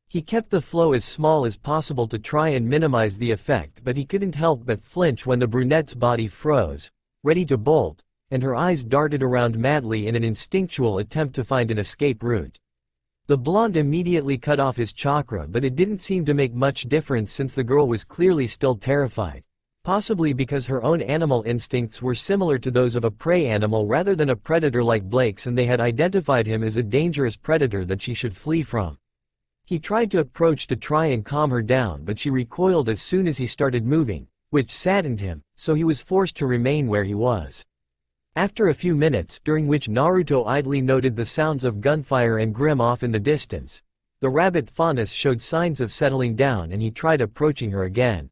He kept the flow as small as possible to try and minimize the effect, but he couldn't help but flinch when the brunette's body froze, ready to bolt, and her eyes darted around madly in an instinctual attempt to find an escape route. The blonde immediately cut off his chakra, but it didn't seem to make much difference since the girl was clearly still terrified, possibly because her own animal instincts were similar to those of a prey animal rather than a predator like Blake's, and they had identified him as a dangerous predator that she should flee from. He tried to approach to try and calm her down, but she recoiled as soon as he started moving, which saddened him, so he was forced to remain where he was. After a few minutes, during which Naruto idly noted the sounds of gunfire and Grim off in the distance, the rabbit faunus showed signs of settling down and he tried approaching her again.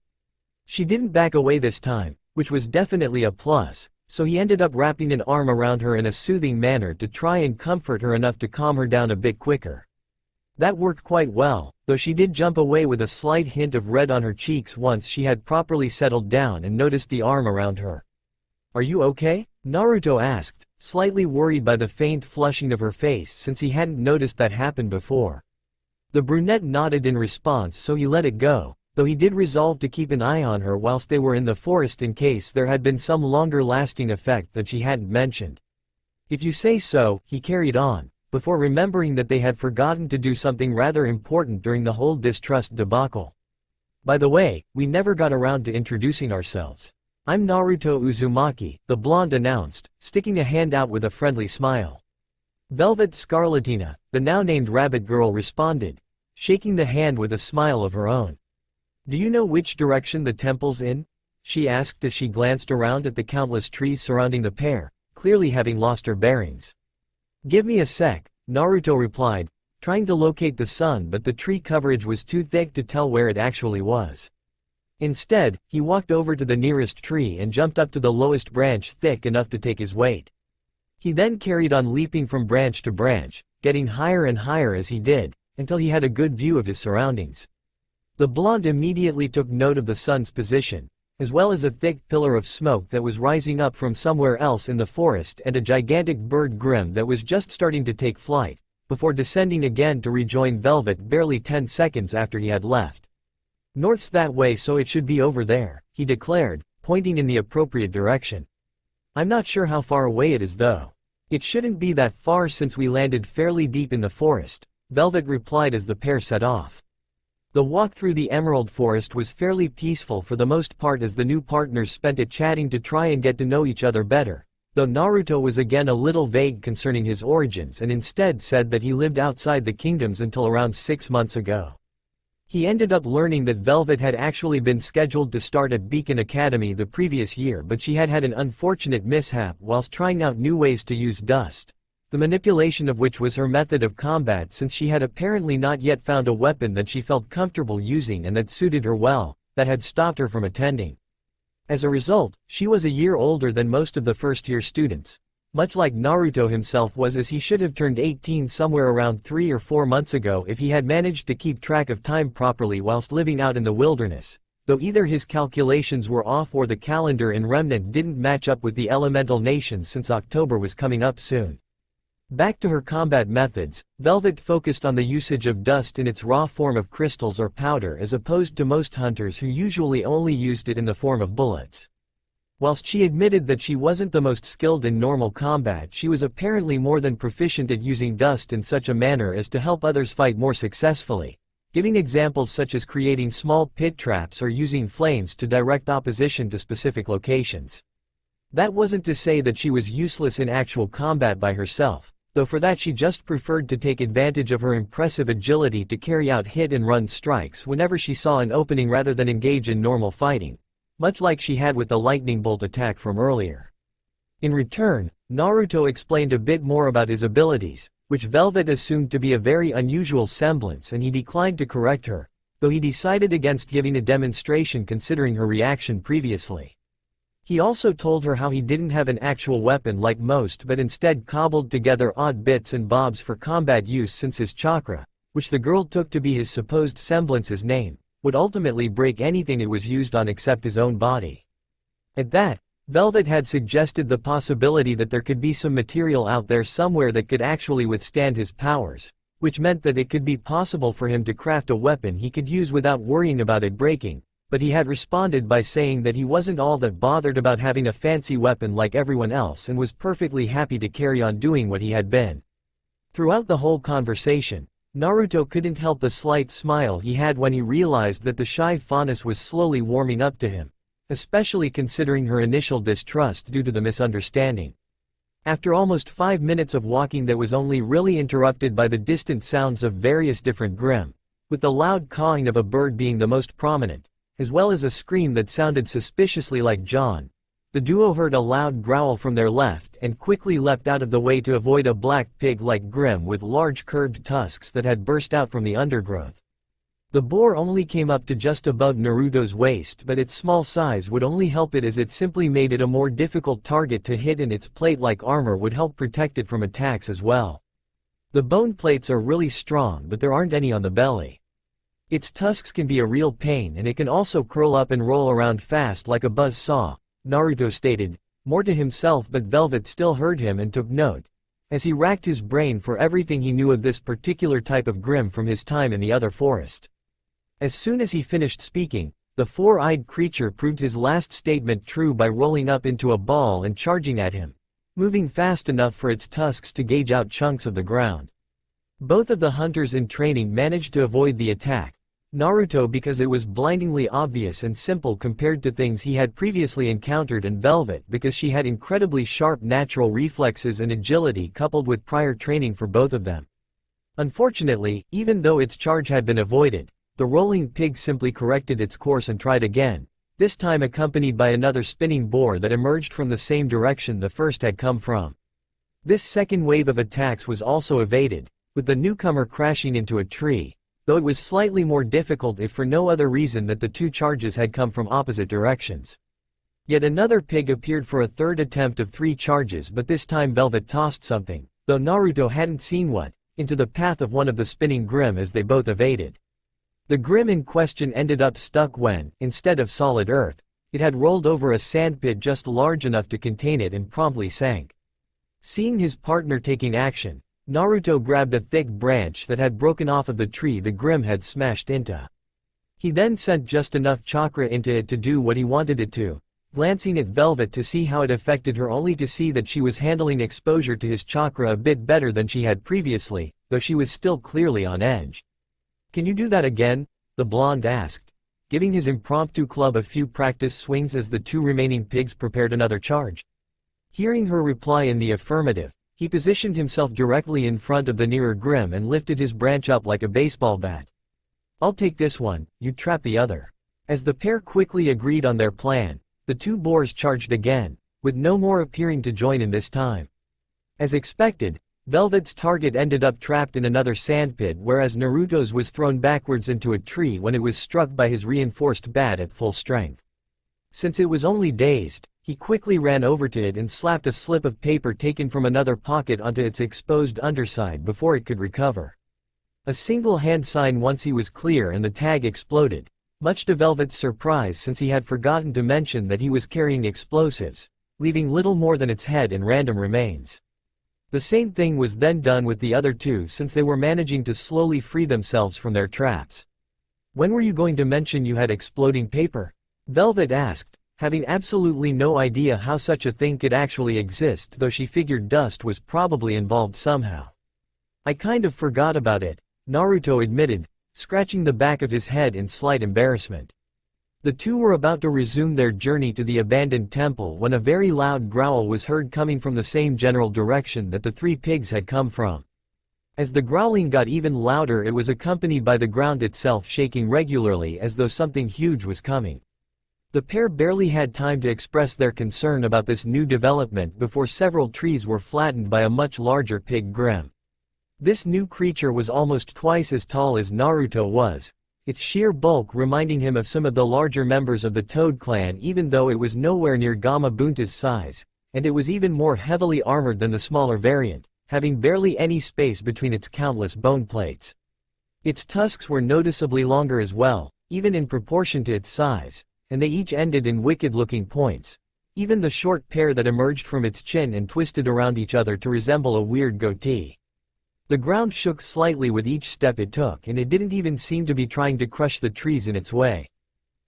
She didn't back away this time, which was definitely a plus, so he ended up wrapping an arm around her in a soothing manner to try and comfort her enough to calm her down a bit quicker. That worked quite well, though she did jump away with a slight hint of red on her cheeks once she had properly settled down and noticed the arm around her. "Are you okay?" Naruto asked, slightly worried by the faint flushing of her face since he hadn't noticed that happen before. The brunette nodded in response, so he let it go, though he did resolve to keep an eye on her whilst they were in the forest in case there had been some longer-lasting effect that she hadn't mentioned. "If you say so," he carried on, before remembering that they had forgotten to do something rather important during the whole distrust debacle. "By the way, we never got around to introducing ourselves. I'm Naruto Uzumaki," the blonde announced, sticking a hand out with a friendly smile. Velvet Scarlatina, the now-named rabbit girl, responded, shaking the hand with a smile of her own. "Do you know which direction the temple's in?" she asked as she glanced around at the countless trees surrounding the pair, clearly having lost her bearings. "Give me a sec," Naruto replied, trying to locate the sun, but the tree coverage was too thick to tell where it actually was. Instead, he walked over to the nearest tree and jumped up to the lowest branch thick enough to take his weight. He then carried on leaping from branch to branch, getting higher and higher as he did, until he had a good view of his surroundings. The blonde immediately took note of the sun's position, as well as a thick pillar of smoke that was rising up from somewhere else in the forest and a gigantic bird Grimm that was just starting to take flight, before descending again to rejoin Velvet barely 10 seconds after he had left. "North's that way, so it should be over there," he declared, pointing in the appropriate direction. "I'm not sure how far away it is though. It shouldn't be that far since we landed fairly deep in the forest," Velvet replied as the pair set off. The walk through the Emerald Forest was fairly peaceful for the most part as the new partners spent it chatting to try and get to know each other better, though Naruto was again a little vague concerning his origins and instead said that he lived outside the kingdoms until around 6 months ago. He ended up learning that Velvet had actually been scheduled to start at Beacon Academy the previous year, but she had had an unfortunate mishap whilst trying out new ways to use dust, the manipulation of which was her method of combat since she had apparently not yet found a weapon that she felt comfortable using and that suited her well, that had stopped her from attending. As a result, she was a year older than most of the first-year students, much like Naruto himself was, as he should have turned 18 somewhere around 3 or 4 months ago if he had managed to keep track of time properly whilst living out in the wilderness, though either his calculations were off or the calendar in Remnant didn't match up with the elemental nations since October was coming up soon. Back to her combat methods, Velvet focused on the usage of dust in its raw form of crystals or powder as opposed to most hunters who usually only used it in the form of bullets. Whilst she admitted that she wasn't the most skilled in normal combat, she was apparently more than proficient at using dust in such a manner as to help others fight more successfully, giving examples such as creating small pit traps or using flames to direct opposition to specific locations. That wasn't to say that she was useless in actual combat by herself, though for that she just preferred to take advantage of her impressive agility to carry out hit-and-run strikes whenever she saw an opening rather than engage in normal fighting, much like she had with the lightning bolt attack from earlier. In return, Naruto explained a bit more about his abilities, which Velvet assumed to be a very unusual semblance, and he declined to correct her, though he decided against giving a demonstration considering her reaction previously. He also told her how he didn't have an actual weapon like most but instead cobbled together odd bits and bobs for combat use since his chakra, which the girl took to be his supposed semblance's name, would ultimately break anything it was used on except his own body. At that, Velvet had suggested the possibility that there could be some material out there somewhere that could actually withstand his powers, which meant that it could be possible for him to craft a weapon he could use without worrying about it breaking. But he had responded by saying that he wasn't all that bothered about having a fancy weapon like everyone else and was perfectly happy to carry on doing what he had been. Throughout the whole conversation, Naruto couldn't help the slight smile he had when he realized that the shy fauness was slowly warming up to him, especially considering her initial distrust due to the misunderstanding. After almost 5 minutes of walking that was only really interrupted by the distant sounds of various different Grimm, with the loud cawing of a bird being the most prominent, as well as a scream that sounded suspiciously like John, the duo heard a loud growl from their left and quickly leapt out of the way to avoid a black pig-like Grimm with large curved tusks that had burst out from the undergrowth. The boar only came up to just above Naruto's waist, but its small size would only help it as it simply made it a more difficult target to hit, and its plate-like armor would help protect it from attacks as well. The bone plates are really strong, but there aren't any on the belly. Its tusks can be a real pain, and it can also curl up and roll around fast like a buzz saw, Naruto stated, more to himself, but Velvet still heard him and took note, as he racked his brain for everything he knew of this particular type of Grimm from his time in the other forest. As soon as he finished speaking, the four-eyed creature proved his last statement true by rolling up into a ball and charging at him, moving fast enough for its tusks to gauge out chunks of the ground. Both of the hunters in training managed to avoid the attack, Naruto because it was blindingly obvious and simple compared to things he had previously encountered, and Velvet because she had incredibly sharp natural reflexes and agility coupled with prior training for both of them. Unfortunately, even though its charge had been avoided, the rolling pig simply corrected its course and tried again, this time accompanied by another spinning boar that emerged from the same direction the first had come from. This second wave of attacks was also evaded, with the newcomer crashing into a tree, though it was slightly more difficult if for no other reason that the two charges had come from opposite directions. Yet another pig appeared for a third attempt of 3 charges, but this time Velvet tossed something, though Naruto hadn't seen what, into the path of one of the spinning Grimm as they both evaded. The Grimm in question ended up stuck when, instead of solid earth, it had rolled over a sandpit just large enough to contain it and promptly sank. Seeing his partner taking action, Naruto grabbed a thick branch that had broken off of the tree the Grimm had smashed into. He then sent just enough chakra into it to do what he wanted it to, glancing at Velvet to see how it affected her, only to see that she was handling exposure to his chakra a bit better than she had previously, though she was still clearly on edge. "Can you do that again?" the blonde asked, giving his impromptu club a few practice swings as the 2 remaining pigs prepared another charge. Hearing her reply in the affirmative, he positioned himself directly in front of the nearer Grimm and lifted his branch up like a baseball bat. "I'll take this one, you trap the other." As the pair quickly agreed on their plan, the 2 boars charged again, with no more appearing to join in this time. As expected, Velvet's target ended up trapped in another sandpit, whereas Naruto's was thrown backwards into a tree when it was struck by his reinforced bat at full strength. Since it was only dazed, he quickly ran over to it and slapped a slip of paper taken from another pocket onto its exposed underside before it could recover. A single hand sign once he was clear and the tag exploded, much to Velvet's surprise since he had forgotten to mention that he was carrying explosives, leaving little more than its head and random remains. The same thing was then done with the other 2 since they were managing to slowly free themselves from their traps. "When were you going to mention you had exploding paper?" Velvet asked, having absolutely no idea how such a thing could actually exist, though she figured dust was probably involved somehow. "I kind of forgot about it," Naruto admitted, scratching the back of his head in slight embarrassment. The 2 were about to resume their journey to the abandoned temple when a very loud growl was heard coming from the same general direction that the 3 pigs had come from. As the growling got even louder, it was accompanied by the ground itself shaking regularly as though something huge was coming. The pair barely had time to express their concern about this new development before several trees were flattened by a much larger pig Grimm. This new creature was almost twice as tall as Naruto was, its sheer bulk reminding him of some of the larger members of the Toad clan, even though it was nowhere near Gamabunta's size, and it was even more heavily armored than the smaller variant, having barely any space between its countless bone plates. Its tusks were noticeably longer as well, even in proportion to its size, and they each ended in wicked-looking points, even the short pair that emerged from its chin and twisted around each other to resemble a weird goatee. The ground shook slightly with each step it took, and it didn't even seem to be trying to crush the trees in its way.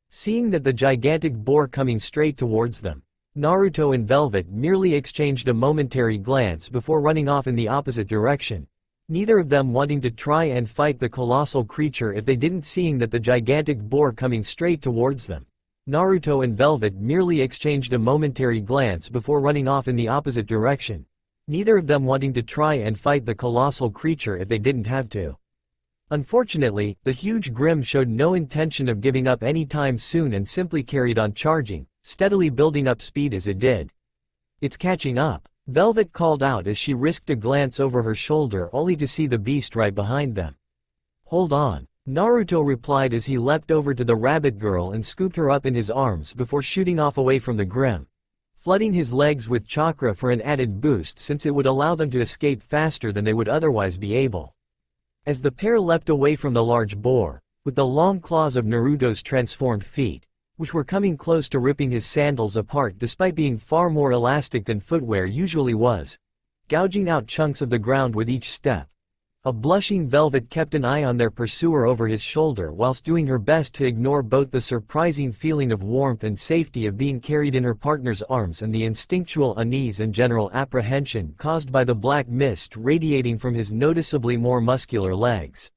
Seeing that the gigantic boar coming straight towards them, Naruto and Velvet merely exchanged a momentary glance before running off in the opposite direction, neither of them wanting to try and fight the colossal creature if they didn't. Seeing that the gigantic boar coming straight towards them, Naruto and Velvet merely exchanged a momentary glance before running off in the opposite direction, neither of them wanting to try and fight the colossal creature if they didn't have to. Unfortunately, the huge Grimm showed no intention of giving up any time soon and simply carried on charging, steadily building up speed as it did. "It's catching up," Velvet called out as she risked a glance over her shoulder only to see the beast right behind them. "Hold on," Naruto replied as he leapt over to the rabbit girl and scooped her up in his arms before shooting off away from the Grimm, flooding his legs with chakra for an added boost since it would allow them to escape faster than they would otherwise be able. As the pair leapt away from the large boar, with the long claws of Naruto's transformed feet, which were coming close to ripping his sandals apart despite being far more elastic than footwear usually was, gouging out chunks of the ground with each step, a blushing Velvet kept an eye on their pursuer over his shoulder whilst doing her best to ignore both the surprising feeling of warmth and safety of being carried in her partner's arms and the instinctual unease and general apprehension caused by the black mist radiating from his noticeably more muscular legs.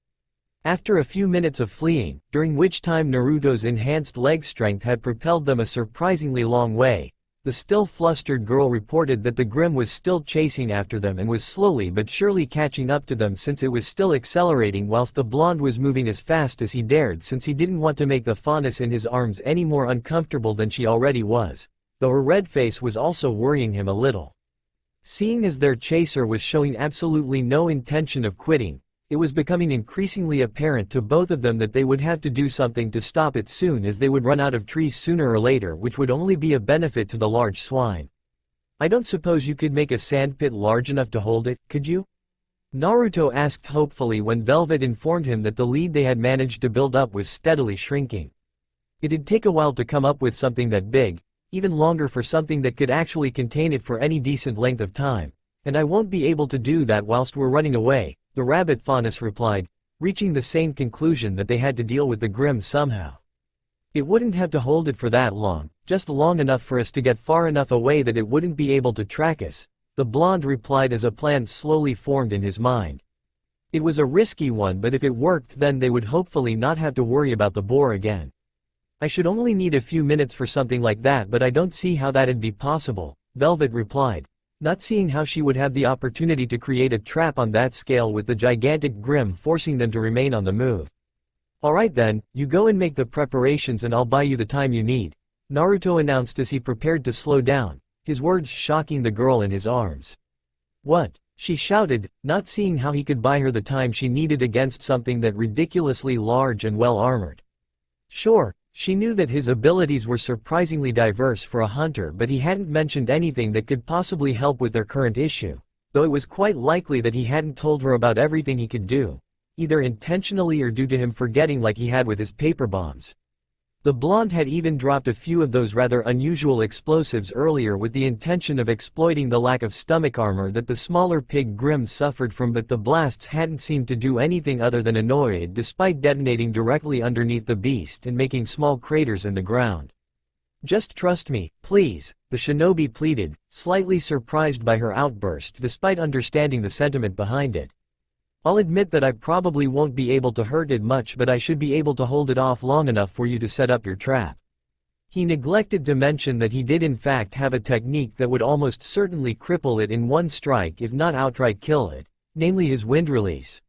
After a few minutes of fleeing, during which time Naruto's enhanced leg strength had propelled them a surprisingly long way, the still flustered girl reported that the Grimm was still chasing after them and was slowly but surely catching up to them since it was still accelerating, whilst the blonde was moving as fast as he dared since he didn't want to make the fondness in his arms any more uncomfortable than she already was, though her red face was also worrying him a little. Seeing as their chaser was showing absolutely no intention of quitting, it was becoming increasingly apparent to both of them that they would have to do something to stop it soon, as they would run out of trees sooner or later, which would only be a benefit to the large swine. I don't suppose you could make a sandpit large enough to hold it, could you? Naruto asked hopefully when Velvet informed him that the lead they had managed to build up was steadily shrinking. It'd take a while to come up with something that big, even longer for something that could actually contain it for any decent length of time, and I won't be able to do that whilst we're running away, the rabbit faunus replied, reaching the same conclusion that they had to deal with the Grimm somehow. It wouldn't have to hold it for that long, just long enough for us to get far enough away that it wouldn't be able to track us, the blonde replied as a plan slowly formed in his mind. It was a risky one, but if it worked then they would hopefully not have to worry about the boar again. I should only need a few minutes for something like that, but I don't see how that'd be possible, Velvet replied, not seeing how she would have the opportunity to create a trap on that scale with the gigantic Grimm forcing them to remain on the move. Alright then, you go and make the preparations and I'll buy you the time you need, Naruto announced as he prepared to slow down, his words shocking the girl in his arms. What? She shouted, not seeing how he could buy her the time she needed against something that ridiculously large and well armored. Sure, she knew that his abilities were surprisingly diverse for a hunter, but he hadn't mentioned anything that could possibly help with their current issue, though it was quite likely that he hadn't told her about everything he could do, either intentionally or due to him forgetting like he had with his paper bombs. The blonde had even dropped a few of those rather unusual explosives earlier with the intention of exploiting the lack of stomach armor that the smaller pig Grimm suffered from, but the blasts hadn't seemed to do anything other than annoy it, despite detonating directly underneath the beast and making small craters in the ground. Just trust me, please, the shinobi pleaded, slightly surprised by her outburst despite understanding the sentiment behind it. I'll admit that I probably won't be able to hurt it much, but I should be able to hold it off long enough for you to set up your trap. He neglected to mention that he did in fact have a technique that would almost certainly cripple it in one strike if not outright kill it, namely his wind release.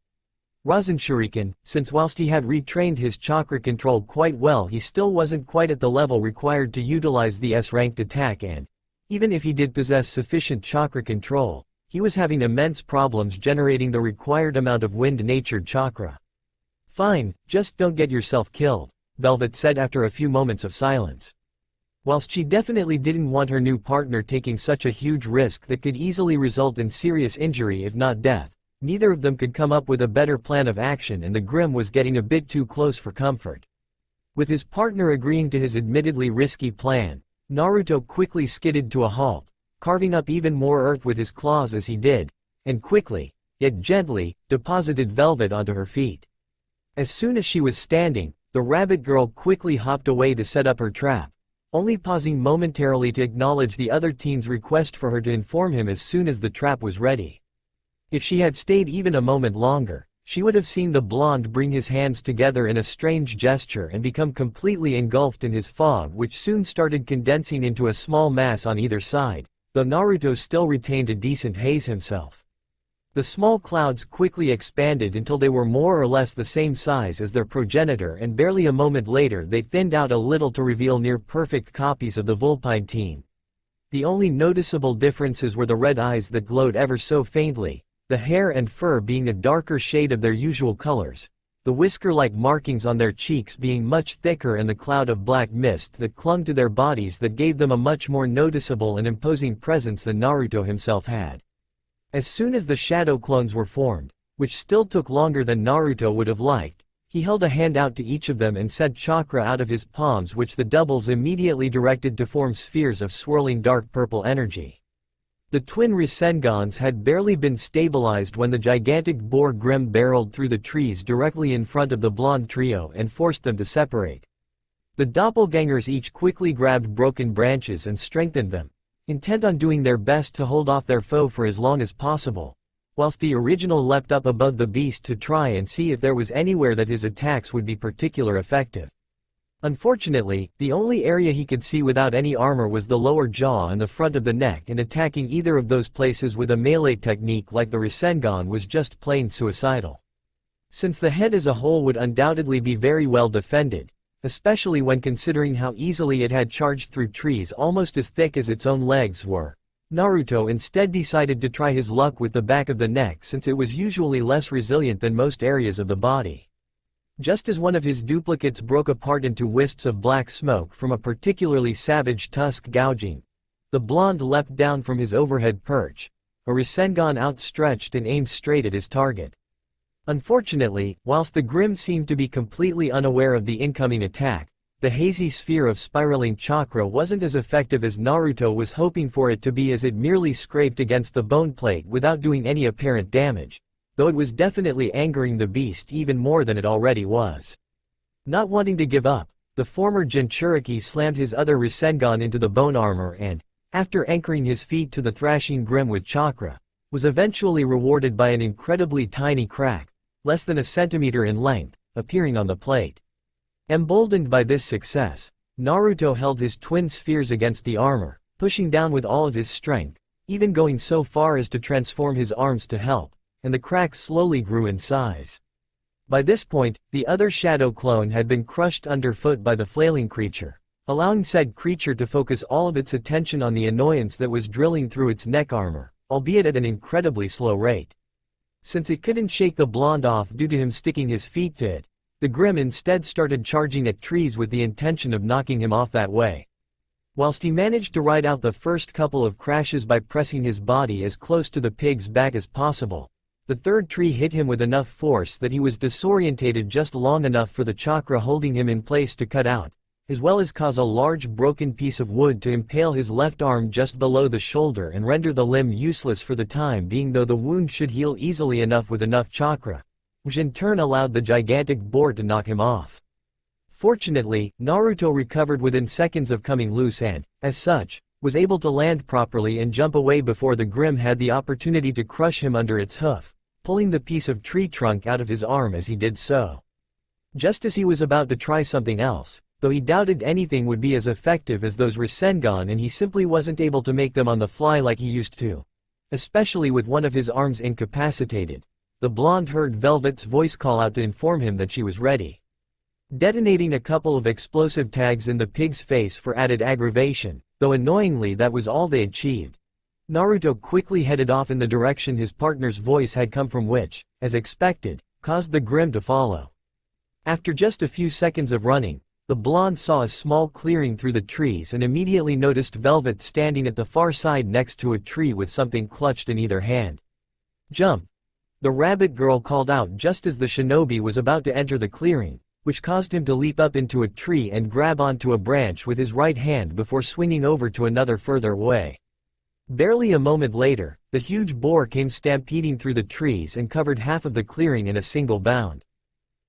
Rasenshuriken, since whilst he had retrained his chakra control quite well, he still wasn't quite at the level required to utilize the S-ranked attack, and, even if he did possess sufficient chakra control, he was having immense problems generating the required amount of wind-natured chakra. Fine, just don't get yourself killed, Velvet said after a few moments of silence. Whilst she definitely didn't want her new partner taking such a huge risk that could easily result in serious injury if not death, neither of them could come up with a better plan of action, and the Grimm was getting a bit too close for comfort. With his partner agreeing to his admittedly risky plan, Naruto quickly skidded to a halt, carving up even more earth with his claws as he did, and quickly, yet gently, deposited Velvet onto her feet. As soon as she was standing, the rabbit girl quickly hopped away to set up her trap, only pausing momentarily to acknowledge the other teen's request for her to inform him as soon as the trap was ready. If she had stayed even a moment longer, she would have seen the blonde bring his hands together in a strange gesture and become completely engulfed in his fog, which soon started condensing into a small mass on either side, though Naruto still retained a decent haze himself. The small clouds quickly expanded until they were more or less the same size as their progenitor, and barely a moment later they thinned out a little to reveal near-perfect copies of the vulpine teen. The only noticeable differences were the red eyes that glowed ever so faintly, the hair and fur being a darker shade of their usual colors, the whisker-like markings on their cheeks being much thicker, and the cloud of black mist that clung to their bodies that gave them a much more noticeable and imposing presence than Naruto himself had. As soon as the shadow clones were formed, which still took longer than Naruto would have liked, he held a hand out to each of them and sent chakra out of his palms, which the doubles immediately directed to form spheres of swirling dark purple energy. The twin Rasengans had barely been stabilized when the gigantic boar Grimm barreled through the trees directly in front of the blonde trio and forced them to separate. The doppelgangers each quickly grabbed broken branches and strengthened them, intent on doing their best to hold off their foe for as long as possible, whilst the original leapt up above the beast to try and see if there was anywhere that his attacks would be particularly effective. Unfortunately, the only area he could see without any armor was the lower jaw and the front of the neck, and attacking either of those places with a melee technique like the Rasengan was just plain suicidal. Since the head as a whole would undoubtedly be very well defended, especially when considering how easily it had charged through trees almost as thick as its own legs were, Naruto instead decided to try his luck with the back of the neck since it was usually less resilient than most areas of the body. Just as one of his duplicates broke apart into wisps of black smoke from a particularly savage tusk gouging, the blonde leapt down from his overhead perch, a Rasengan outstretched and aimed straight at his target. Unfortunately, whilst the Grim seemed to be completely unaware of the incoming attack, the hazy sphere of spiraling chakra wasn't as effective as Naruto was hoping for it to be, as it merely scraped against the bone plate without doing any apparent damage, though it was definitely angering the beast even more than it already was. Not wanting to give up, the former Jinchuriki slammed his other Rasengan into the bone armor and, after anchoring his feet to the thrashing Grim with chakra, was eventually rewarded by an incredibly tiny crack, less than a centimeter in length, appearing on the plate. Emboldened by this success, Naruto held his twin spheres against the armor, pushing down with all of his strength, even going so far as to transform his arms to help, and the crack slowly grew in size. By this point, the other shadow clone had been crushed underfoot by the flailing creature, allowing said creature to focus all of its attention on the annoyance that was drilling through its neck armor, albeit at an incredibly slow rate. Since it couldn't shake the blonde off due to him sticking his feet to it, the Grim instead started charging at trees with the intention of knocking him off that way. Whilst he managed to ride out the first couple of crashes by pressing his body as close to the pig's back as possible, the third tree hit him with enough force that he was disorientated just long enough for the chakra holding him in place to cut out, as well as cause a large broken piece of wood to impale his left arm just below the shoulder and render the limb useless for the time being, though the wound should heal easily enough with enough chakra, which in turn allowed the gigantic boar to knock him off. Fortunately, Naruto recovered within seconds of coming loose and, as such, was able to land properly and jump away before the Grim had the opportunity to crush him under its hoof, pulling the piece of tree trunk out of his arm as he did so. Just as he was about to try something else, though he doubted anything would be as effective as those Rasengan, and he simply wasn't able to make them on the fly like he used to, especially with one of his arms incapacitated, the blonde heard Velvet's voice call out to inform him that she was ready. Detonating a couple of explosive tags in the pig's face for added aggravation, though annoyingly that was all they achieved, Naruto quickly headed off in the direction his partner's voice had come from, which, as expected, caused the Grim to follow. After just a few seconds of running, the blonde saw a small clearing through the trees and immediately noticed Velvet standing at the far side next to a tree with something clutched in either hand. "Jump!" the rabbit girl called out just as the shinobi was about to enter the clearing, which caused him to leap up into a tree and grab onto a branch with his right hand before swinging over to another further away. Barely a moment later, the huge boar came stampeding through the trees and covered half of the clearing in a single bound.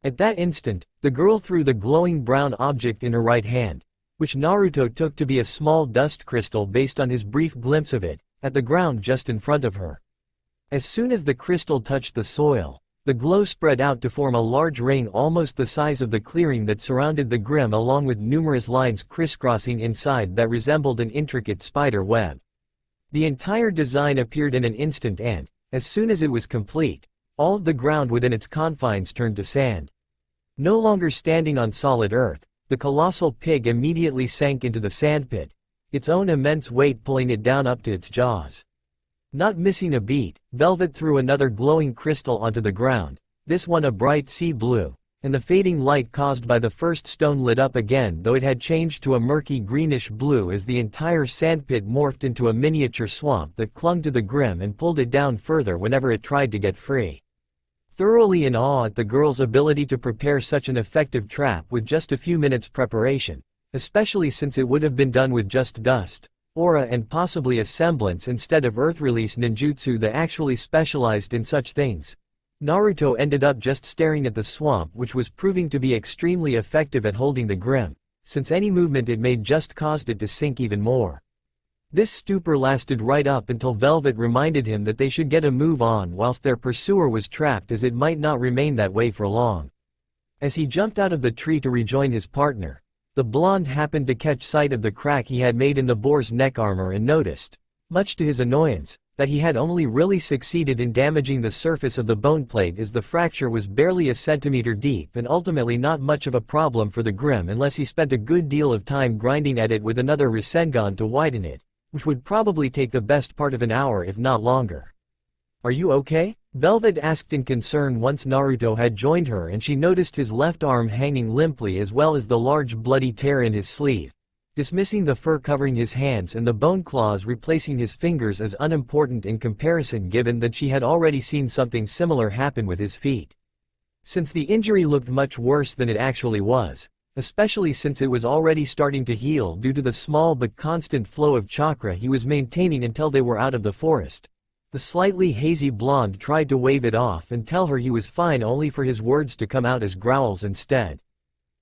At that instant, the girl threw the glowing brown object in her right hand, which Naruto took to be a small dust crystal based on his brief glimpse of it, at the ground just in front of her. As soon as the crystal touched the soil, the glow spread out to form a large ring almost the size of the clearing that surrounded the Grim, along with numerous lines crisscrossing inside that resembled an intricate spider web. The entire design appeared in an instant and, as soon as it was complete, all of the ground within its confines turned to sand. No longer standing on solid earth, the colossal pig immediately sank into the sandpit, its own immense weight pulling it down up to its jaws. Not missing a beat, Velvet threw another glowing crystal onto the ground, this one a bright sea blue, and the fading light caused by the first stone lit up again, though it had changed to a murky greenish blue as the entire sandpit morphed into a miniature swamp that clung to the Grim and pulled it down further whenever it tried to get free. Thoroughly in awe at the girl's ability to prepare such an effective trap with just a few minutes preparation, especially since it would have been done with just dust, aura and possibly a semblance instead of earth-release ninjutsu that actually specialized in such things, Naruto ended up just staring at the swamp, which was proving to be extremely effective at holding the Grim, since any movement it made just caused it to sink even more. This stupor lasted right up until Velvet reminded him that they should get a move on whilst their pursuer was trapped, as it might not remain that way for long. As he jumped out of the tree to rejoin his partner, the blonde happened to catch sight of the crack he had made in the boar's neck armor and noticed, much to his annoyance, that he had only really succeeded in damaging the surface of the bone plate, as the fracture was barely a centimeter deep and ultimately not much of a problem for the Grim unless he spent a good deal of time grinding at it with another Rasengan to widen it, which would probably take the best part of an hour if not longer. "Are you okay?" Velvet asked in concern once Naruto had joined her and she noticed his left arm hanging limply as well as the large bloody tear in his sleeve, dismissing the fur covering his hands and the bone claws replacing his fingers as unimportant in comparison given that she had already seen something similar happen with his feet. Since the injury looked much worse than it actually was, especially since it was already starting to heal due to the small but constant flow of chakra he was maintaining until they were out of the forest. The slightly hazy blonde tried to wave it off and tell her he was fine only for his words to come out as growls instead.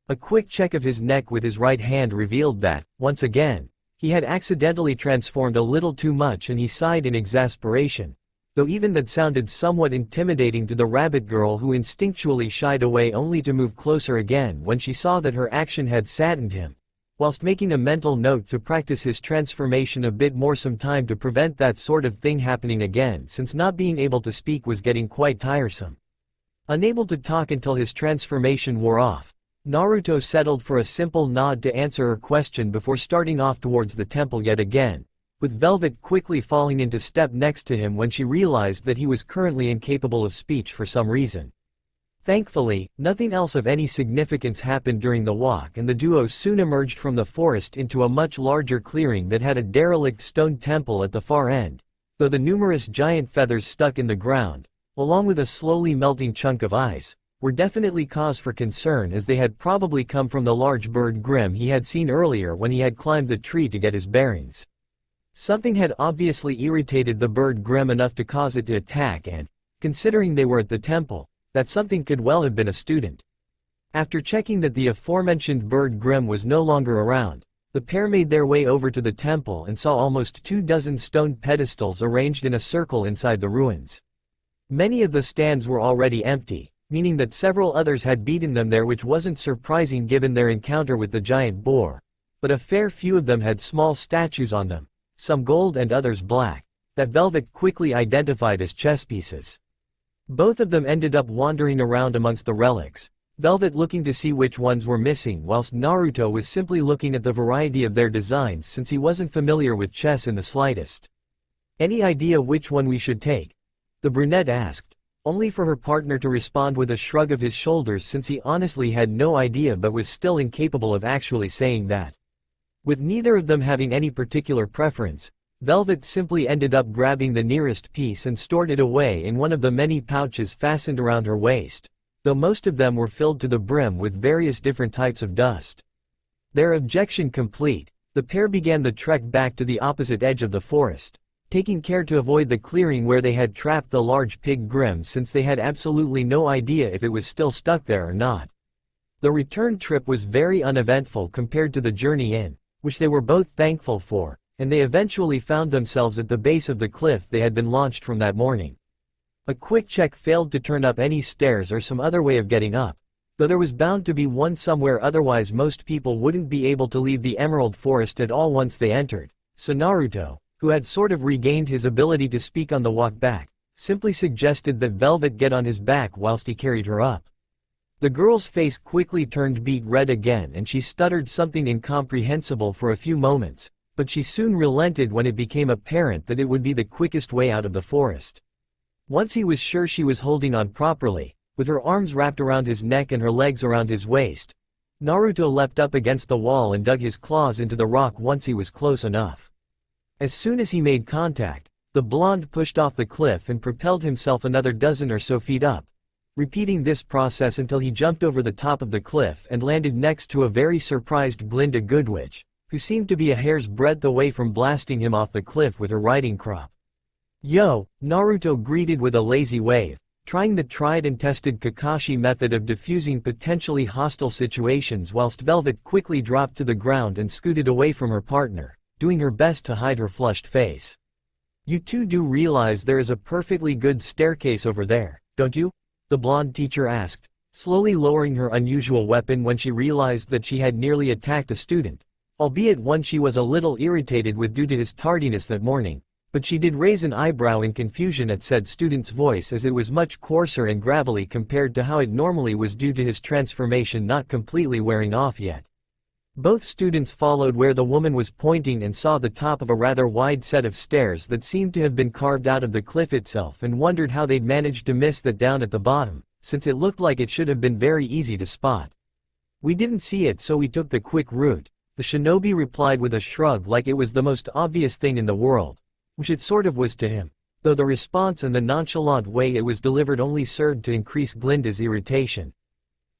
A quick check of his neck with his right hand revealed that, once again, he had accidentally transformed a little too much and he sighed in exasperation, though even that sounded somewhat intimidating to the rabbit girl who instinctually shied away only to move closer again when she saw that her action had saddened him, whilst making a mental note to practice his transformation a bit more some time to prevent that sort of thing happening again since not being able to speak was getting quite tiresome. Unable to talk until his transformation wore off, Naruto settled for a simple nod to answer her question before starting off towards the temple yet again, with Velvet quickly falling into step next to him when she realized that he was currently incapable of speech for some reason. Thankfully, nothing else of any significance happened during the walk and the duo soon emerged from the forest into a much larger clearing that had a derelict stone temple at the far end, though the numerous giant feathers stuck in the ground, along with a slowly melting chunk of ice, were definitely cause for concern as they had probably come from the large bird Grimm he had seen earlier when he had climbed the tree to get his bearings. Something had obviously irritated the bird Grimm enough to cause it to attack and, considering they were at the temple, that something could well have been a student. After checking that the aforementioned bird Grimm was no longer around, the pair made their way over to the temple and saw almost 24 stone pedestals arranged in a circle inside the ruins. Many of the stands were already empty, meaning that several others had beaten them there, which wasn't surprising given their encounter with the giant boar, but a fair few of them had small statues on them, some gold and others black, that Velvet quickly identified as chess pieces. Both of them ended up wandering around amongst the relics, Velvet looking to see which ones were missing whilst Naruto was simply looking at the variety of their designs since he wasn't familiar with chess in the slightest. "Any idea which one we should take?" the brunette asked, only for her partner to respond with a shrug of his shoulders since he honestly had no idea but was still incapable of actually saying that. With neither of them having any particular preference, Velvet simply ended up grabbing the nearest piece and stored it away in one of the many pouches fastened around her waist, though most of them were filled to the brim with various different types of dust. Their objection complete, the pair began the trek back to the opposite edge of the forest, taking care to avoid the clearing where they had trapped the large pig Grimm since they had absolutely no idea if it was still stuck there or not. The return trip was very uneventful compared to the journey in, which they were both thankful for, and they eventually found themselves at the base of the cliff they had been launched from that morning. A quick check failed to turn up any stairs or some other way of getting up, though there was bound to be one somewhere, otherwise most people wouldn't be able to leave the Emerald Forest at all once they entered, so Naruto, who had sort of regained his ability to speak on the walk back, simply suggested that Velvet get on his back whilst he carried her up. The girl's face quickly turned beet red again and she stuttered something incomprehensible for a few moments, but she soon relented when it became apparent that it would be the quickest way out of the forest. Once he was sure she was holding on properly, with her arms wrapped around his neck and her legs around his waist, Naruto leapt up against the wall and dug his claws into the rock once he was close enough. As soon as he made contact, the blonde pushed off the cliff and propelled himself another dozen or so feet up, repeating this process until he jumped over the top of the cliff and landed next to a very surprised Glinda Goodwitch, who seemed to be a hair's breadth away from blasting him off the cliff with her riding crop. "Yo," Naruto greeted with a lazy wave, trying the tried and tested Kakashi method of diffusing potentially hostile situations whilst Velvet quickly dropped to the ground and scooted away from her partner, doing her best to hide her flushed face. "You two do realize there is a perfectly good staircase over there, don't you?" the blonde teacher asked, slowly lowering her unusual weapon when she realized that she had nearly attacked a student, albeit one she was a little irritated with due to his tardiness that morning, but she did raise an eyebrow in confusion at said student's voice as it was much coarser and gravelly compared to how it normally was due to his transformation not completely wearing off yet. Both students followed where the woman was pointing and saw the top of a rather wide set of stairs that seemed to have been carved out of the cliff itself and wondered how they'd managed to miss that down at the bottom, since it looked like it should have been very easy to spot. "We didn't see it, so we took the quick route," the shinobi replied with a shrug, like it was the most obvious thing in the world, which it sort of was to him, though the response and the nonchalant way it was delivered only served to increase Glinda's irritation.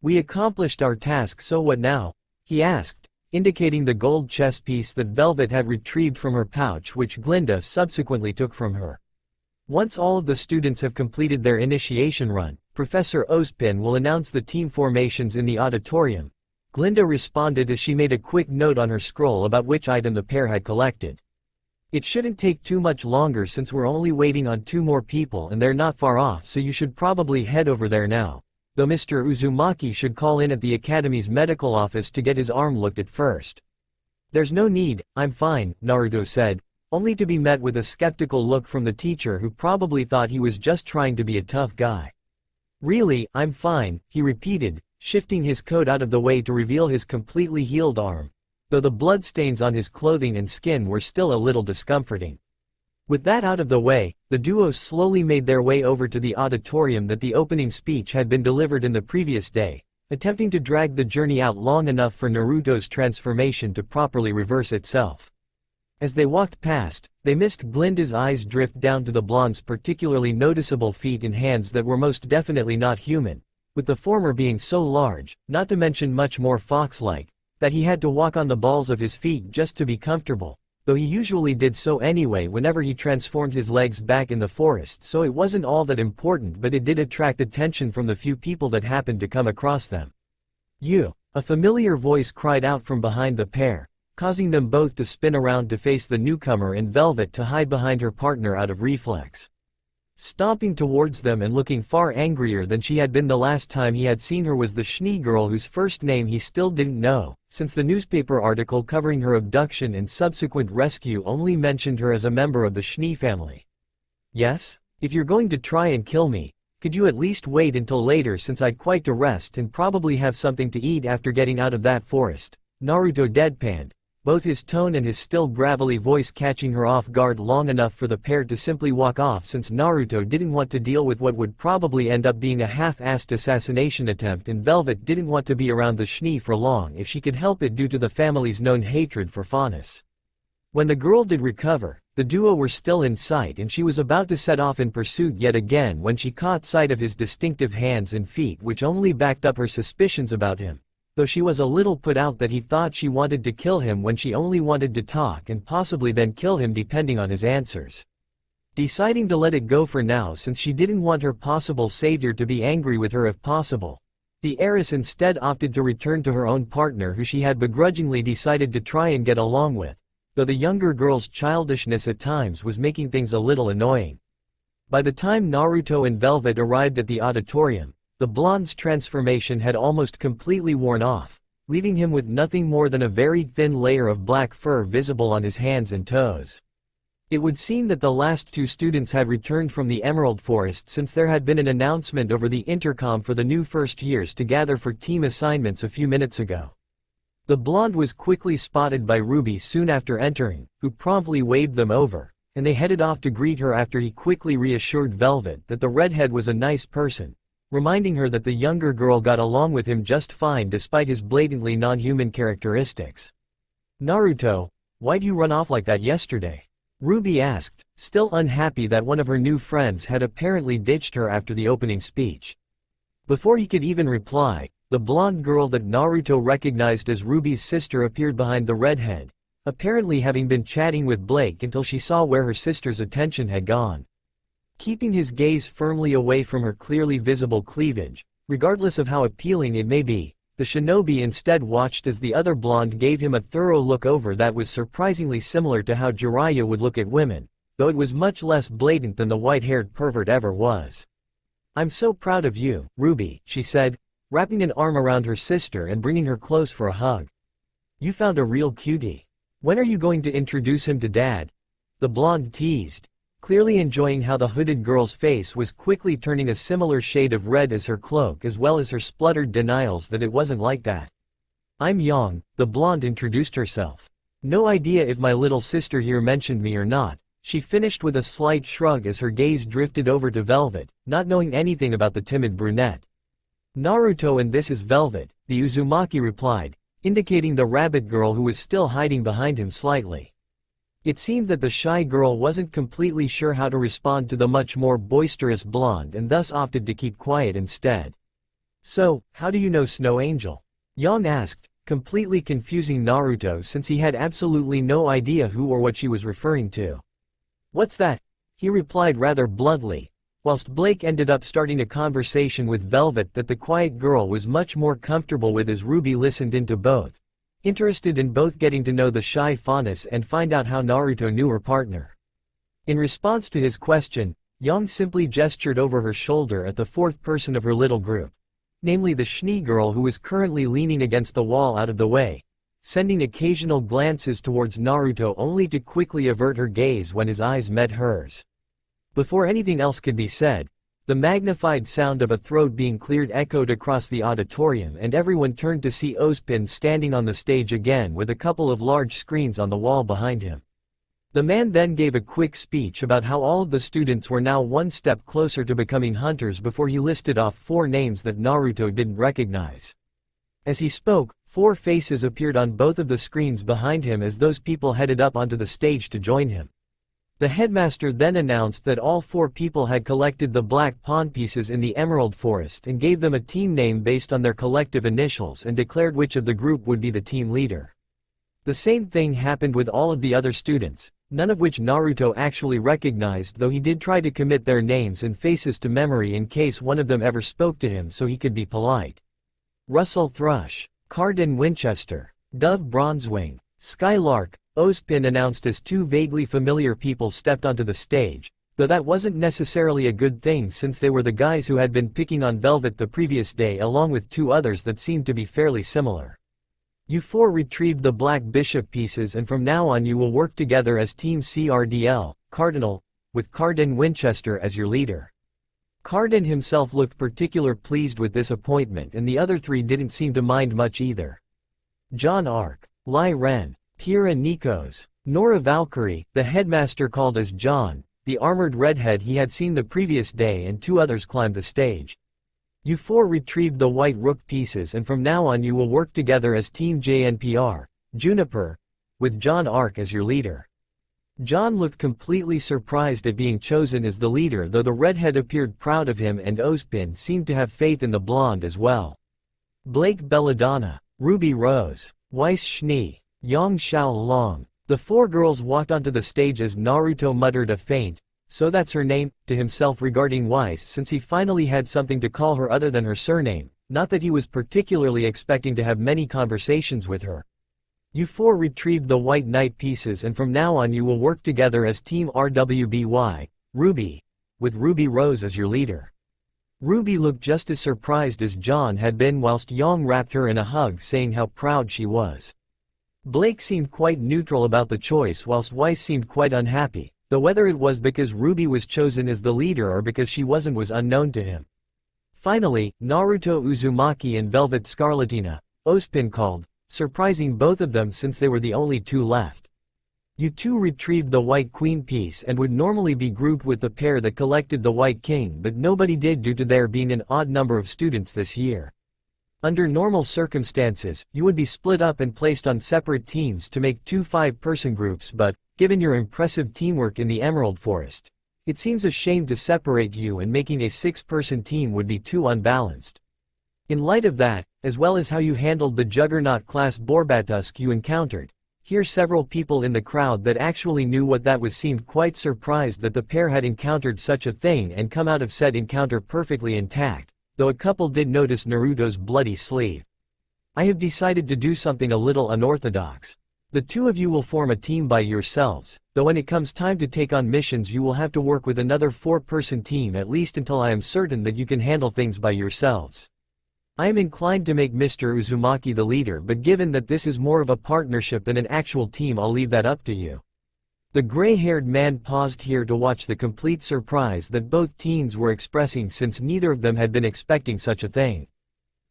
"We accomplished our task, so what now?" he asked, indicating the gold chess piece that Velvet had retrieved from her pouch, which Glinda subsequently took from her. "Once all of the students have completed their initiation run, Professor Ozpin will announce the team formations in the auditorium," Glinda responded as she made a quick note on her scroll about which item the pair had collected. "It shouldn't take too much longer since we're only waiting on 2 more people and they're not far off, so you should probably head over there now. Though Mr. Uzumaki should call in at the Academy's medical office to get his arm looked at first." "There's no need, I'm fine," Naruto said, only to be met with a skeptical look from the teacher who probably thought he was just trying to be a tough guy. "Really, I'm fine," he repeated, shifting his coat out of the way to reveal his completely healed arm, though the bloodstains on his clothing and skin were still a little discomforting. With that out of the way, the duo slowly made their way over to the auditorium that the opening speech had been delivered in the previous day, attempting to drag the journey out long enough for Naruto's transformation to properly reverse itself. As they walked past, they missed Glinda's eyes drift down to the blonde's particularly noticeable feet and hands that were most definitely not human, with the former being so large, not to mention much more fox-like, that he had to walk on the balls of his feet just to be comfortable, though he usually did so anyway whenever he transformed his legs back in the forest, so it wasn't all that important, but it did attract attention from the few people that happened to come across them. "You!" a familiar voice cried out from behind the pair, causing them both to spin around to face the newcomer and Velvet to hide behind her partner out of reflex. Stomping towards them and looking far angrier than she had been the last time he had seen her was the Schnee girl whose first name he still didn't know, since the newspaper article covering her abduction and subsequent rescue only mentioned her as a member of the Schnee family. "Yes? If you're going to try and kill me, could you at least wait until later, since I'd quite to rest and probably have something to eat after getting out of that forest," Naruto deadpanned, both his tone and his still gravelly voice catching her off guard long enough for the pair to simply walk off, since Naruto didn't want to deal with what would probably end up being a half-assed assassination attempt, and Velvet didn't want to be around the Schnee for long if she could help it due to the family's known hatred for Faunus. When the girl did recover, the duo were still in sight and she was about to set off in pursuit yet again when she caught sight of his distinctive hands and feet, which only backed up her suspicions about him, though she was a little put out that he thought she wanted to kill him when she only wanted to talk and possibly then kill him depending on his answers. Deciding to let it go for now since she didn't want her possible savior to be angry with her if possible, the heiress instead opted to return to her own partner, who she had begrudgingly decided to try and get along with, though the younger girl's childishness at times was making things a little annoying. By the time Naruto and Velvet arrived at the auditorium, the blonde's transformation had almost completely worn off, leaving him with nothing more than a very thin layer of black fur visible on his hands and toes. It would seem that the last 2 students had returned from the Emerald Forest, since there had been an announcement over the intercom for the new first years to gather for team assignments a few minutes ago. The blonde was quickly spotted by Ruby soon after entering, who promptly waved them over, and they headed off to greet her after he quickly reassured Velvet that the redhead was a nice person, reminding her that the younger girl got along with him just fine despite his blatantly non-human characteristics. "Naruto, why'd you run off like that yesterday?" Ruby asked, still unhappy that one of her new friends had apparently ditched her after the opening speech. Before he could even reply, the blonde girl that Naruto recognized as Ruby's sister appeared behind the redhead, apparently having been chatting with Blake until she saw where her sister's attention had gone. Keeping his gaze firmly away from her clearly visible cleavage, regardless of how appealing it may be, the shinobi instead watched as the other blonde gave him a thorough look over that was surprisingly similar to how Jiraiya would look at women, though it was much less blatant than the white-haired pervert ever was. "I'm so proud of you, Ruby," she said, wrapping an arm around her sister and bringing her close for a hug. "You found a real cutie. When are you going to introduce him to Dad?" the blonde teased, clearly enjoying how the hooded girl's face was quickly turning a similar shade of red as her cloak, as well as her spluttered denials that it wasn't like that. I'm Yang, the blonde introduced herself. No idea if my little sister here mentioned me or not, she finished with a slight shrug as her gaze drifted over to Velvet, not knowing anything about the timid brunette. Naruto, and this is Velvet, the Uzumaki replied, indicating the rabbit girl who was still hiding behind him slightly. It seemed that the shy girl wasn't completely sure how to respond to the much more boisterous blonde and thus opted to keep quiet instead. So, how do you know Snow Angel? Yang asked, completely confusing Naruto since he had absolutely no idea who or what she was referring to. What's that? He replied rather bluntly, whilst Blake ended up starting a conversation with Velvet that the quiet girl was much more comfortable with as Ruby listened into both, interested in both getting to know the shy fauness and find out how Naruto knew her partner. In response to his question, Yang simply gestured over her shoulder at the fourth person of her little group, namely the Schnee girl who was currently leaning against the wall out of the way, sending occasional glances towards Naruto only to quickly avert her gaze when his eyes met hers. Before anything else could be said, the magnified sound of a throat being cleared echoed across the auditorium and everyone turned to see Ozpin standing on the stage again with a couple of large screens on the wall behind him. The man then gave a quick speech about how all of the students were now one step closer to becoming hunters before he listed off 4 names that Naruto didn't recognize. As he spoke, 4 faces appeared on both of the screens behind him as those people headed up onto the stage to join him. The headmaster then announced that all 4 people had collected the black pawn pieces in the Emerald Forest and gave them a team name based on their collective initials and declared which of the group would be the team leader. The same thing happened with all of the other students, none of which Naruto actually recognized, though he did try to commit their names and faces to memory in case one of them ever spoke to him so he could be polite. Russell Thrush, Carden Winchester, Dove Bronzewing, Skylark, Ozpin announced as 2 vaguely familiar people stepped onto the stage, though that wasn't necessarily a good thing since they were the guys who had been picking on Velvet the previous day along with 2 others that seemed to be fairly similar. You 4 retrieved the black bishop pieces and from now on you will work together as Team CRDL, Cardinal, with Carden Winchester as your leader. Carden himself looked particularly pleased with this appointment and the other 3 didn't seem to mind much either. John Ark, Lai Ren, Kira Nikos, Nora Valkyrie, the headmaster called as John, the armored redhead he had seen the previous day, and 2 others climbed the stage. You 4 retrieved the white rook pieces and from now on you will work together as Team JNPR, Juniper, with John Ark as your leader. John looked completely surprised at being chosen as the leader, though the redhead appeared proud of him and Ozpin seemed to have faith in the blonde as well. Blake Belladonna, Ruby Rose, Weiss Schnee, Yang Xiao Long. The 4 girls walked onto the stage as Naruto muttered a faint, "So that's her name," to himself regarding Weiss since he finally had something to call her other than her surname, not that he was particularly expecting to have many conversations with her. You 4 retrieved the white knight pieces and from now on you will work together as Team RWBY, Ruby, with Ruby Rose as your leader. Ruby looked just as surprised as John had been whilst Yang wrapped her in a hug saying how proud she was. Blake seemed quite neutral about the choice whilst Weiss seemed quite unhappy, though whether it was because Ruby was chosen as the leader or because she wasn't was unknown to him. Finally, Naruto Uzumaki and Velvet Scarlatina, Ozpin called, surprising both of them since they were the only 2 left. You 2 retrieved the white queen piece and would normally be grouped with the pair that collected the white king, but nobody did due to there being an odd number of students this year. Under normal circumstances, you would be split up and placed on separate teams to make 2 5-person groups, but, given your impressive teamwork in the Emerald Forest, it seems a shame to separate you, and making a 6-person team would be too unbalanced. In light of that, as well as how you handled the Juggernaut-class Borbatusk you encountered, here several people in the crowd that actually knew what that was seemed quite surprised that the pair had encountered such a thing and come out of said encounter perfectly intact, though a couple did notice Naruto's bloody sleeve. I have decided to do something a little unorthodox. The 2 of you will form a team by yourselves, though when it comes time to take on missions you will have to work with another 4-person team at least until I am certain that you can handle things by yourselves. I am inclined to make Mr. Uzumaki the leader, but given that this is more of a partnership than an actual team, I'll leave that up to you. The gray-haired man paused here to watch the complete surprise that both teens were expressing since neither of them had been expecting such a thing.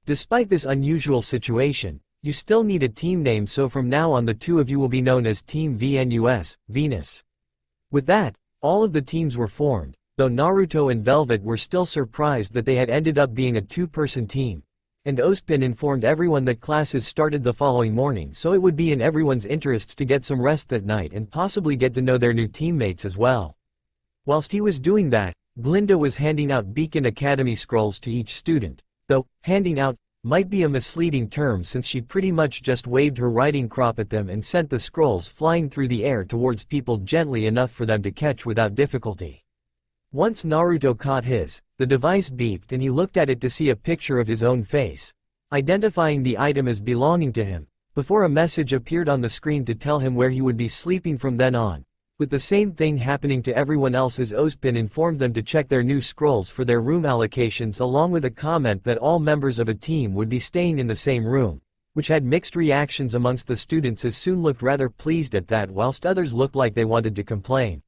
Despite this unusual situation, You still need a team name, so from now on the two of you will be known as Team VNUS, Venus. With that, all of the teams were formed, though Naruto and Velvet were still surprised that they had ended up being a two-person team. And Ozpin informed everyone that classes started the following morning, so it would be in everyone's interests to get some rest that night and possibly get to know their new teammates as well. Whilst he was doing that, Glinda was handing out Beacon Academy scrolls to each student, though handing out might be a misleading term since she pretty much just waved her riding crop at them and sent the scrolls flying through the air towards people gently enough for them to catch without difficulty. Once Naruto caught his, the device beeped and he looked at it to see a picture of his own face, identifying the item as belonging to him, before a message appeared on the screen to tell him where he would be sleeping from then on, with the same thing happening to everyone else as Ozpin informed them to check their new scrolls for their room allocations, along with a comment that all members of a team would be staying in the same room, which had mixed reactions amongst the students as some looked rather pleased at that whilst others looked like they wanted to complain.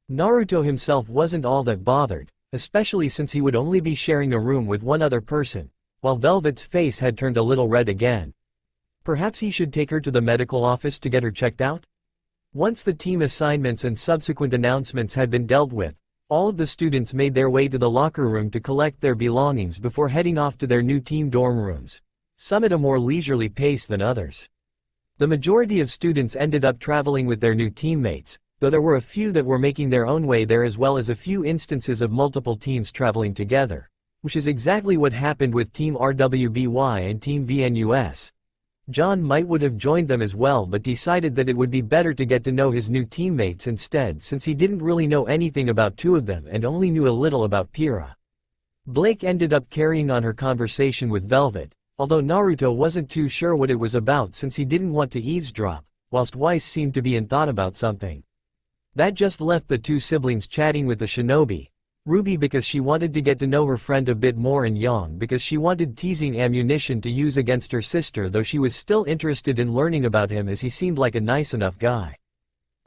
Naruto himself wasn't all that bothered, especially since he would only be sharing a room with one other person, while Velvet's face had turned a little red again. Perhaps he should take her to the medical office to get her checked out? Once the team assignments and subsequent announcements had been dealt with, all of the students made their way to the locker room to collect their belongings before heading off to their new team dorm rooms, some at a more leisurely pace than others. The majority of students ended up traveling with their new teammates, though there were a few that were making their own way there as well as a few instances of multiple teams traveling together, which is exactly what happened with Team RWBY and Team VNUS. John would have joined them as well but decided that it would be better to get to know his new teammates instead since he didn't really know anything about two of them and only knew a little about Pyrrha. Blake ended up carrying on her conversation with Velvet, although Naruto wasn't too sure what it was about since he didn't want to eavesdrop, whilst Weiss seemed to be in thought about something. That just left the two siblings chatting with the shinobi, Ruby because she wanted to get to know her friend a bit more and Yang because she wanted teasing ammunition to use against her sister, though she was still interested in learning about him as he seemed like a nice enough guy.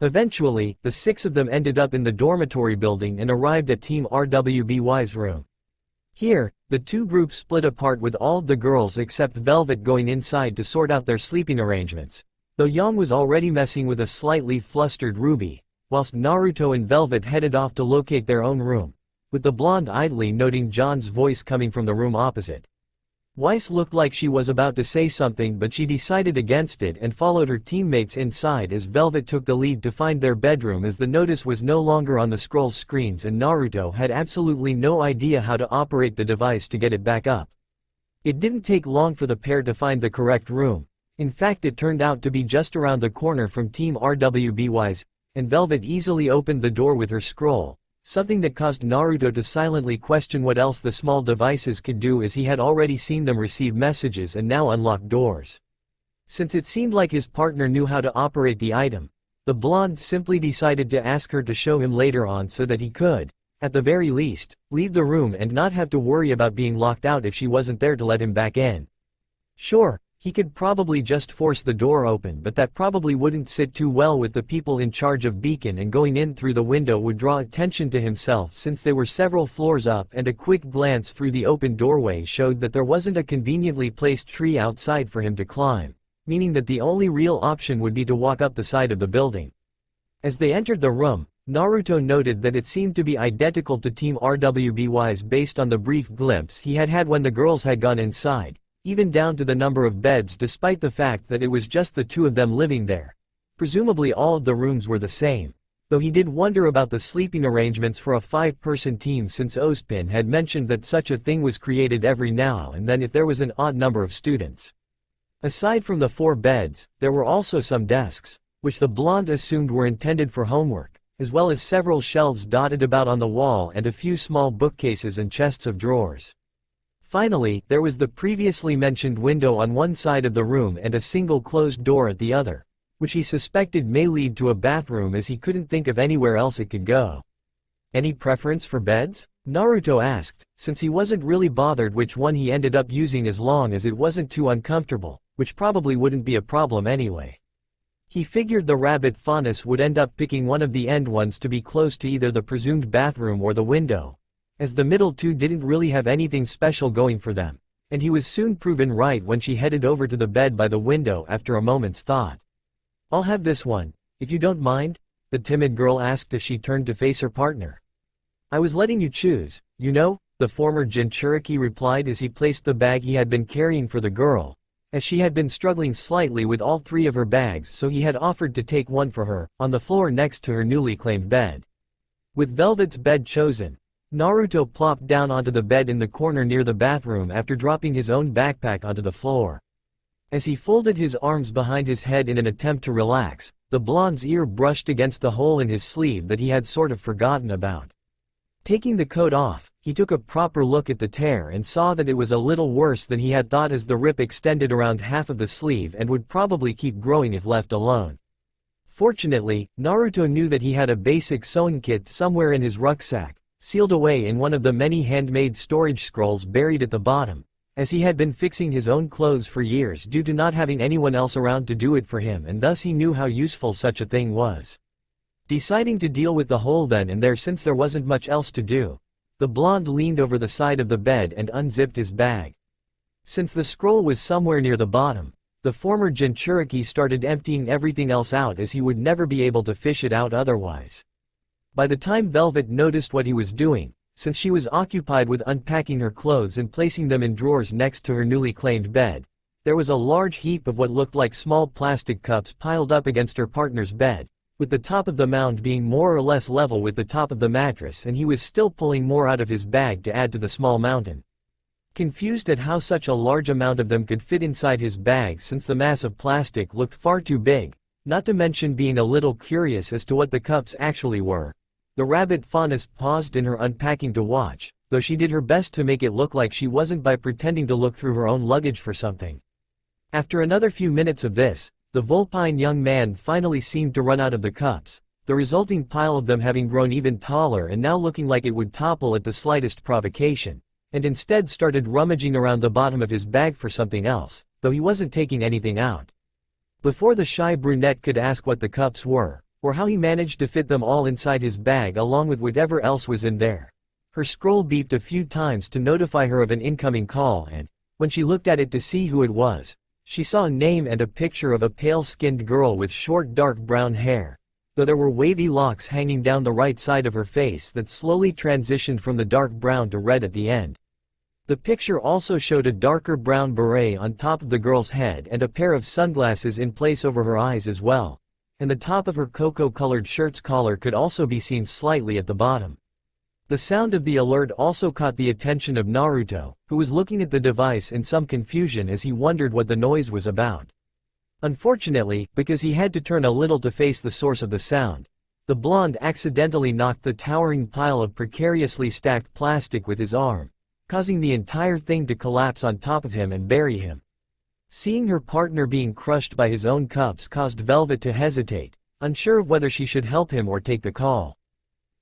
Eventually, the six of them ended up in the dormitory building and arrived at Team RWBY's room. Here, the two groups split apart with all of the girls except Velvet going inside to sort out their sleeping arrangements, though Yang was already messing with a slightly flustered Ruby, whilst Naruto and Velvet headed off to locate their own room, with the blonde idly noting John's voice coming from the room opposite. Weiss looked like she was about to say something but she decided against it and followed her teammates inside as Velvet took the lead to find their bedroom as the notice was no longer on the scroll screens and Naruto had absolutely no idea how to operate the device to get it back up. It didn't take long for the pair to find the correct room. In fact, it turned out to be just around the corner from Team RWBY's, and Velvet easily opened the door with her scroll, something that caused Naruto to silently question what else the small devices could do as he had already seen them receive messages and now unlock doors. Since it seemed like his partner knew how to operate the item, the blonde simply decided to ask her to show him later on so that he could, at the very least, leave the room and not have to worry about being locked out if she wasn't there to let him back in. Sure, he could probably just force the door open, but that probably wouldn't sit too well with the people in charge of Beacon, and going in through the window would draw attention to himself since they were several floors up, and a quick glance through the open doorway showed that there wasn't a conveniently placed tree outside for him to climb, meaning that the only real option would be to walk up the side of the building. As they entered the room, Naruto noted that it seemed to be identical to Team RWBY's based on the brief glimpse he had had when the girls had gone inside, even down to the number of beds, despite the fact that it was just the two of them living there. Presumably all of the rooms were the same, though he did wonder about the sleeping arrangements for a 5-person team since Ozpin had mentioned that such a thing was created every now and then if there was an odd number of students. Aside from the 4 beds, there were also some desks, which the blonde assumed were intended for homework, as well as several shelves dotted about on the wall and a few small bookcases and chests of drawers. Finally, there was the previously mentioned window on one side of the room and a single closed door at the other, which he suspected may lead to a bathroom as he couldn't think of anywhere else it could go. Any preference for beds? Naruto asked, since he wasn't really bothered which one he ended up using as long as it wasn't too uncomfortable, which probably wouldn't be a problem anyway. He figured the rabbit Faunus would end up picking one of the end ones to be close to either the presumed bathroom or the window, as the middle two didn't really have anything special going for them, And he was soon proven right when she headed over to the bed by the window after a moment's thought. "I'll have this one, if you don't mind," the timid girl asked as she turned to face her partner. "I was letting you choose, you know," the former Jinchuriki replied as he placed the bag he had been carrying for the girl, as she had been struggling slightly with all three of her bags, so he had offered to take one for her, on the floor next to her newly claimed bed. With Velvet's bed chosen, Naruto plopped down onto the bed in the corner near the bathroom after dropping his own backpack onto the floor. As he folded his arms behind his head in an attempt to relax, the blonde's ear brushed against the hole in his sleeve that he had sort of forgotten about. Taking the coat off, he took a proper look at the tear and saw that it was a little worse than he had thought, as the rip extended around half of the sleeve and would probably keep growing if left alone. Fortunately, Naruto knew that he had a basic sewing kit somewhere in his rucksack, sealed away in one of the many handmade storage scrolls buried at the bottom, as he had been fixing his own clothes for years due to not having anyone else around to do it for him, and thus he knew how useful such a thing was. Deciding to deal with the hole then and there since there wasn't much else to do, the blonde leaned over the side of the bed and unzipped his bag. Since the scroll was somewhere near the bottom, the former Jinchuriki started emptying everything else out, as he would never be able to fish it out otherwise. By the time Velvet noticed what he was doing, since she was occupied with unpacking her clothes and placing them in drawers next to her newly claimed bed, there was a large heap of what looked like small plastic cups piled up against her partner's bed, with the top of the mound being more or less level with the top of the mattress, and he was still pulling more out of his bag to add to the small mountain. Confused at how such a large amount of them could fit inside his bag since the mass of plastic looked far too big, not to mention being a little curious as to what the cups actually were, the rabbit faunus paused in her unpacking to watch, though she did her best to make it look like she wasn't by pretending to look through her own luggage for something. After another few minutes of this, the vulpine young man finally seemed to run out of the cups, the resulting pile of them having grown even taller and now looking like it would topple at the slightest provocation, and instead started rummaging around the bottom of his bag for something else, though he wasn't taking anything out. Before the shy brunette could ask what the cups were, or how he managed to fit them all inside his bag along with whatever else was in there, her scroll beeped a few times to notify her of an incoming call, and, when she looked at it to see who it was, she saw a name and a picture of a pale-skinned girl with short dark brown hair, though there were wavy locks hanging down the right side of her face that slowly transitioned from the dark brown to red at the end. The picture also showed a darker brown beret on top of the girl's head and a pair of sunglasses in place over her eyes as well, and the top of her cocoa-colored shirt's collar could also be seen slightly at the bottom. The sound of the alert also caught the attention of Naruto, who was looking at the device in some confusion as he wondered what the noise was about. Unfortunately, because he had to turn a little to face the source of the sound, the blonde accidentally knocked the towering pile of precariously stacked plastic with his arm, causing the entire thing to collapse on top of him and bury him. Seeing her partner being crushed by his own cups caused Velvet to hesitate, unsure of whether she should help him or take the call.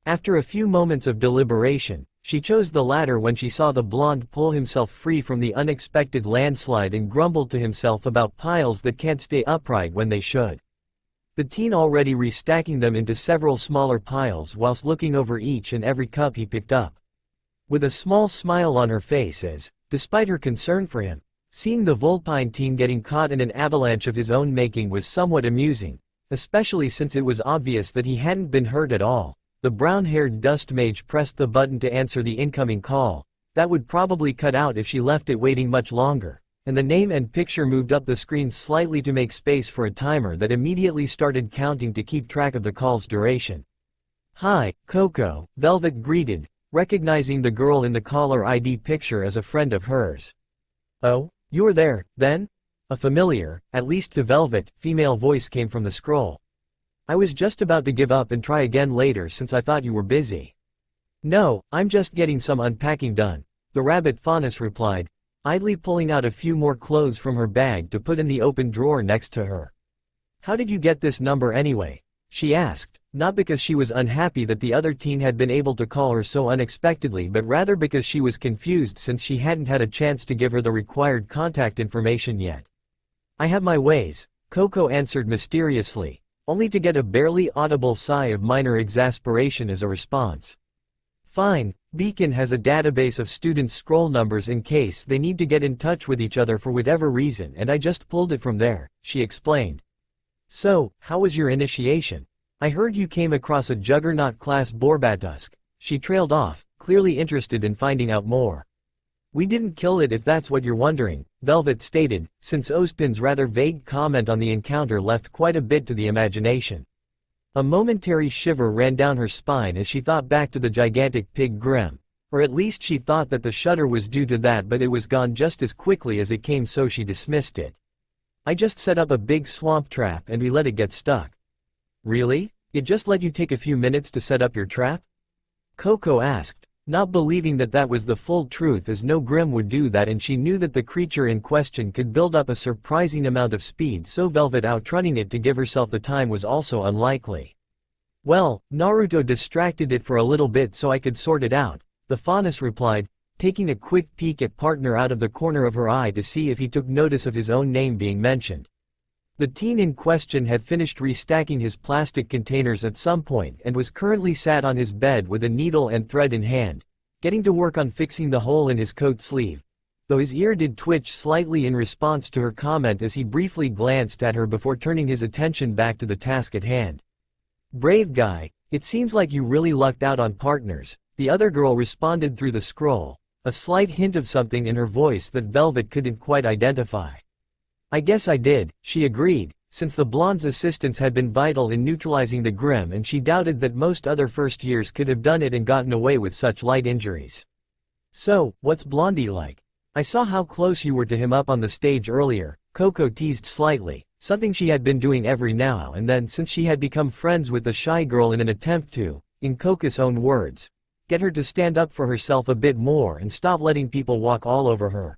After a few moments of deliberation, she chose the latter when she saw the blonde pull himself free from the unexpected landslide and grumbled to himself about piles that can't stay upright when they should. The teen already restacking them into several smaller piles whilst looking over each and every cup he picked up, with a small smile on her face as, despite her concern for him, seeing the vulpine teen getting caught in an avalanche of his own making was somewhat amusing, especially since it was obvious that he hadn't been hurt at all. The brown-haired dust mage pressed the button to answer the incoming call. That would probably cut out if she left it waiting much longer, and the name and picture moved up the screen slightly to make space for a timer that immediately started counting to keep track of the call's duration. "Hi, Coco," Velvet greeted, recognizing the girl in the caller ID picture as a friend of hers. "Oh, you're there, then?" A familiar, at least to Velvet, female voice came from the scroll. "I was just about to give up and try again later since I thought you were busy." "No, I'm just getting some unpacking done," the rabbit faunus replied, idly pulling out a few more clothes from her bag to put in the open drawer next to her. "How did you get this number anyway?" she asked, not because she was unhappy that the other teen had been able to call her so unexpectedly, but rather because she was confused since she hadn't had a chance to give her the required contact information yet. "I have my ways," Coco answered mysteriously, only to get a barely audible sigh of minor exasperation as a response. "Fine, Beacon has a database of students' scroll numbers in case they need to get in touch with each other for whatever reason, and I just pulled it from there," she explained. "So, how was your initiation? I heard you came across a Juggernaut-class Borbatusk," she trailed off, clearly interested in finding out more. "We didn't kill it if that's what you're wondering," Velvet stated, since Ozpin's rather vague comment on the encounter left quite a bit to the imagination. A momentary shiver ran down her spine as she thought back to the gigantic pig Grim. Or at least she thought that the shudder was due to that, but it was gone just as quickly as it came, so she dismissed it. "I just set up a big swamp trap and we let it get stuck." "Really? It just let you take a few minutes to set up your trap?" Coco asked, not believing that that was the full truth, as no Grim would do that, and she knew that the creature in question could build up a surprising amount of speed, so Velvet outrunning it to give herself the time was also unlikely. "Well, Naruto distracted it for a little bit so I could sort it out," the faunus replied, taking a quick peek at partner out of the corner of her eye to see if he took notice of his own name being mentioned. The teen in question had finished restacking his plastic containers at some point and was currently sat on his bed with a needle and thread in hand, getting to work on fixing the hole in his coat sleeve, though his ear did twitch slightly in response to her comment as he briefly glanced at her before turning his attention back to the task at hand. "Brave guy, it seems like you really lucked out on partners," the other girl responded through the scroll, a slight hint of something in her voice that Velvet couldn't quite identify. "I guess I did," she agreed, since the blonde's assistance had been vital in neutralizing the Grim, and she doubted that most other first years could have done it and gotten away with such light injuries. "So, what's Blondie like? I saw how close you were to him up on the stage earlier," Coco teased slightly, something she had been doing every now and then since she had become friends with the shy girl in an attempt to, in Coco's own words, get her to stand up for herself a bit more and stop letting people walk all over her.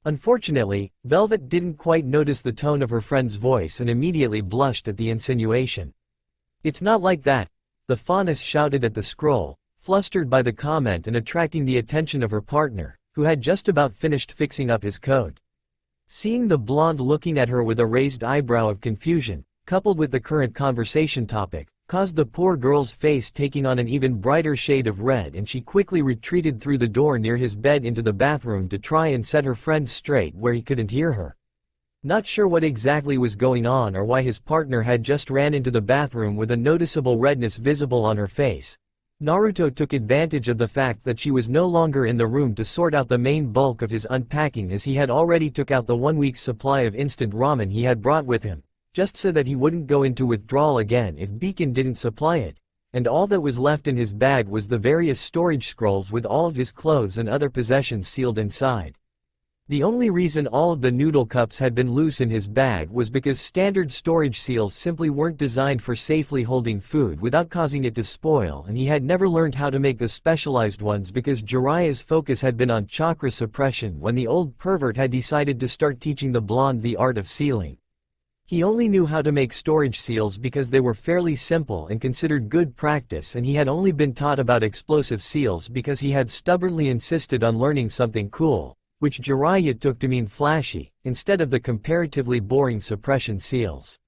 Unfortunately, Velvet didn't quite notice the tone of her friend's voice and immediately blushed at the insinuation. "It's not like that," the faunus shouted at the scroll, flustered by the comment and attracting the attention of her partner, who had just about finished fixing up his coat. Seeing the blonde looking at her with a raised eyebrow of confusion, coupled with the current conversation topic, caused the poor girl's face taking on an even brighter shade of red, and she quickly retreated through the door near his bed into the bathroom to try and set her friend straight where he couldn't hear her. Not sure what exactly was going on or why his partner had just ran into the bathroom with a noticeable redness visible on her face, Naruto took advantage of the fact that she was no longer in the room to sort out the main bulk of his unpacking, as he had already took out the 1 week's supply of instant ramen he had brought with him, just so that he wouldn't go into withdrawal again if Beacon didn't supply it, and all that was left in his bag was the various storage scrolls with all of his clothes and other possessions sealed inside. The only reason all of the noodle cups had been loose in his bag was because standard storage seals simply weren't designed for safely holding food without causing it to spoil, and he had never learned how to make the specialized ones because Jiraiya's focus had been on chakra suppression when the old pervert had decided to start teaching the blonde the art of sealing. He only knew how to make storage seals because they were fairly simple and considered good practice, and he had only been taught about explosive seals because he had stubbornly insisted on learning something cool, which Jiraiya took to mean flashy, instead of the comparatively boring suppression seals.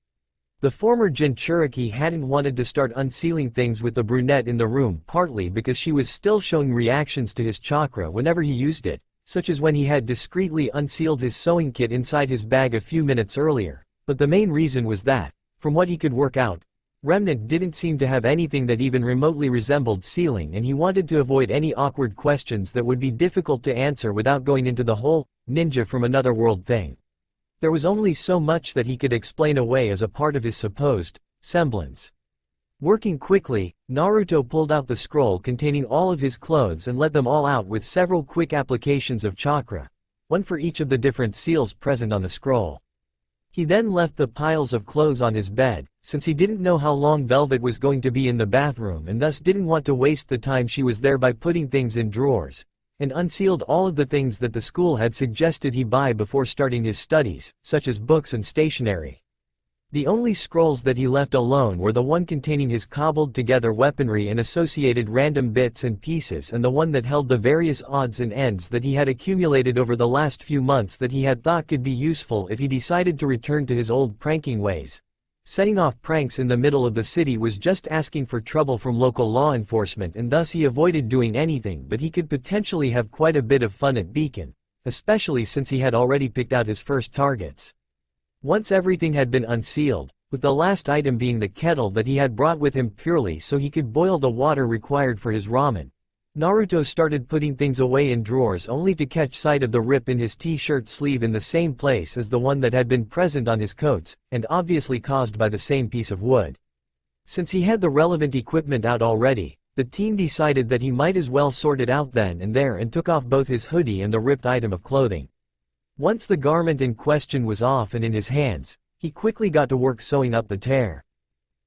The former Jinchuriki hadn't wanted to start unsealing things with the brunette in the room, partly because she was still showing reactions to his chakra whenever he used it, such as when he had discreetly unsealed his sewing kit inside his bag a few minutes earlier. But the main reason was that, from what he could work out, Remnant didn't seem to have anything that even remotely resembled sealing, and he wanted to avoid any awkward questions that would be difficult to answer without going into the whole ninja from another world thing. There was only so much that he could explain away as a part of his supposed semblance. Working quickly, Naruto pulled out the scroll containing all of his clothes and let them all out with several quick applications of chakra, one for each of the different seals present on the scroll. He then left the piles of clothes on his bed, since he didn't know how long Velvet was going to be in the bathroom and thus didn't want to waste the time she was there by putting things in drawers, and unsealed all of the things that the school had suggested he buy before starting his studies, such as books and stationery. The only scrolls that he left alone were the one containing his cobbled-together weaponry and associated random bits and pieces, and the one that held the various odds and ends that he had accumulated over the last few months that he had thought could be useful if he decided to return to his old pranking ways. Setting off pranks in the middle of the city was just asking for trouble from local law enforcement, and thus he avoided doing anything, but he could potentially have quite a bit of fun at Beacon, especially since he had already picked out his first targets. Once everything had been unsealed, with the last item being the kettle that he had brought with him purely so he could boil the water required for his ramen, Naruto started putting things away in drawers only to catch sight of the rip in his t-shirt sleeve in the same place as the one that had been present on his coats, and obviously caused by the same piece of wood. Since he had the relevant equipment out already, the team decided that he might as well sort it out then and there and took off both his hoodie and the ripped item of clothing. Once the garment in question was off and in his hands, he quickly got to work sewing up the tear.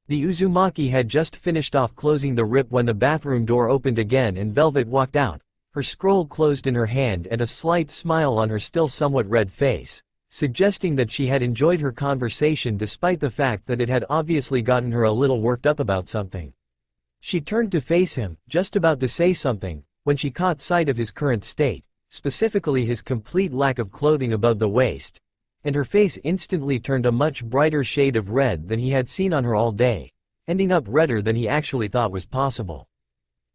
The Uzumaki had just finished off closing the rip when the bathroom door opened again and Velvet walked out, her scroll closed in her hand and a slight smile on her still somewhat red face, suggesting that she had enjoyed her conversation despite the fact that it had obviously gotten her a little worked up about something. She turned to face him, just about to say something, when she caught sight of his current state, specifically his complete lack of clothing above the waist, and her face instantly turned a much brighter shade of red than he had seen on her all day, ending up redder than he actually thought was possible.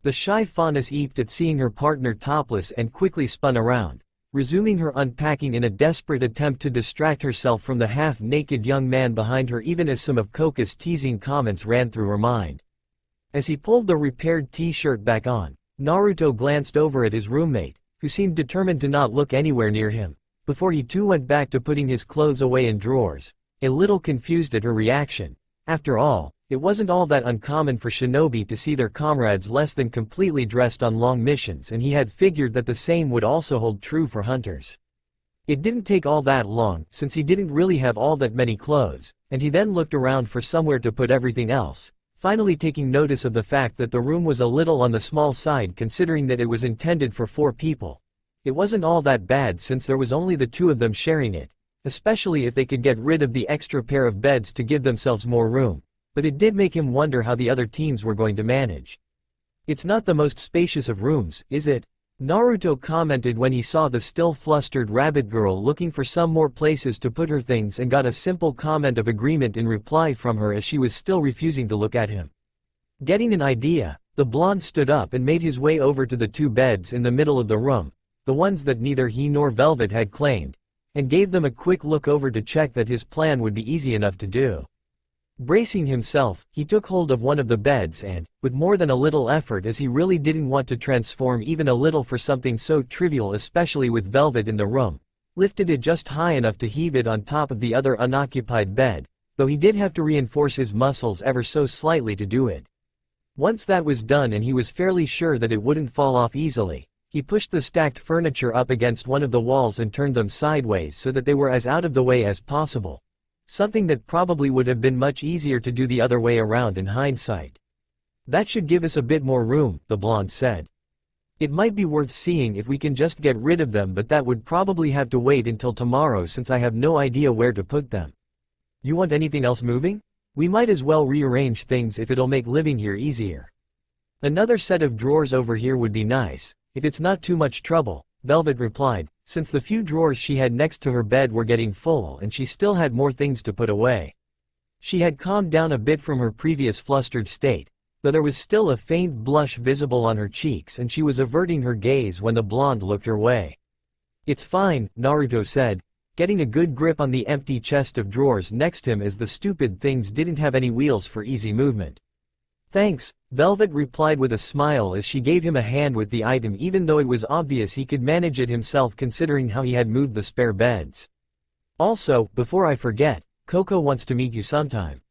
The shy fauness eeped at seeing her partner topless and quickly spun around, resuming her unpacking in a desperate attempt to distract herself from the half-naked young man behind her, even as some of Koka's teasing comments ran through her mind. As he pulled the repaired t-shirt back on, Naruto glanced over at his roommate, who seemed determined to not look anywhere near him, before he too went back to putting his clothes away in drawers, a little confused at her reaction. After all, it wasn't all that uncommon for shinobi to see their comrades less than completely dressed on long missions, and he had figured that the same would also hold true for hunters. It didn't take all that long, since he didn't really have all that many clothes, and he then looked around for somewhere to put everything else, finally taking notice of the fact that the room was a little on the small side considering that it was intended for 4 people. It wasn't all that bad since there was only the 2 of them sharing it, especially if they could get rid of the extra pair of beds to give themselves more room, but it did make him wonder how the other teams were going to manage. "It's not the most spacious of rooms, is it?" Naruto commented when he saw the still flustered rabbit girl looking for some more places to put her things, and got a simple comment of agreement in reply from her as she was still refusing to look at him. Getting an idea, the blonde stood up and made his way over to the 2 beds in the middle of the room, the ones that neither he nor Velvet had claimed, and gave them a quick look over to check that his plan would be easy enough to do. Bracing himself, he took hold of one of the beds and, with more than a little effort, as he really didn't want to transform even a little for something so trivial, especially with Velvet in the room, lifted it just high enough to heave it on top of the other unoccupied bed, though he did have to reinforce his muscles ever so slightly to do it. Once that was done and he was fairly sure that it wouldn't fall off easily, he pushed the stacked furniture up against one of the walls and turned them sideways so that they were as out of the way as possible. Something that probably would have been much easier to do the other way around in hindsight. "That should give us a bit more room," the blonde said. "It might be worth seeing if we can just get rid of them, but that would probably have to wait until tomorrow since I have no idea where to put them. You want anything else moving? We might as well rearrange things if it'll make living here easier. Another set of drawers over here would be nice, if it's not too much trouble," Velvet replied, since the few drawers she had next to her bed were getting full and she still had more things to put away. She had calmed down a bit from her previous flustered state, though there was still a faint blush visible on her cheeks, and she was averting her gaze when the blonde looked her way. "It's fine," Naruto said, getting a good grip on the empty chest of drawers next to him as the stupid things didn't have any wheels for easy movement. "Thanks," Velvet replied with a smile as she gave him a hand with the item, even though it was obvious he could manage it himself considering how he had moved the spare beds. "Also, before I forget, Coco wants to meet you sometime."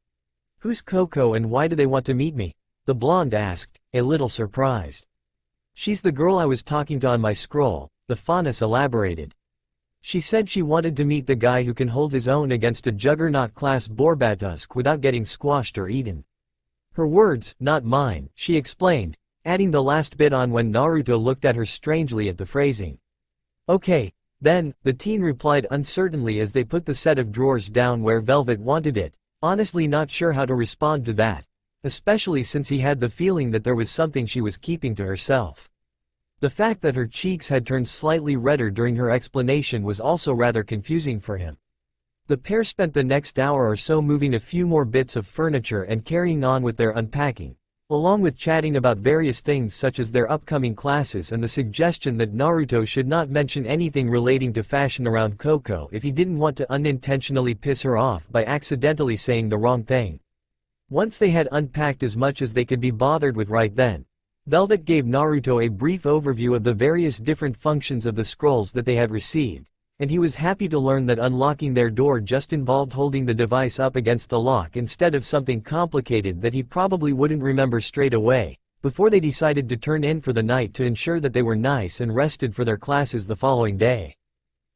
"Who's Coco and why do they want to meet me?" the blonde asked, a little surprised. "She's the girl I was talking to on my scroll," the fauness elaborated. "She said she wanted to meet the guy who can hold his own against a juggernaut-class Borbatusk without getting squashed or eaten." Her words, not mine, she explained, adding the last bit on when Naruto looked at her strangely at the phrasing. "Okay, then," the teen replied uncertainly as they put the set of drawers down where Velvet wanted it, honestly not sure how to respond to that, especially since he had the feeling that there was something she was keeping to herself. The fact that her cheeks had turned slightly redder during her explanation was also rather confusing for him. The pair spent the next hour or so moving a few more bits of furniture and carrying on with their unpacking, along with chatting about various things such as their upcoming classes and the suggestion that Naruto should not mention anything relating to fashion around Coco if he didn't want to unintentionally piss her off by accidentally saying the wrong thing. Once they had unpacked as much as they could be bothered with right then, Velvet gave Naruto a brief overview of the various different functions of the scrolls that they had received, and he was happy to learn that unlocking their door just involved holding the device up against the lock instead of something complicated that he probably wouldn't remember straight away, before they decided to turn in for the night to ensure that they were nice and rested for their classes the following day.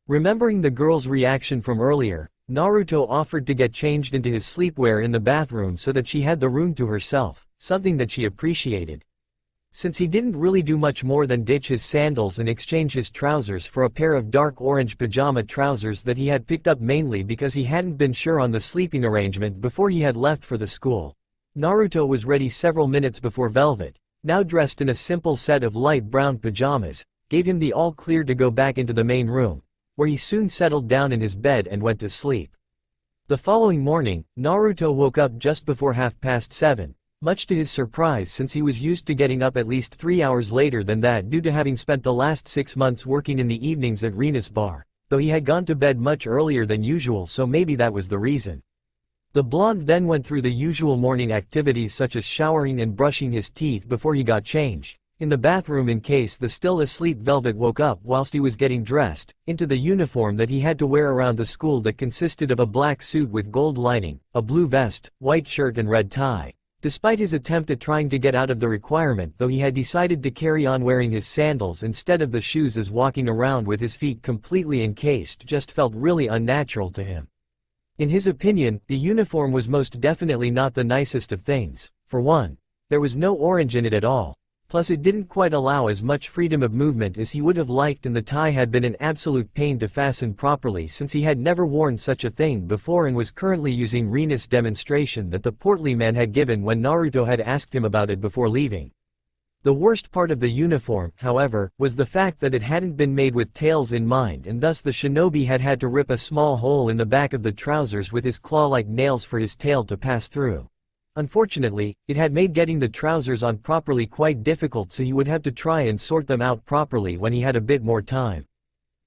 Remembering the girl's reaction from earlier, Naruto offered to get changed into his sleepwear in the bathroom so that she had the room to herself, something that she appreciated. Since he didn't really do much more than ditch his sandals and exchange his trousers for a pair of dark orange pajama trousers that he had picked up mainly because he hadn't been sure on the sleeping arrangement before he had left for the school, Naruto was ready several minutes before Velvet, now dressed in a simple set of light brown pajamas, gave him the all clear to go back into the main room, where he soon settled down in his bed and went to sleep. The following morning, Naruto woke up just before 7:30. Much to his surprise since he was used to getting up at least 3 hours later than that due to having spent the last 6 months working in the evenings at Rena's bar, though he had gone to bed much earlier than usual, so maybe that was the reason. The blonde then went through the usual morning activities such as showering and brushing his teeth before he got changed in the bathroom in case the still asleep Velvet woke up whilst he was getting dressed, into the uniform that he had to wear around the school that consisted of a black suit with gold lining, a blue vest, white shirt and red tie. Despite his attempt at trying to get out of the requirement, though, he had decided to carry on wearing his sandals instead of the shoes, as walking around with his feet completely encased just felt really unnatural to him. In his opinion, the uniform was most definitely not the nicest of things. For one, there was no orange in it at all. Plus it didn't quite allow as much freedom of movement as he would have liked, and the tie had been an absolute pain to fasten properly since he had never worn such a thing before and was currently using Rena's demonstration that the portly man had given when Naruto had asked him about it before leaving. The worst part of the uniform, however, was the fact that it hadn't been made with tails in mind, and thus the shinobi had had to rip a small hole in the back of the trousers with his claw-like nails for his tail to pass through. Unfortunately, it had made getting the trousers on properly quite difficult, so he would have to try and sort them out properly when he had a bit more time.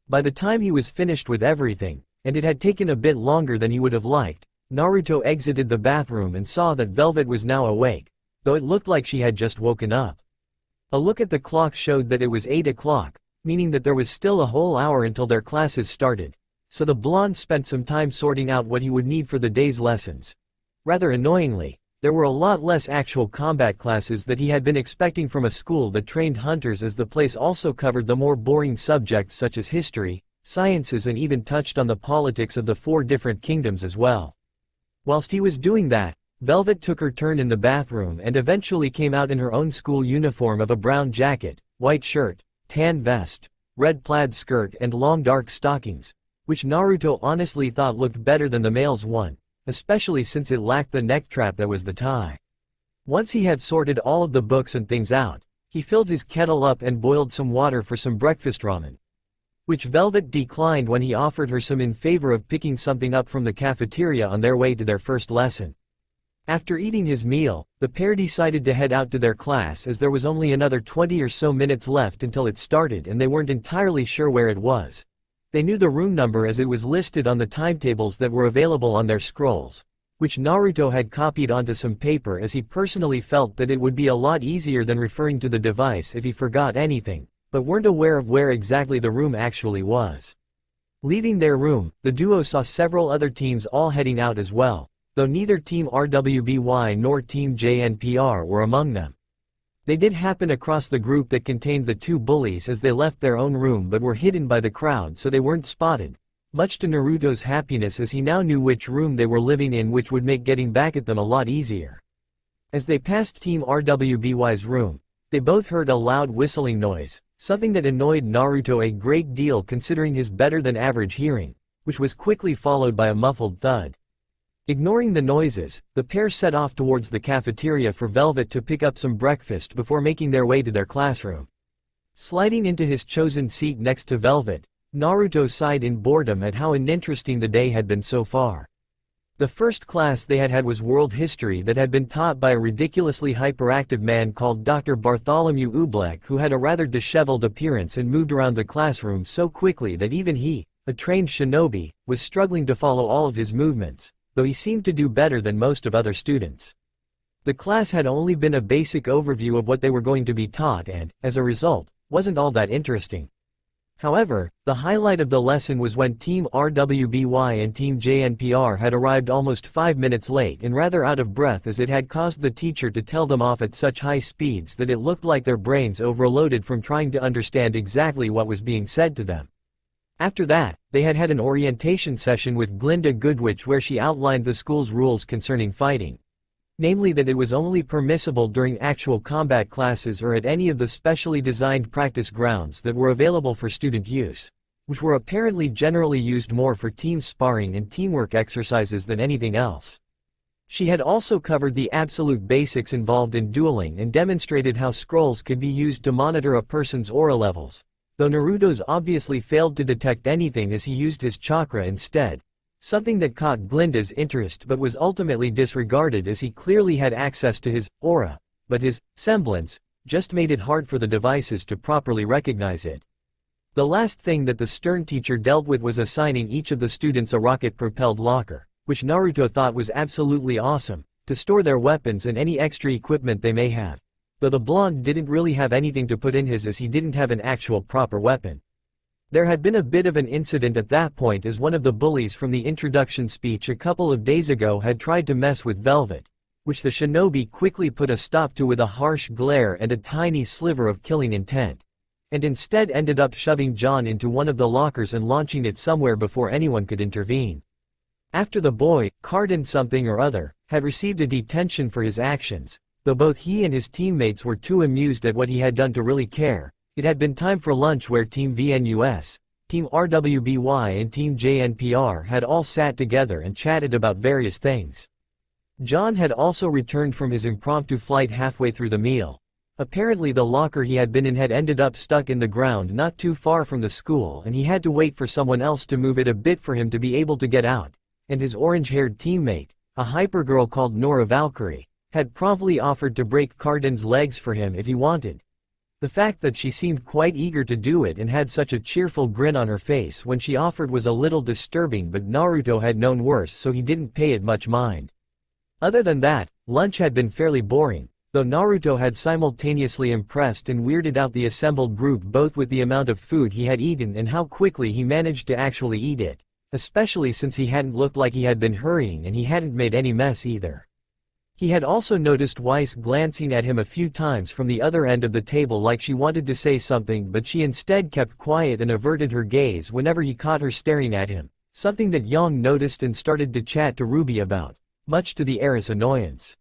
By the time he was finished with everything, and it had taken a bit longer than he would have liked, Naruto exited the bathroom and saw that Velvet was now awake, though it looked like she had just woken up. A look at the clock showed that it was 8 o'clock, meaning that there was still a whole hour until their classes started, so the blonde spent some time sorting out what he would need for the day's lessons. Rather annoyingly, there were a lot less actual combat classes that he had been expecting from a school that trained hunters, as the place also covered the more boring subjects such as history, sciences, and even touched on the politics of the 4 different kingdoms as well. Whilst he was doing that, Velvet took her turn in the bathroom and eventually came out in her own school uniform of a brown jacket, white shirt, tan vest, red plaid skirt and long dark stockings, which Naruto honestly thought looked better than the male's one, especially since it lacked the neck trap that was the tie. Once he had sorted all of the books and things out, he filled his kettle up and boiled some water for some breakfast ramen, which Velvet declined when he offered her some in favor of picking something up from the cafeteria on their way to their first lesson. After eating his meal, the pair decided to head out to their class, as there was only another 20 or so minutes left until it started and they weren't entirely sure where it was. They knew the room number as it was listed on the timetables that were available on their scrolls, which Naruto had copied onto some paper, as he personally felt that it would be a lot easier than referring to the device if he forgot anything, but weren't aware of where exactly the room actually was. Leaving their room, the duo saw several other teams all heading out as well, though neither Team RWBY nor Team JNPR were among them. They did happen across the group that contained the 2 bullies as they left their own room, but were hidden by the crowd so they weren't spotted, much to Naruto's happiness, as he now knew which room they were living in, which would make getting back at them a lot easier. As they passed Team RWBY's room, they both heard a loud whistling noise, something that annoyed Naruto a great deal considering his better than average hearing, which was quickly followed by a muffled thud. Ignoring the noises, the pair set off towards the cafeteria for Velvet to pick up some breakfast before making their way to their classroom. Sliding into his chosen seat next to Velvet, Naruto sighed in boredom at how uninteresting the day had been so far. The first class they had had was world history that had been taught by a ridiculously hyperactive man called Dr. Bartholomew Oobleck, who had a rather disheveled appearance and moved around the classroom so quickly that even he, a trained shinobi, was struggling to follow all of his movements, though he seemed to do better than most of other students. The class had only been a basic overview of what they were going to be taught and, as a result, wasn't all that interesting. However, the highlight of the lesson was when Team RWBY and Team JNPR had arrived almost 5 minutes late and rather out of breath, as it had caused the teacher to tell them off at such high speeds that it looked like their brains overloaded from trying to understand exactly what was being said to them. After that, they had had an orientation session with Glinda Goodwitch where she outlined the school's rules concerning fighting. Namely that it was only permissible during actual combat classes or at any of the specially designed practice grounds that were available for student use, which were apparently generally used more for team sparring and teamwork exercises than anything else. She had also covered the absolute basics involved in dueling and demonstrated how scrolls could be used to monitor a person's aura levels, though Naruto's obviously failed to detect anything as he used his chakra instead. Something that caught Glinda's interest but was ultimately disregarded as he clearly had access to his aura, but his semblance just made it hard for the devices to properly recognize it. The last thing that the stern teacher dealt with was assigning each of the students a rocket-propelled locker, which Naruto thought was absolutely awesome, to store their weapons and any extra equipment they may have, though the blonde didn't really have anything to put in his as he didn't have an actual proper weapon. There had been a bit of an incident at that point as one of the bullies from the introduction speech a couple of days ago had tried to mess with Velvet, which the shinobi quickly put a stop to with a harsh glare and a tiny sliver of killing intent, and instead ended up shoving John into one of the lockers and launching it somewhere before anyone could intervene. After the boy, Cardin something or other, had received a detention for his actions, though both he and his teammates were too amused at what he had done to really care. It had been time for lunch where Team VNUS, Team RWBY and Team JNPR had all sat together and chatted about various things. John had also returned from his impromptu flight halfway through the meal. Apparently the locker he had been in had ended up stuck in the ground not too far from the school and he had to wait for someone else to move it a bit for him to be able to get out, and his orange-haired teammate, a hypergirl called Nora Valkyrie, had promptly offered to break Cardin's legs for him if he wanted. The fact that she seemed quite eager to do it and had such a cheerful grin on her face when she offered was a little disturbing, but Naruto had known worse so he didn't pay it much mind. Other than that, lunch had been fairly boring, though Naruto had simultaneously impressed and weirded out the assembled group both with the amount of food he had eaten and how quickly he managed to actually eat it, especially since he hadn't looked like he had been hurrying and he hadn't made any mess either. He had also noticed Weiss glancing at him a few times from the other end of the table like she wanted to say something, but she instead kept quiet and averted her gaze whenever he caught her staring at him, something that Yang noticed and started to chat to Ruby about, much to the heiress' annoyance.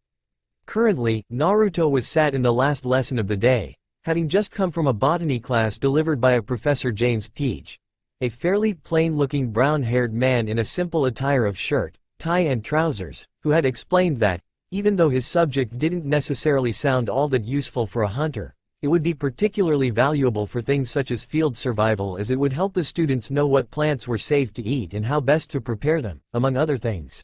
Currently, Naruto was sat in the last lesson of the day, having just come from a botany class delivered by a Professor James Peach, a fairly plain-looking brown-haired man in a simple attire of shirt, tie and trousers, who had explained that, even though his subject didn't necessarily sound all that useful for a hunter, it would be particularly valuable for things such as field survival, as it would help the students know what plants were safe to eat and how best to prepare them, among other things.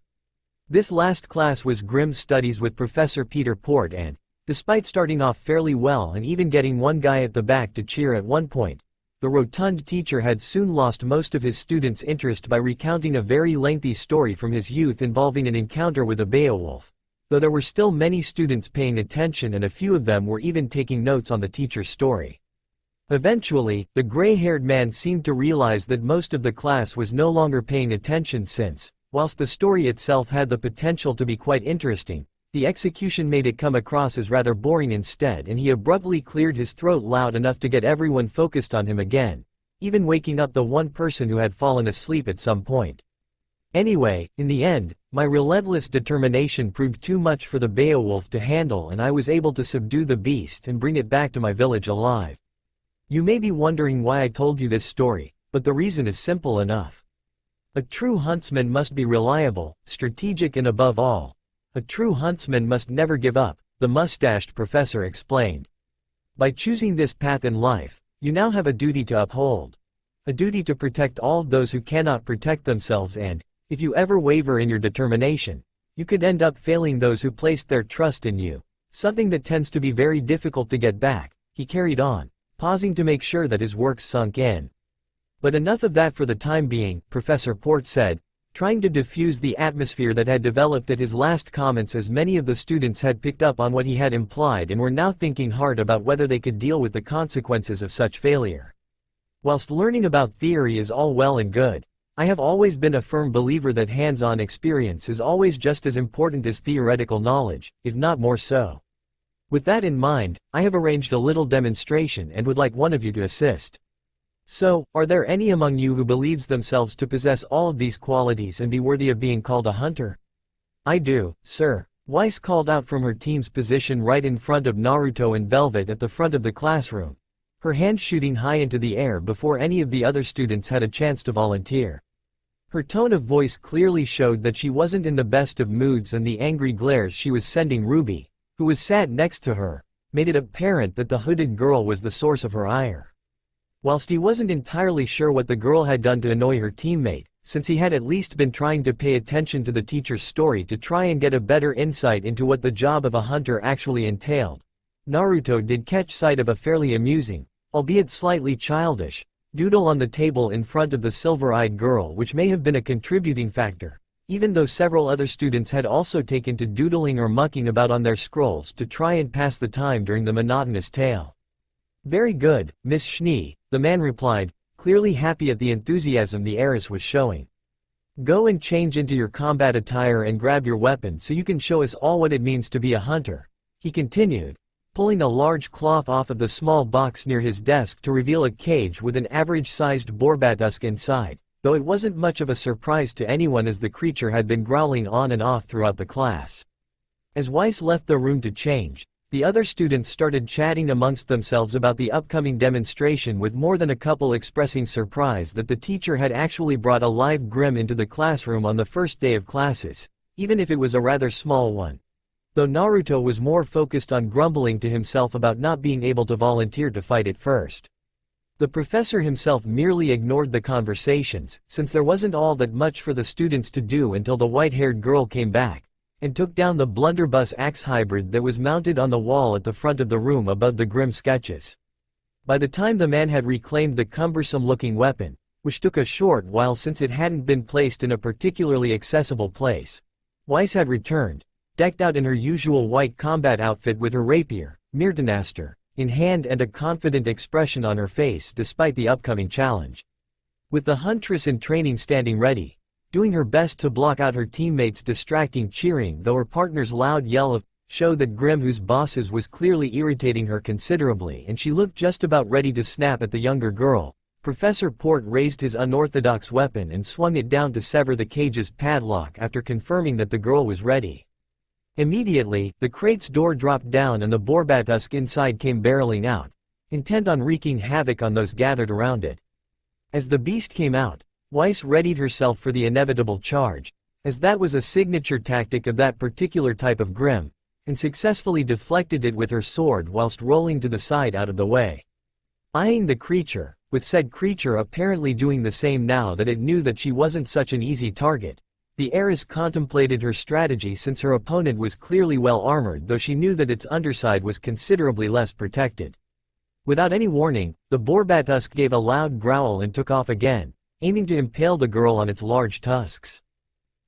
This last class was Grimm Studies with Professor Peter Port and, despite starting off fairly well and even getting one guy at the back to cheer at one point, the rotund teacher had soon lost most of his students' interest by recounting a very lengthy story from his youth involving an encounter with a Beowulf. Though there were still many students paying attention and a few of them were even taking notes on the teacher's story. Eventually, the gray-haired man seemed to realize that most of the class was no longer paying attention since, whilst the story itself had the potential to be quite interesting, the execution made it come across as rather boring instead, and he abruptly cleared his throat loud enough to get everyone focused on him again, even waking up the one person who had fallen asleep at some point. Anyway, in the end, my relentless determination proved too much for the Beowulf to handle and I was able to subdue the beast and bring it back to my village alive. You may be wondering why I told you this story, but the reason is simple enough. A true huntsman must be reliable, strategic and above all, a true huntsman must never give up, the mustached professor explained. By choosing this path in life, you now have a duty to uphold. a duty to protect all of those who cannot protect themselves, and, if you ever waver in your determination, you could end up failing those who placed their trust in you, something that tends to be very difficult to get back, he carried on, pausing to make sure that his words sunk in. But enough of that for the time being, Professor Port said, trying to diffuse the atmosphere that had developed at his last comments, as many of the students had picked up on what he had implied and were now thinking hard about whether they could deal with the consequences of such failure. Whilst learning about theory is all well and good, I have always been a firm believer that hands-on experience is always just as important as theoretical knowledge, if not more so. With that in mind, I have arranged a little demonstration and would like one of you to assist. So, are there any among you who believes themselves to possess all of these qualities and be worthy of being called a hunter? I do, sir, Weiss called out from her team's position right in front of Naruto and Velvet at the front of the classroom, her hand shooting high into the air before any of the other students had a chance to volunteer. Her tone of voice clearly showed that she wasn't in the best of moods, and the angry glares she was sending Ruby, who was sat next to her, made it apparent that the hooded girl was the source of her ire. Whilst he wasn't entirely sure what the girl had done to annoy her teammate, since he had at least been trying to pay attention to the teacher's story to try and get a better insight into what the job of a hunter actually entailed, Naruto did catch sight of a fairly amusing, albeit slightly childish, doodle on the table in front of the silver-eyed girl, which may have been a contributing factor, even though several other students had also taken to doodling or mucking about on their scrolls to try and pass the time during the monotonous tale. Very good, Miss Schnee, the man replied, clearly happy at the enthusiasm the heiress was showing. Go and change into your combat attire and grab your weapon so you can show us all what it means to be a hunter, he continued, pulling a large cloth off of the small box near his desk to reveal a cage with an average-sized borbatusk inside, though it wasn't much of a surprise to anyone as the creature had been growling on and off throughout the class. As Weiss left the room to change, the other students started chatting amongst themselves about the upcoming demonstration, with more than a couple expressing surprise that the teacher had actually brought a live Grimm into the classroom on the first day of classes, even if it was a rather small one. Though Naruto was more focused on grumbling to himself about not being able to volunteer to fight at first. The professor himself merely ignored the conversations, since there wasn't all that much for the students to do until the white-haired girl came back, and took down the blunderbuss axe hybrid that was mounted on the wall at the front of the room above the Grimm sketches. By the time the man had reclaimed the cumbersome-looking weapon, which took a short while since it hadn't been placed in a particularly accessible place, Weiss had returned, decked out in her usual white combat outfit with her rapier, Myrtenaster, in hand and a confident expression on her face despite the upcoming challenge. With the huntress in training standing ready, doing her best to block out her teammates' distracting cheering, though her partner's loud yell of "show that Grimm whose bosses" was clearly irritating her considerably, and she looked just about ready to snap at the younger girl, Professor Port raised his unorthodox weapon and swung it down to sever the cage's padlock after confirming that the girl was ready. Immediately, the crate's door dropped down and the borbatusk inside came barreling out, intent on wreaking havoc on those gathered around it. As the beast came out, Weiss readied herself for the inevitable charge, as that was a signature tactic of that particular type of Grimm, and successfully deflected it with her sword whilst rolling to the side out of the way. Eyeing the creature, with said creature apparently doing the same now that it knew that she wasn't such an easy target, the heiress contemplated her strategy, since her opponent was clearly well armored, though she knew that its underside was considerably less protected. Without any warning, the borbatusk gave a loud growl and took off again, aiming to impale the girl on its large tusks.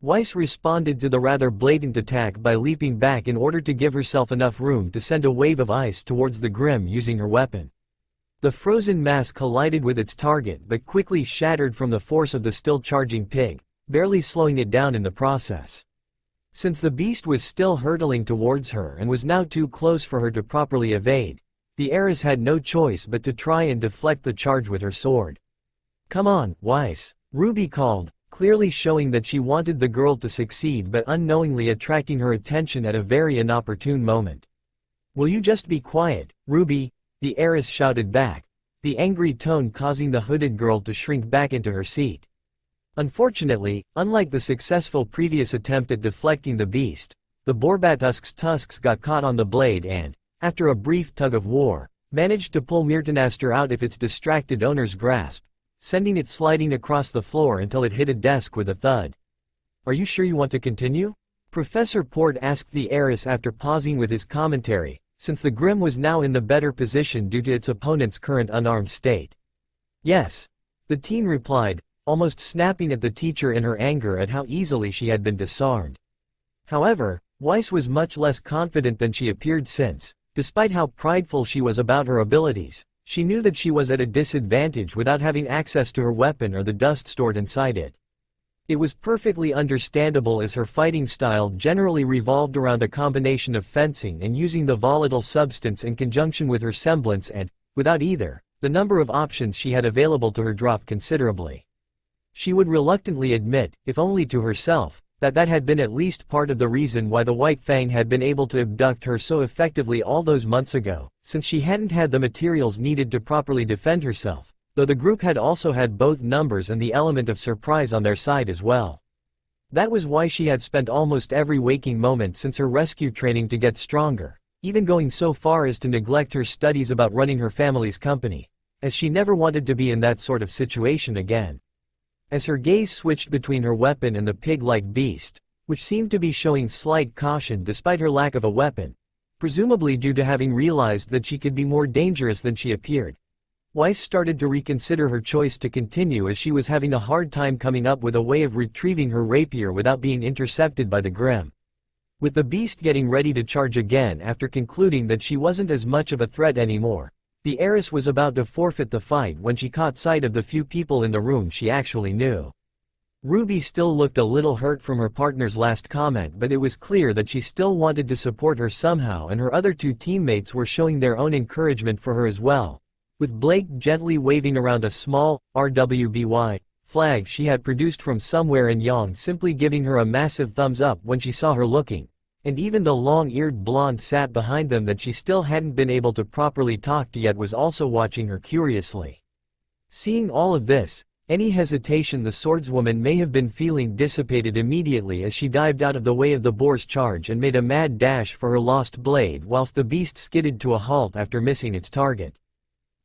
Weiss responded to the rather blatant attack by leaping back in order to give herself enough room to send a wave of ice towards the Grimm using her weapon. The frozen mass collided with its target but quickly shattered from the force of the still charging pig, barely slowing it down in the process. Since the beast was still hurtling towards her and was now too close for her to properly evade, the heiress had no choice but to try and deflect the charge with her sword. "Come on, Weiss," Ruby called, clearly showing that she wanted the girl to succeed but unknowingly attracting her attention at a very inopportune moment. "Will you just be quiet, Ruby?" the heiress shouted back, the angry tone causing the hooded girl to shrink back into her seat. Unfortunately, unlike the successful previous attempt at deflecting the beast, the borbatusk's tusks got caught on the blade and, after a brief tug of war, managed to pull Myrtenaster out of its distracted owner's grasp, sending it sliding across the floor until it hit a desk with a thud. "Are you sure you want to continue?" Professor Port asked the heiress after pausing with his commentary, since the Grimm was now in the better position due to its opponent's current unarmed state. "Yes," the teen replied, almost snapping at the teacher in her anger at how easily she had been disarmed. However, Weiss was much less confident than she appeared since, despite how prideful she was about her abilities, she knew that she was at a disadvantage without having access to her weapon or the dust stored inside it. It was perfectly understandable as her fighting style generally revolved around a combination of fencing and using the volatile substance in conjunction with her semblance and, without either, the number of options she had available to her dropped considerably. She would reluctantly admit, if only to herself, that had been at least part of the reason why the White Fang had been able to abduct her so effectively all those months ago, since she hadn't had the materials needed to properly defend herself, though the group had also had both numbers and the element of surprise on their side as well. That was why she had spent almost every waking moment since her rescue training to get stronger, even going so far as to neglect her studies about running her family's company, as she never wanted to be in that sort of situation again. As her gaze switched between her weapon and the pig-like beast, which seemed to be showing slight caution despite her lack of a weapon, presumably due to having realized that she could be more dangerous than she appeared, Weiss started to reconsider her choice to continue as she was having a hard time coming up with a way of retrieving her rapier without being intercepted by the Grimm. With the beast getting ready to charge again after concluding that she wasn't as much of a threat anymore, the heiress was about to forfeit the fight when she caught sight of the few people in the room she actually knew. Ruby still looked a little hurt from her partner's last comment, but it was clear that she still wanted to support her somehow, and her other two teammates were showing their own encouragement for her as well, with Blake gently waving around a small, RWBY, flag she had produced from somewhere and Yang simply giving her a massive thumbs up when she saw her looking, and even the long-eared blonde sat behind them that she still hadn't been able to properly talk to yet was also watching her curiously. Seeing all of this, any hesitation the swordswoman may have been feeling dissipated immediately as she dived out of the way of the boar's charge and made a mad dash for her lost blade whilst the beast skidded to a halt after missing its target.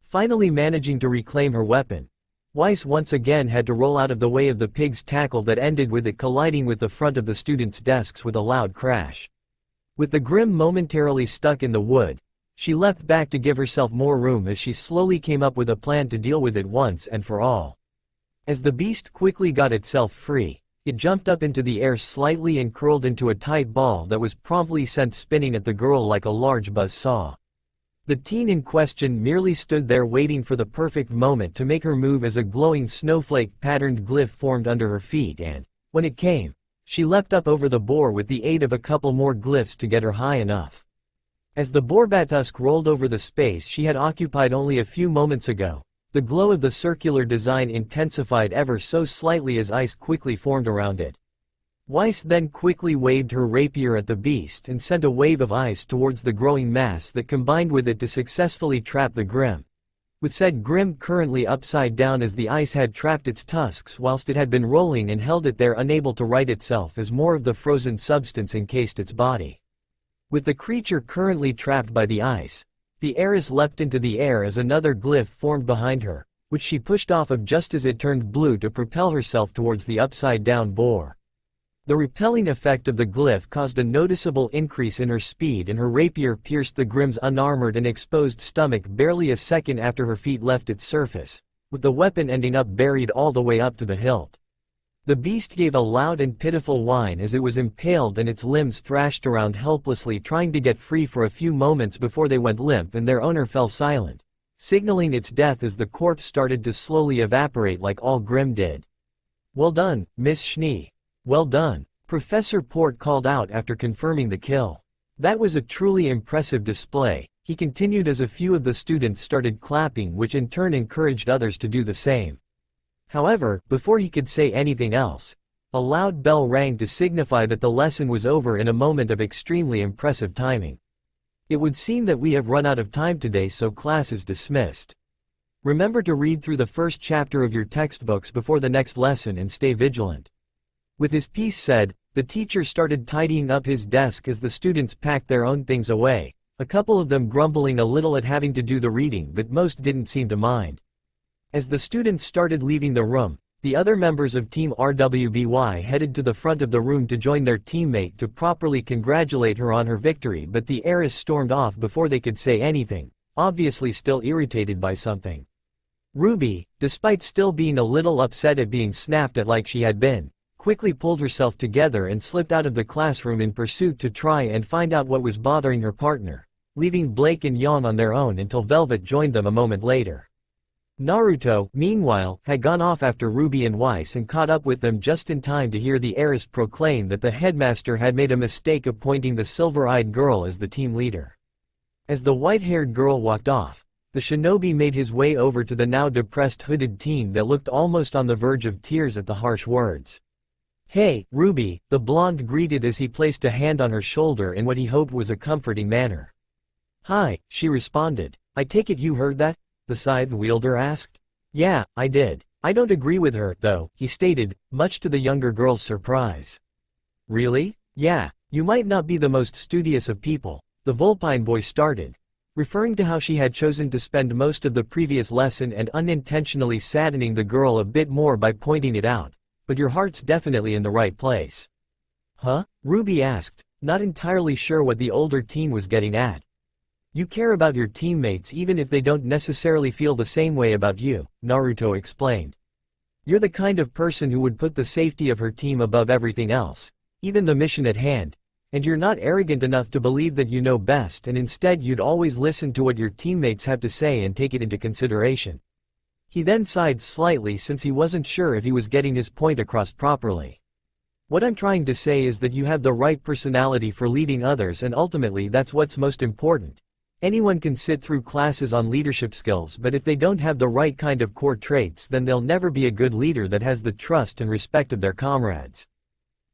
Finally managing to reclaim her weapon, Weiss once again had to roll out of the way of the pig's tackle that ended with it colliding with the front of the students' desks with a loud crash. With the Grimm momentarily stuck in the wood, she leapt back to give herself more room as she slowly came up with a plan to deal with it once and for all. As the beast quickly got itself free, it jumped up into the air slightly and curled into a tight ball that was promptly sent spinning at the girl like a large buzz saw. The teen in question merely stood there waiting for the perfect moment to make her move as a glowing snowflake-patterned glyph formed under her feet and, when it came, she leapt up over the boar with the aid of a couple more glyphs to get her high enough. As the boar batusk rolled over the space she had occupied only a few moments ago, the glow of the circular design intensified ever so slightly as ice quickly formed around it. Weiss then quickly waved her rapier at the beast and sent a wave of ice towards the growing mass that combined with it to successfully trap the Grimm, with said Grimm currently upside down as the ice had trapped its tusks whilst it had been rolling and held it there unable to right itself as more of the frozen substance encased its body. With the creature currently trapped by the ice, the heiress leapt into the air as another glyph formed behind her, which she pushed off of just as it turned blue to propel herself towards the upside-down boar. The repelling effect of the glyph caused a noticeable increase in her speed and her rapier pierced the Grimm's unarmored and exposed stomach barely a second after her feet left its surface, with the weapon ending up buried all the way up to the hilt. The beast gave a loud and pitiful whine as it was impaled and its limbs thrashed around helplessly trying to get free for a few moments before they went limp and their owner fell silent, signaling its death as the corpse started to slowly evaporate like all Grimm did. "Well done, Miss Schnee. Well done," Professor Port called out after confirming the kill. "That was a truly impressive display," he continued as a few of the students started clapping, which in turn encouraged others to do the same. However, before he could say anything else, a loud bell rang to signify that the lesson was over in a moment of extremely impressive timing. "It would seem that we have run out of time today, so class is dismissed. Remember to read through the first chapter of your textbooks before the next lesson and stay vigilant." With his piece said, the teacher started tidying up his desk as the students packed their own things away, a couple of them grumbling a little at having to do the reading, but most didn't seem to mind. As the students started leaving the room, the other members of Team RWBY headed to the front of the room to join their teammate to properly congratulate her on her victory, but the heiress stormed off before they could say anything, obviously still irritated by something. Ruby, despite still being a little upset at being snapped at like she had been, quickly pulled herself together and slipped out of the classroom in pursuit to try and find out what was bothering her partner, leaving Blake and Yang on their own until Velvet joined them a moment later. Naruto, meanwhile, had gone off after Ruby and Weiss and caught up with them just in time to hear the heiress proclaim that the headmaster had made a mistake appointing the silver-eyed girl as the team leader. As the white-haired girl walked off, the shinobi made his way over to the now depressed hooded teen that looked almost on the verge of tears at the harsh words. "Hey, Ruby," the blonde greeted as he placed a hand on her shoulder in what he hoped was a comforting manner. "Hi," she responded. "I take it you heard that?" the scythe wielder asked. "Yeah, I did. I don't agree with her, though," he stated, much to the younger girl's surprise. "Really? Yeah, you might not be the most studious of people," the Vulpine boy started, referring to how she had chosen to spend most of the previous lesson and unintentionally saddening the girl a bit more by pointing it out, "but your heart's definitely in the right place." "Huh?" Ruby asked, not entirely sure what the older teen was getting at. "You care about your teammates even if they don't necessarily feel the same way about you," Naruto explained. "You're the kind of person who would put the safety of her team above everything else, even the mission at hand, and you're not arrogant enough to believe that you know best, and instead you'd always listen to what your teammates have to say and take it into consideration." He then sighed slightly since he wasn't sure if he was getting his point across properly. "What I'm trying to say is that you have the right personality for leading others, and ultimately that's what's most important. Anyone can sit through classes on leadership skills, but if they don't have the right kind of core traits, then they'll never be a good leader that has the trust and respect of their comrades.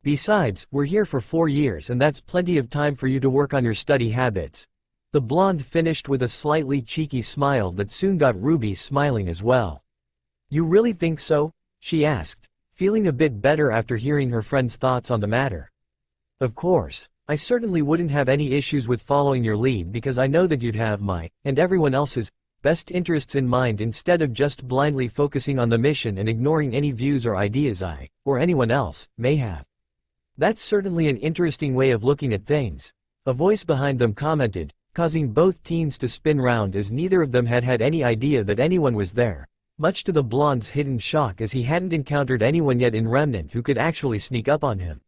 Besides, we're here for 4 years and that's plenty of time for you to work on your study habits." The blonde finished with a slightly cheeky smile that soon got Ruby smiling as well. "You really think so?" she asked, feeling a bit better after hearing her friend's thoughts on the matter. "Of course. I certainly wouldn't have any issues with following your lead because I know that you'd have my, and everyone else's, best interests in mind instead of just blindly focusing on the mission and ignoring any views or ideas I, or anyone else, may have." "That's certainly an interesting way of looking at things," a voice behind them commented, causing both teens to spin round as neither of them had had any idea that anyone was there, much to the blonde's hidden shock as he hadn't encountered anyone yet in Remnant who could actually sneak up on him.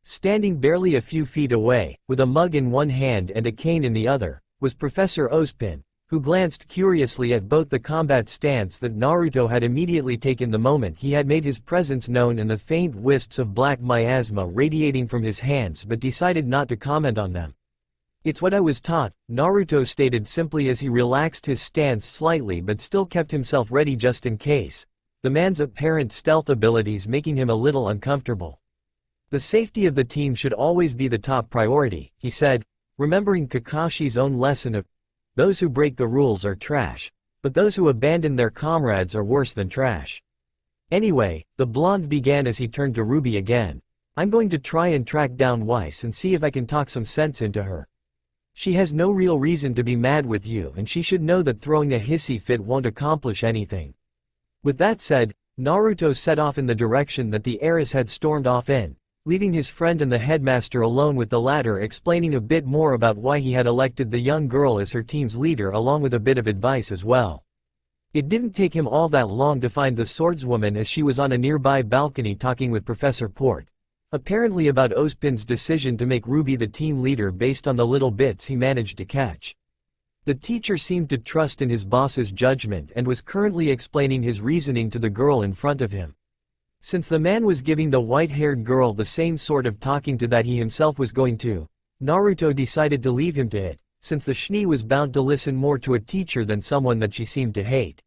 Standing barely a few feet away, with a mug in one hand and a cane in the other, was Professor Ozpin, who glanced curiously at both the combat stance that Naruto had immediately taken the moment he had made his presence known and the faint wisps of black miasma radiating from his hands, but decided not to comment on them. "It's what I was taught," Naruto stated simply as he relaxed his stance slightly but still kept himself ready just in case, the man's apparent stealth abilities making him a little uncomfortable. "The safety of the team should always be the top priority," he said, remembering Kakashi's own lesson of, "Those who break the rules are trash, but those who abandon their comrades are worse than trash." "Anyway," the blonde began as he turned to Ruby again, "I'm going to try and track down Weiss and see if I can talk some sense into her. She has no real reason to be mad with you and she should know that throwing a hissy fit won't accomplish anything." With that said, Naruto set off in the direction that the heiress had stormed off in, leaving his friend and the headmaster alone with the latter explaining a bit more about why he had elected the young girl as her team's leader along with a bit of advice as well. It didn't take him all that long to find the swordswoman as she was on a nearby balcony talking with Professor Port, apparently about Ozpin's decision to make Ruby the team leader based on the little bits he managed to catch. The teacher seemed to trust in his boss's judgment and was currently explaining his reasoning to the girl in front of him. Since the man was giving the white-haired girl the same sort of talking to that he himself was going to, Naruto decided to leave him to it, since the shni was bound to listen more to a teacher than someone that she seemed to hate.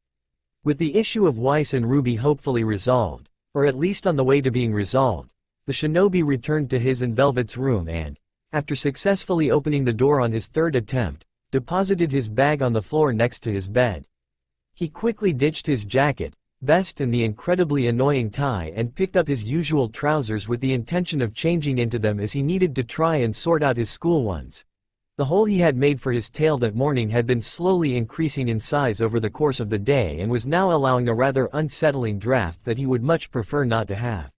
With the issue of Weiss and Ruby hopefully resolved, or at least on the way to being resolved, the shinobi returned to his and Velvet's room and, after successfully opening the door on his third attempt, deposited his bag on the floor next to his bed. He quickly ditched his jacket, vest and the incredibly annoying tie and picked up his usual trousers with the intention of changing into them as he needed to try and sort out his school ones. The hole he had made for his tail that morning had been slowly increasing in size over the course of the day and was now allowing a rather unsettling draft that he would much prefer not to have.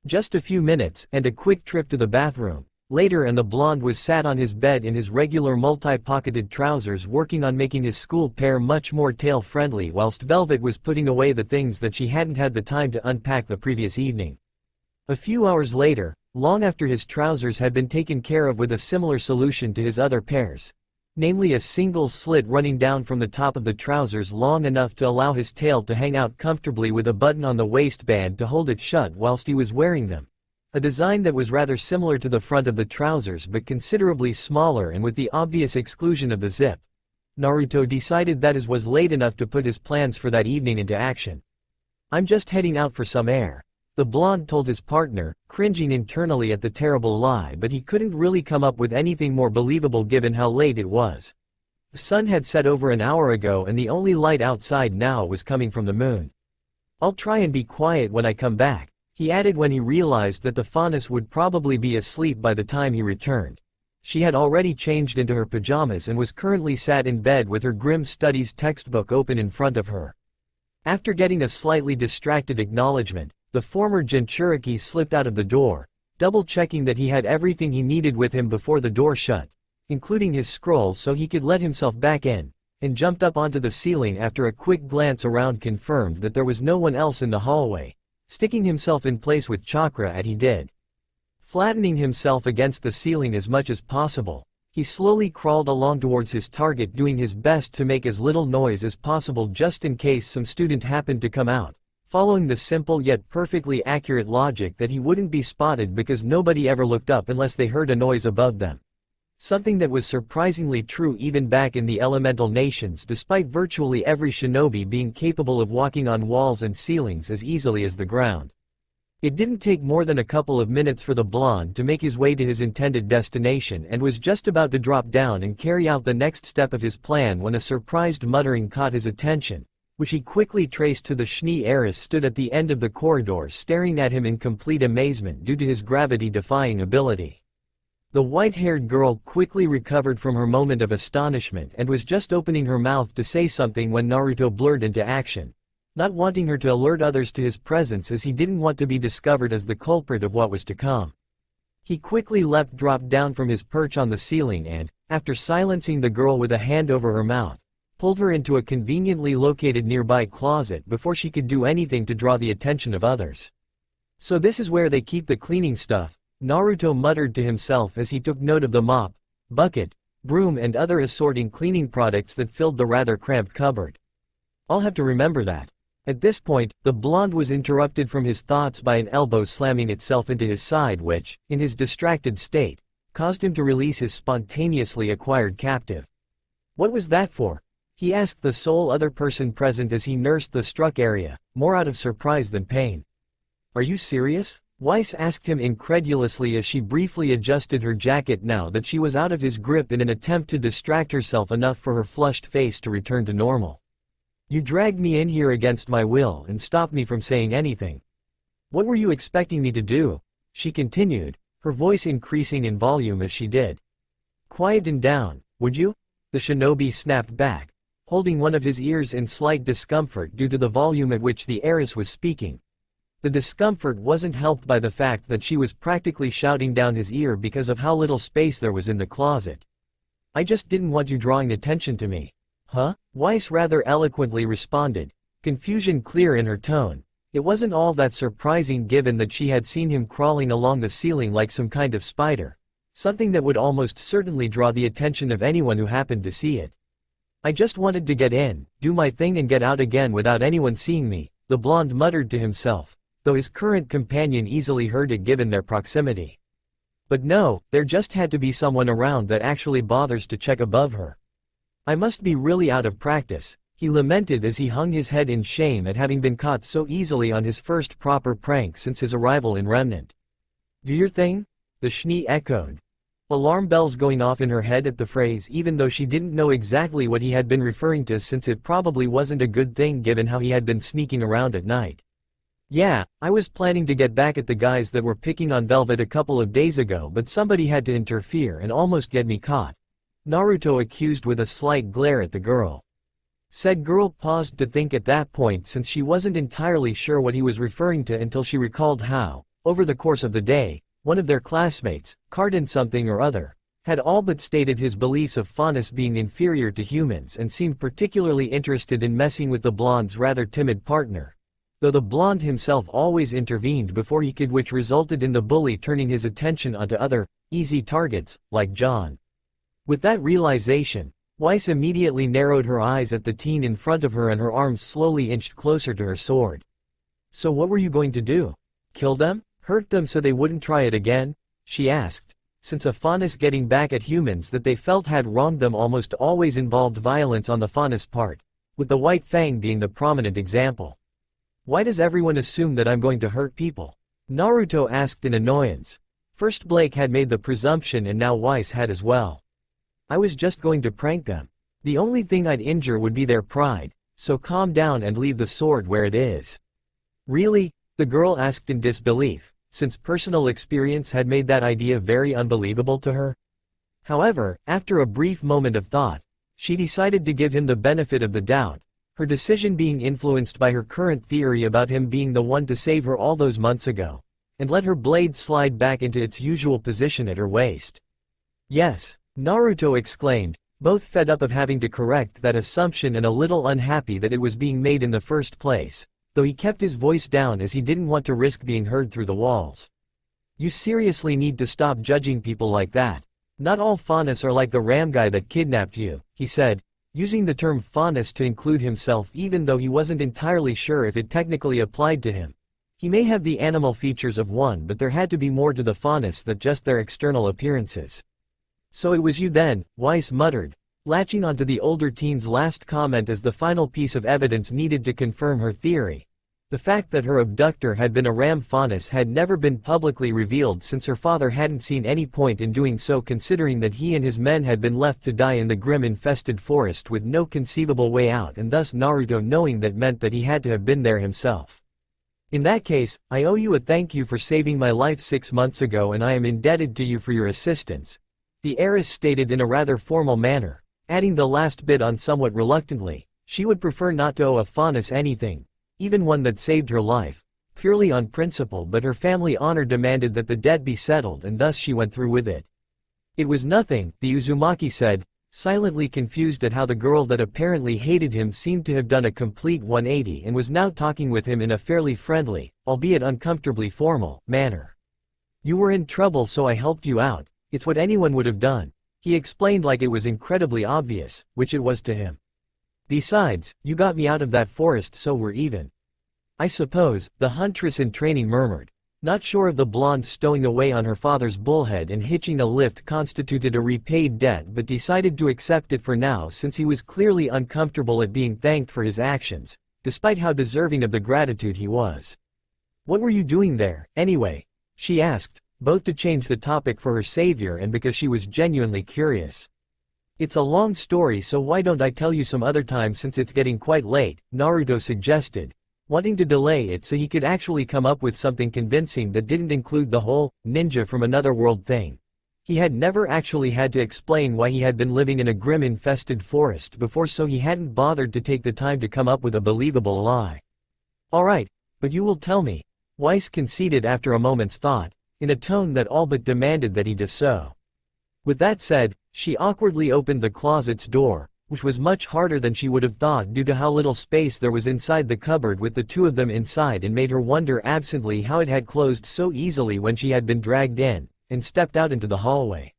Just a few minutes, and a quick trip to the bathroom. Later, and the blonde was sat on his bed in his regular multi-pocketed trousers working on making his school pair much more tail-friendly whilst Velvet was putting away the things that she hadn't had the time to unpack the previous evening. A few hours later, long after his trousers had been taken care of with a similar solution to his other pairs, namely a single slit running down from the top of the trousers long enough to allow his tail to hang out comfortably with a button on the waistband to hold it shut whilst he was wearing them. A design that was rather similar to the front of the trousers but considerably smaller and with the obvious exclusion of the zip. Naruto decided that it was late enough to put his plans for that evening into action. "I'm just heading out for some air," the blonde told his partner, cringing internally at the terrible lie, but he couldn't really come up with anything more believable given how late it was. The sun had set over an hour ago and the only light outside now was coming from the moon. "I'll try and be quiet when I come back," he added when he realized that the faunus would probably be asleep by the time he returned. She had already changed into her pajamas and was currently sat in bed with her Grim Studies textbook open in front of her. After getting a slightly distracted acknowledgement, the former Jinchuriki slipped out of the door, double-checking that he had everything he needed with him before the door shut, including his scroll so he could let himself back in, and jumped up onto the ceiling after a quick glance around confirmed that there was no one else in the hallway, sticking himself in place with chakra as he did. Flattening himself against the ceiling as much as possible, he slowly crawled along towards his target, doing his best to make as little noise as possible just in case some student happened to come out, following the simple yet perfectly accurate logic that he wouldn't be spotted because nobody ever looked up unless they heard a noise above them. Something that was surprisingly true even back in the elemental nations, despite virtually every shinobi being capable of walking on walls and ceilings as easily as the ground. It didn't take more than a couple of minutes for the blonde to make his way to his intended destination and was just about to drop down and carry out the next step of his plan when a surprised muttering caught his attention, which he quickly traced to the Schnee heiress stood at the end of the corridor staring at him in complete amazement due to his gravity-defying ability. The white-haired girl quickly recovered from her moment of astonishment and was just opening her mouth to say something when Naruto blurred into action, not wanting her to alert others to his presence as he didn't want to be discovered as the culprit of what was to come. He quickly dropped down from his perch on the ceiling and, after silencing the girl with a hand over her mouth, pulled her into a conveniently located nearby closet before she could do anything to draw the attention of others. "So this is where they keep the cleaning stuff," Naruto muttered to himself as he took note of the mop, bucket, broom and other assorting cleaning products that filled the rather cramped cupboard. "I'll have to remember that." At this point, the blonde was interrupted from his thoughts by an elbow slamming itself into his side which, in his distracted state, caused him to release his spontaneously acquired captive. "What was that for?" he asked the sole other person present as he nursed the struck area, more out of surprise than pain. "Are you serious?" Weiss asked him incredulously as she briefly adjusted her jacket now that she was out of his grip in an attempt to distract herself enough for her flushed face to return to normal. "You dragged me in here against my will and stopped me from saying anything. What were you expecting me to do?" she continued, her voice increasing in volume as she did. "Quieten down, would you?" the shinobi snapped back, holding one of his ears in slight discomfort due to the volume at which the heiress was speaking. The discomfort wasn't helped by the fact that she was practically shouting down his ear because of how little space there was in the closet. "I just didn't want you drawing attention to me." "Huh?" Weiss rather eloquently responded, confusion clear in her tone. It wasn't all that surprising given that she had seen him crawling along the ceiling like some kind of spider, something that would almost certainly draw the attention of anyone who happened to see it. "I just wanted to get in, do my thing and get out again without anyone seeing me," the blonde muttered to himself, though his current companion easily heard it given their proximity. But no, there just had to be someone around that actually bothers to check above her. "I must be really out of practice," he lamented as he hung his head in shame at having been caught so easily on his first proper prank since his arrival in Remnant. "Do your thing?" the Schnee echoed. Alarm bells going off in her head at the phrase even though she didn't know exactly what he had been referring to since it probably wasn't a good thing given how he had been sneaking around at night. "Yeah, I was planning to get back at the guys that were picking on Velvet a couple of days ago but somebody had to interfere and almost get me caught." Naruto accused with a slight glare at the girl. Said girl paused to think at that point since she wasn't entirely sure what he was referring to until she recalled how, over the course of the day, one of their classmates, Cardin something or other, had all but stated his beliefs of faunus being inferior to humans and seemed particularly interested in messing with the blonde's rather timid partner. Though the blonde himself always intervened before he could, which resulted in the bully turning his attention onto other, easy targets, like John. With that realization, Weiss immediately narrowed her eyes at the teen in front of her and her arms slowly inched closer to her sword. So what were you going to do? Kill them? Hurt them so they wouldn't try it again? She asked, since a faunus getting back at humans that they felt had wronged them almost always involved violence on the faunus part, with the white fang being the prominent example. Why does everyone assume that I'm going to hurt people? Naruto asked in annoyance. First Blake had made the presumption and now Weiss had as well. I was just going to prank them. The only thing I'd injure would be their pride, so calm down and leave the sword where it is. Really? The girl asked in disbelief, since personal experience had made that idea very unbelievable to her. However, after a brief moment of thought, she decided to give him the benefit of the doubt, her decision being influenced by her current theory about him being the one to save her all those months ago, and let her blade slide back into its usual position at her waist. Yes, Naruto exclaimed, both fed up of having to correct that assumption and a little unhappy that it was being made in the first place, though he kept his voice down as he didn't want to risk being heard through the walls. You seriously need to stop judging people like that. Not all faunus are like the ram guy that kidnapped you, he said, using the term faunus to include himself even though he wasn't entirely sure if it technically applied to him. He may have the animal features of one, but there had to be more to the faunus than just their external appearances. So it was you then, Weiss muttered, latching onto the older teen's last comment as the final piece of evidence needed to confirm her theory. The fact that her abductor had been a ram faunus had never been publicly revealed since her father hadn't seen any point in doing so, considering that he and his men had been left to die in the grim-infested forest with no conceivable way out, and thus Naruto knowing that meant that he had to have been there himself. In that case, I owe you a thank you for saving my life 6 months ago and I am indebted to you for your assistance, the heiress stated in a rather formal manner, adding the last bit on somewhat reluctantly. She would prefer not to owe a faunus anything, even one that saved her life, purely on principle, but her family honor demanded that the debt be settled and thus she went through with it. It was nothing, the Uzumaki said, silently confused at how the girl that apparently hated him seemed to have done a complete 180 and was now talking with him in a fairly friendly, albeit uncomfortably formal, manner. You were in trouble so I helped you out. It's what anyone would have done, he explained like it was incredibly obvious, which it was to him. Besides, you got me out of that forest so we're even. I suppose, the huntress in training murmured, not sure if the blonde stowing away on her father's bullhead and hitching a lift constituted a repaid debt, but decided to accept it for now since he was clearly uncomfortable at being thanked for his actions, despite how deserving of the gratitude he was. What were you doing there, anyway? She asked, both to change the topic for her savior and because she was genuinely curious. It's a long story, so why don't I tell you some other time since it's getting quite late, Naruto suggested, wanting to delay it so he could actually come up with something convincing that didn't include the whole ninja from another world thing. He had never actually had to explain why he had been living in a grim-infested forest before, so he hadn't bothered to take the time to come up with a believable lie. Alright, but you will tell me, Weiss conceded after a moment's thought, in a tone that all but demanded that he do so. With that said, she awkwardly opened the closet's door, which was much harder than she would have thought due to how little space there was inside the cupboard with the two of them inside, and made her wonder absently how it had closed so easily when she had been dragged in, and stepped out into the hallway.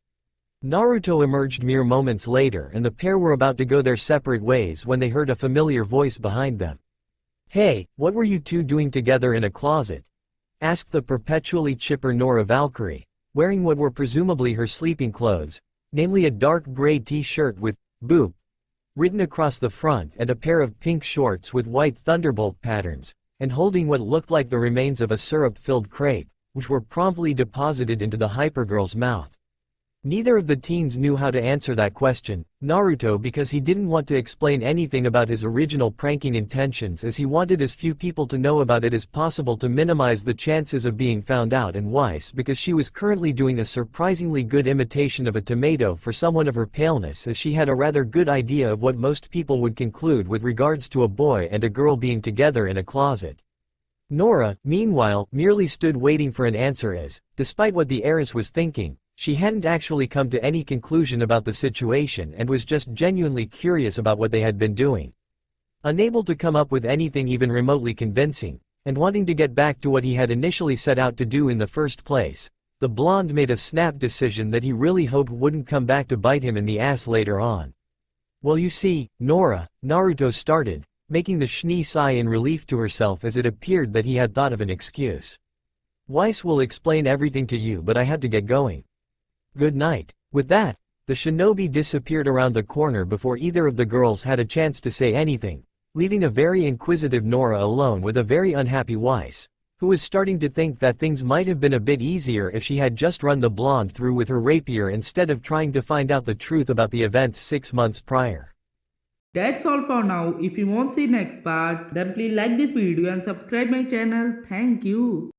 Naruto emerged mere moments later and the pair were about to go their separate ways when they heard a familiar voice behind them. Hey, what were you two doing together in a closet? Asked the perpetually chipper Nora Valkyrie, wearing what were presumably her sleeping clothes, namely a dark gray t-shirt with "Boop" written across the front and a pair of pink shorts with white thunderbolt patterns, and holding what looked like the remains of a syrup-filled crepe, which were promptly deposited into the hypergirl's mouth. Neither of the teens knew how to answer that question, Naruto because he didn't want to explain anything about his original pranking intentions as he wanted as few people to know about it as possible to minimize the chances of being found out, and Weiss because she was currently doing a surprisingly good imitation of a tomato for someone of her paleness, as she had a rather good idea of what most people would conclude with regards to a boy and a girl being together in a closet. Nora, meanwhile, merely stood waiting for an answer as, despite what the heiress was thinking, she hadn't actually come to any conclusion about the situation and was just genuinely curious about what they had been doing. Unable to come up with anything even remotely convincing, and wanting to get back to what he had initially set out to do in the first place, the blonde made a snap decision that he really hoped wouldn't come back to bite him in the ass later on. "Well, you see, Nora," Naruto started, making the shni sigh in relief to herself as it appeared that he had thought of an excuse. "Weiss will explain everything to you, but I have to get going. Good night." With that, the shinobi disappeared around the corner before either of the girls had a chance to say anything, leaving a very inquisitive Nora alone with a very unhappy Weiss, who was starting to think that things might have been a bit easier if she had just run the blonde through with her rapier instead of trying to find out the truth about the events 6 months prior. That's all for now. If you want to see next part, then please like this video and subscribe my channel. Thank you.